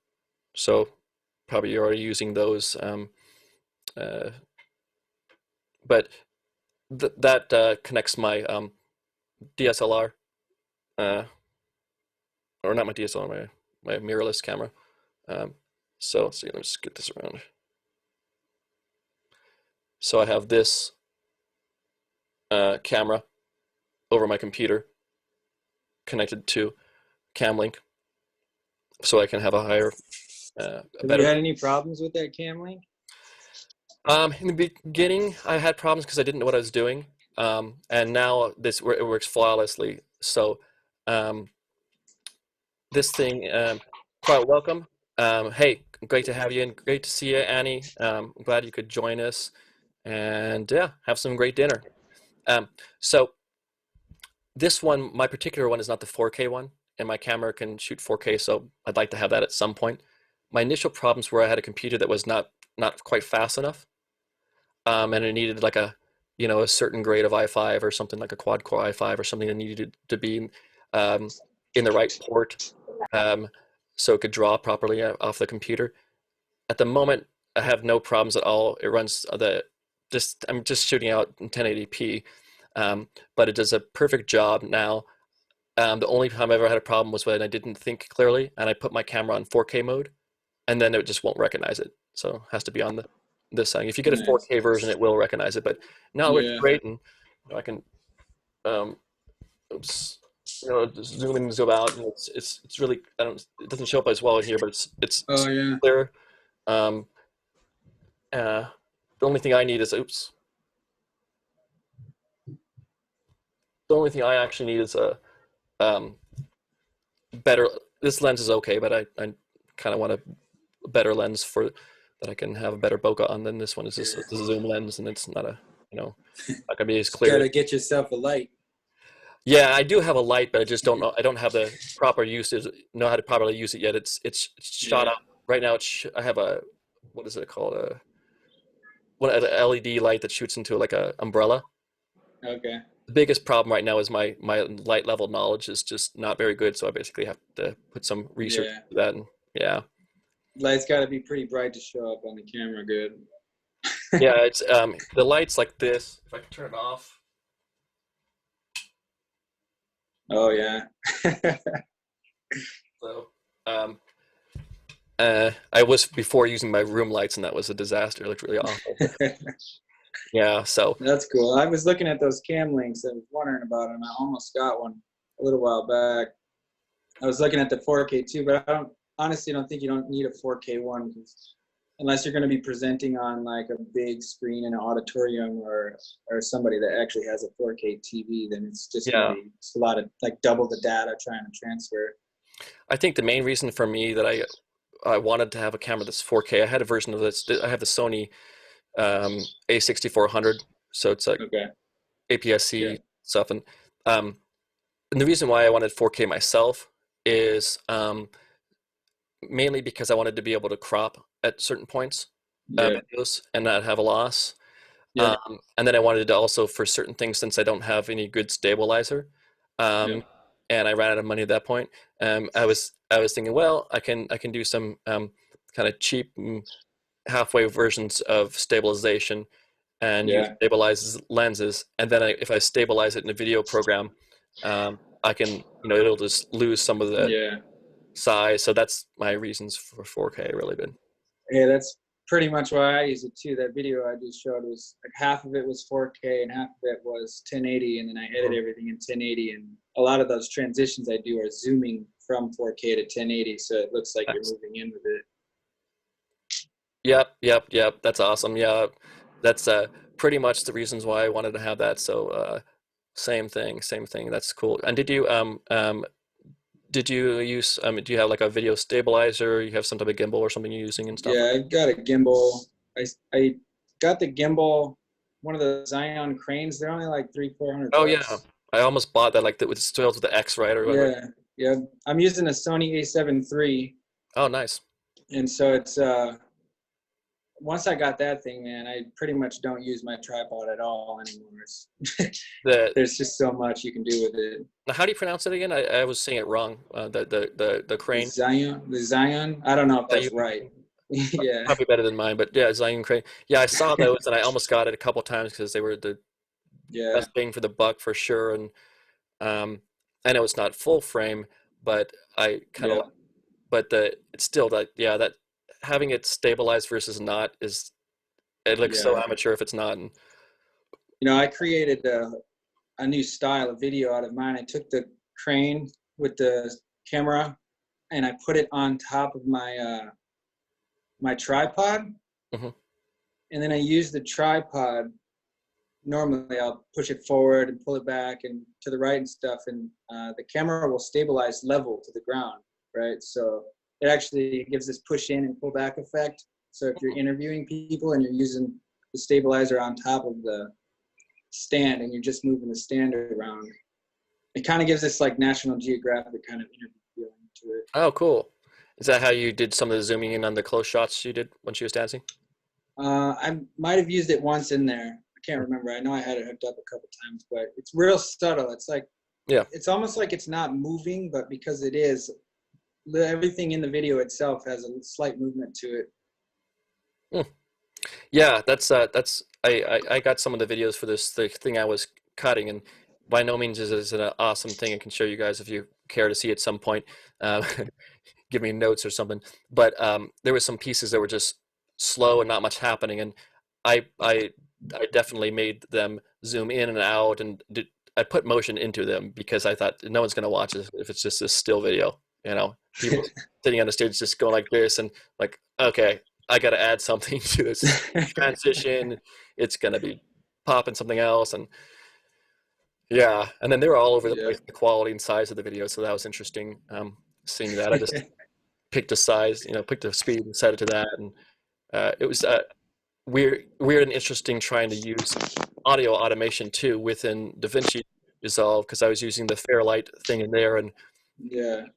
[SPEAKER 1] So probably you're already using those. But that connects my DSLR, or not my DSLR, my mirrorless camera. So let's see, let me just get this around. So I have this camera over my computer connected to Camlink, so I can have a higher,
[SPEAKER 3] Have you had any problems with that Camlink?
[SPEAKER 1] In the beginning, I had problems because I didn't know what I was doing, and now it works flawlessly. So um, this thing, quite welcome. Hey, great to have you, and great to see you, Annie. I'm glad you could join us, and yeah, have some great dinner. So this one, my particular one, is not the 4K one, and my camera can shoot 4K, so I'd like to have that at some point. My initial problems were I had a computer that was not quite fast enough, and it needed like a certain grade of i5 or something like a quad core i5 or something that needed to be um, in the right port, um, so it could draw properly off the computer. At the moment, I have no problems at all. It runs I'm just shooting out in 1080p, but it does a perfect job now. The only time I ever had a problem was when I didn't think clearly and I put my camera on 4K mode, and then it just won't recognize it. So it has to be on this setting. If you get a
[SPEAKER 3] Nice.
[SPEAKER 1] 4K version, it will recognize it. But now it works
[SPEAKER 3] Yeah.
[SPEAKER 1] great, and I can um, oops, just zoom in and zoom out, and it's really it doesn't show up as well in here, but it's
[SPEAKER 3] Oh yeah.
[SPEAKER 1] clear. Um, the only thing I need is oops. The only thing I actually need is a um, better. This lens is okay, but I kind of want a better lens for that I can have a better bokeh on than this one. Is just a zoom lens, and it's not not gonna be as
[SPEAKER 3] Just
[SPEAKER 1] clear.
[SPEAKER 3] gotta get yourself a light.
[SPEAKER 1] Yeah, I do have a light, but I just don't know. I don't have the proper usage. Know how to properly use it yet. It's shot
[SPEAKER 3] Yeah.
[SPEAKER 1] up right now. I have a what is it called an LED light that shoots into like a umbrella.
[SPEAKER 3] Okay.
[SPEAKER 1] The biggest problem right now is my light level knowledge is just not very good, so I basically have to put some research
[SPEAKER 3] Yeah.
[SPEAKER 1] into that. And yeah,
[SPEAKER 3] Light's gotta be pretty bright to show up on the camera good.
[SPEAKER 1] yeah, it's the lights like this. If I can turn it off.
[SPEAKER 3] Oh yeah.
[SPEAKER 1] So I was before using my room lights, and that was a disaster. It looked really awful. Yeah, so
[SPEAKER 3] That's cool. I was looking at those cam links. I was wondering about them. I almost got one a little while back. I was looking at the 4K too, but I honestly don't think you don't need a 4K one unless you're going to be presenting on like a big screen in an auditorium or somebody that actually has a 4K TV. Then it's just
[SPEAKER 1] yeah.
[SPEAKER 3] going to be a lot of like double the data trying to transfer.
[SPEAKER 1] I think the main reason for me that I wanted to have a camera that's 4K. I had a version of this. I have the Sony A6400, so it's like
[SPEAKER 3] Okay.
[SPEAKER 1] APS-C
[SPEAKER 3] Yeah.
[SPEAKER 1] stuff, and the reason why I wanted 4K myself is mainly because I wanted to be able to crop at certain points
[SPEAKER 3] Yeah.
[SPEAKER 1] videos and not have a loss.
[SPEAKER 3] Yeah.
[SPEAKER 1] And then I wanted to also, for certain things, since I don't have any good stabilizer,
[SPEAKER 3] Yeah.
[SPEAKER 1] and I ran out of money at that point, I was thinking, well, I can do some kind of cheap halfway versions of stabilization and use
[SPEAKER 3] Yeah.
[SPEAKER 1] stabilized lenses, and then if I stabilize it in a video program, I can it'll just lose some of the
[SPEAKER 3] Yeah.
[SPEAKER 1] size. So that's my reasons for 4K really been.
[SPEAKER 3] Yeah, that's pretty much why I use it too. That video I just showed was like half of it was 4K and half of it was 1080, and then I edit everything in 1080. And a lot of those transitions I do are zooming from 4K to 1080, so it looks like you're moving in with it.
[SPEAKER 1] Yep. That's awesome. Yeah, that's pretty much the reasons why I wanted to have that. So same thing. That's cool. And did you use do you have like a video stabilizer? You have some type of gimbal or something you're using and stuff?
[SPEAKER 3] Yeah, I got a gimbal. I got the gimbal, one of the Zion cranes. They're only like $300-400.
[SPEAKER 1] Oh yeah, I almost bought that, like with still with the X, right? Or whatever.
[SPEAKER 3] Yeah. I'm using a Sony A7 III,
[SPEAKER 1] Oh, nice.
[SPEAKER 3] and so it's once I got that thing, man, I pretty much don't use my tripod at all anymore. There's just so much you can do with it.
[SPEAKER 1] Now, how do you pronounce it again? I was saying it wrong. The crane.
[SPEAKER 3] The Zion. I don't know if that's
[SPEAKER 1] Zion.
[SPEAKER 3] right. Yeah.
[SPEAKER 1] Probably better than mine, but yeah, Zion crane. Yeah, I saw those and I almost got it a couple times because they were the best bang for the buck for sure. And I know it's not full frame, but I kind of, but it's still that having it stabilized versus not it looks so amateur if it's not. And
[SPEAKER 3] I created a new style of video out of mine. I took the crane with the camera and I put it on top of my my tripod, and then I use the tripod. Normally I'll push it forward and pull it back and to the right and stuff, and the camera will stabilize level to the ground, right? So it actually gives this push in and pull back effect. So if you're interviewing people and you're using the stabilizer on top of the stand and you're just moving the stand around, it kind of gives this like National Geographic kind of interview feeling to it.
[SPEAKER 1] Oh, cool. Is that how you did some of the zooming in on the close shots you did when she was dancing?
[SPEAKER 3] I might have used it once in there. I can't remember. I know I had it hooked up a couple times, but it's real subtle. It's like,
[SPEAKER 1] yeah,
[SPEAKER 3] it's almost like it's not moving, but because it is, everything in the video itself has a slight movement to it.
[SPEAKER 1] Yeah, that's I got some of the videos for the thing I was cutting, and by no means is it an awesome thing. I can show you guys if you care to see at some point. Give me notes or something. But there were some pieces that were just slow and not much happening, and I definitely made them zoom in and out, and I put motion into them because I thought no one's gonna watch it if it's just this still video. You know, people sitting on the stage just going like this, and like, okay, I got to add something to this transition. It's gonna be popping something else, and yeah, and then they were all over the place, the quality and size of the video, so that was interesting. Seeing that, I just picked a size, picked a speed and set it to that, and it was weird and interesting trying to use audio automation too within DaVinci Resolve, because I was using the Fairlight thing in there, and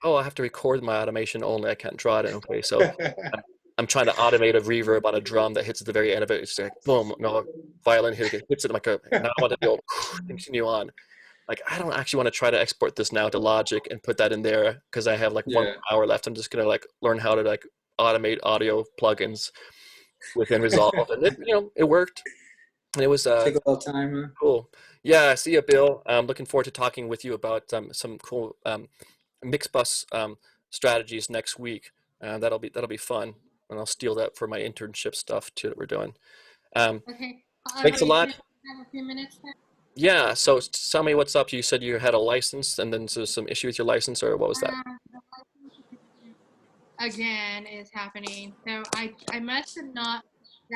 [SPEAKER 1] I have to record my automation only. I can't draw it. Okay, so I'm trying to automate a reverb on a drum that hits at the very end of it. It's like boom, no violin here hits it like a. Now I want to go continue on. Like, I don't actually want to try to export this now to Logic and put that in there because I have like 1 hour left. I'm just gonna like learn how to like automate audio plugins within Resolve, and it worked. And it was
[SPEAKER 3] take a little time. Huh?
[SPEAKER 1] Cool. Yeah, see you, Bill. I'm looking forward to talking with you about some cool mix bus strategies next week. That'll be fun, and I'll steal that for my internship stuff too that we're doing.
[SPEAKER 2] Okay.
[SPEAKER 1] Thanks a lot.
[SPEAKER 2] Have a few minutes then?
[SPEAKER 1] Yeah. So tell me what's up. You said you had a license, and then there's some issue with your license, or what was that?
[SPEAKER 2] Again is happening. So I must have not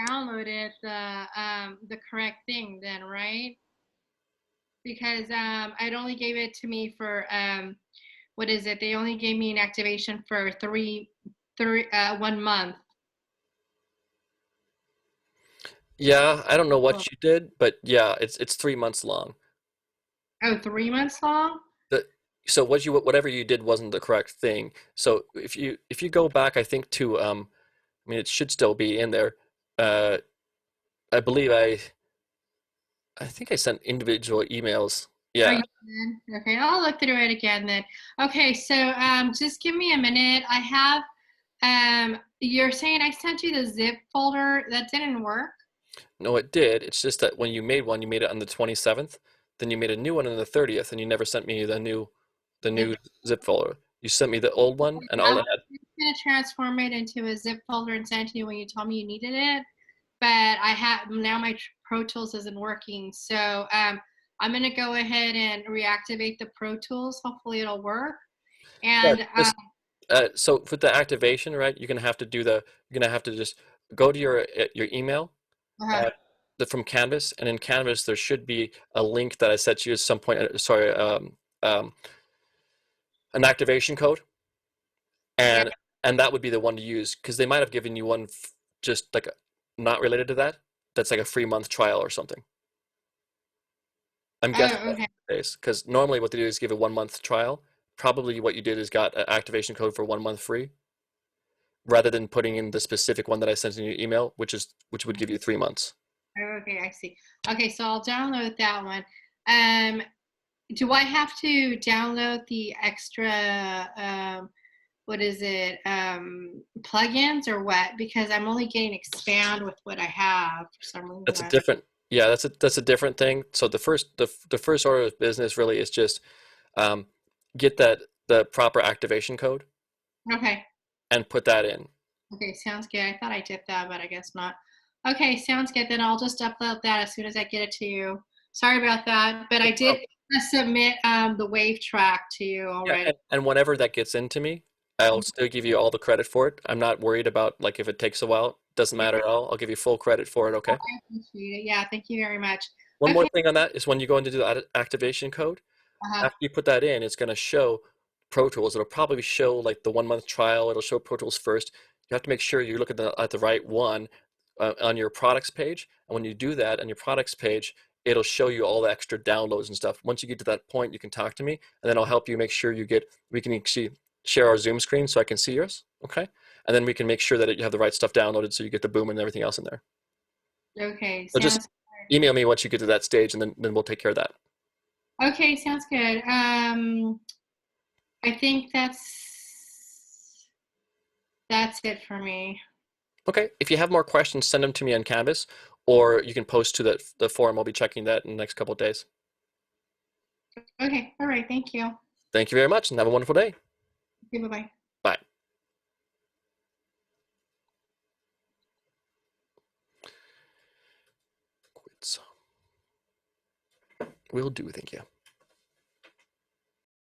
[SPEAKER 2] downloaded the correct thing then, right? Because it only gave it to me for what is it? They only gave me an activation for 1 month.
[SPEAKER 1] Yeah, I don't know what you did, but yeah, it's 3 months long.
[SPEAKER 2] Oh, 3 months long?
[SPEAKER 1] So whatever you did wasn't the correct thing. So if you go back, I think to I mean, it should still be in there. I believe I think I sent individual emails. Yeah.
[SPEAKER 2] Okay, I'll look through it again then. Okay, so just give me a minute. I have you're saying I sent you the zip folder. That didn't work?
[SPEAKER 1] No, it did. It's just that when you made one, you made it on the 27th. Then you made a new one on the 30th, and you never sent me the new zip folder. You sent me the old one, and all it had.
[SPEAKER 2] I'm going to transform it into a zip folder and send it to you when you told me you needed it. But I have now my Pro Tools isn't working, so I'm going to go ahead and reactivate the Pro Tools. Hopefully, it'll work. And
[SPEAKER 1] so for the activation, right? You're going to have to just go to your email. From Canvas, and in Canvas there should be a link that I sent you at some point. Sorry, an activation code, and that would be the one to use, because they might have given you one just like not related to that. That's like a free month trial or something. I'm guessing that's the case, because normally what they do is give a 1 month trial. Probably what you did is got an activation code for 1 month free, rather than putting in the specific one that I sent in your email, which would give you 3 months.
[SPEAKER 2] Okay, I see. Okay, so I'll download that one. Do I have to download the extra what is it, plugins or what? Because I'm only getting expand with what I have for some reason.
[SPEAKER 1] That's a different. Yeah, that's a different thing. So the first order of business really is just get the proper activation code.
[SPEAKER 2] Okay.
[SPEAKER 1] And put that in.
[SPEAKER 2] Okay, sounds good. I thought I did that, but I guess not. Okay, sounds good. Then I'll just upload that as soon as I get it to you. Sorry about that, but I did submit the wave track to you already.
[SPEAKER 1] Yeah, and whenever that gets into me, I'll still give you all the credit for it. I'm not worried about like if it takes a while. doesn't matter at all. I'll give you full credit for it, okay?
[SPEAKER 2] I appreciate it. Yeah, thank you very much.
[SPEAKER 1] One more
[SPEAKER 2] Okay.
[SPEAKER 1] thing on that is when you go into the activation code,
[SPEAKER 2] Uh-huh.
[SPEAKER 1] after you put that in, it's going to show Pro Tools. It'll probably show like the 1 month trial. It'll show Pro Tools first. You have to make sure you look at the right one on your products page. And when you do that on your products page, it'll show you all the extra downloads and stuff. Once you get to that point, you can talk to me, and then I'll help you make sure we can actually share our Zoom screen so I can see yours, okay? And then we can make sure that you have the right stuff downloaded so you get the boom and everything else in there.
[SPEAKER 2] Okay,
[SPEAKER 1] So just
[SPEAKER 2] sounds
[SPEAKER 1] email me once you get to that stage, and then we'll take care of that.
[SPEAKER 2] okay, sounds good. I think that's it for me.
[SPEAKER 1] Okay, if you have more questions, send them to me on Canvas, or you can post to the forum. I'll be checking that in the next couple of days.
[SPEAKER 2] Okay, all right, thank you.
[SPEAKER 1] Thank you very much, and have a wonderful day.
[SPEAKER 2] Okay, bye-bye.
[SPEAKER 1] Bye. Quits. Will do, thank you.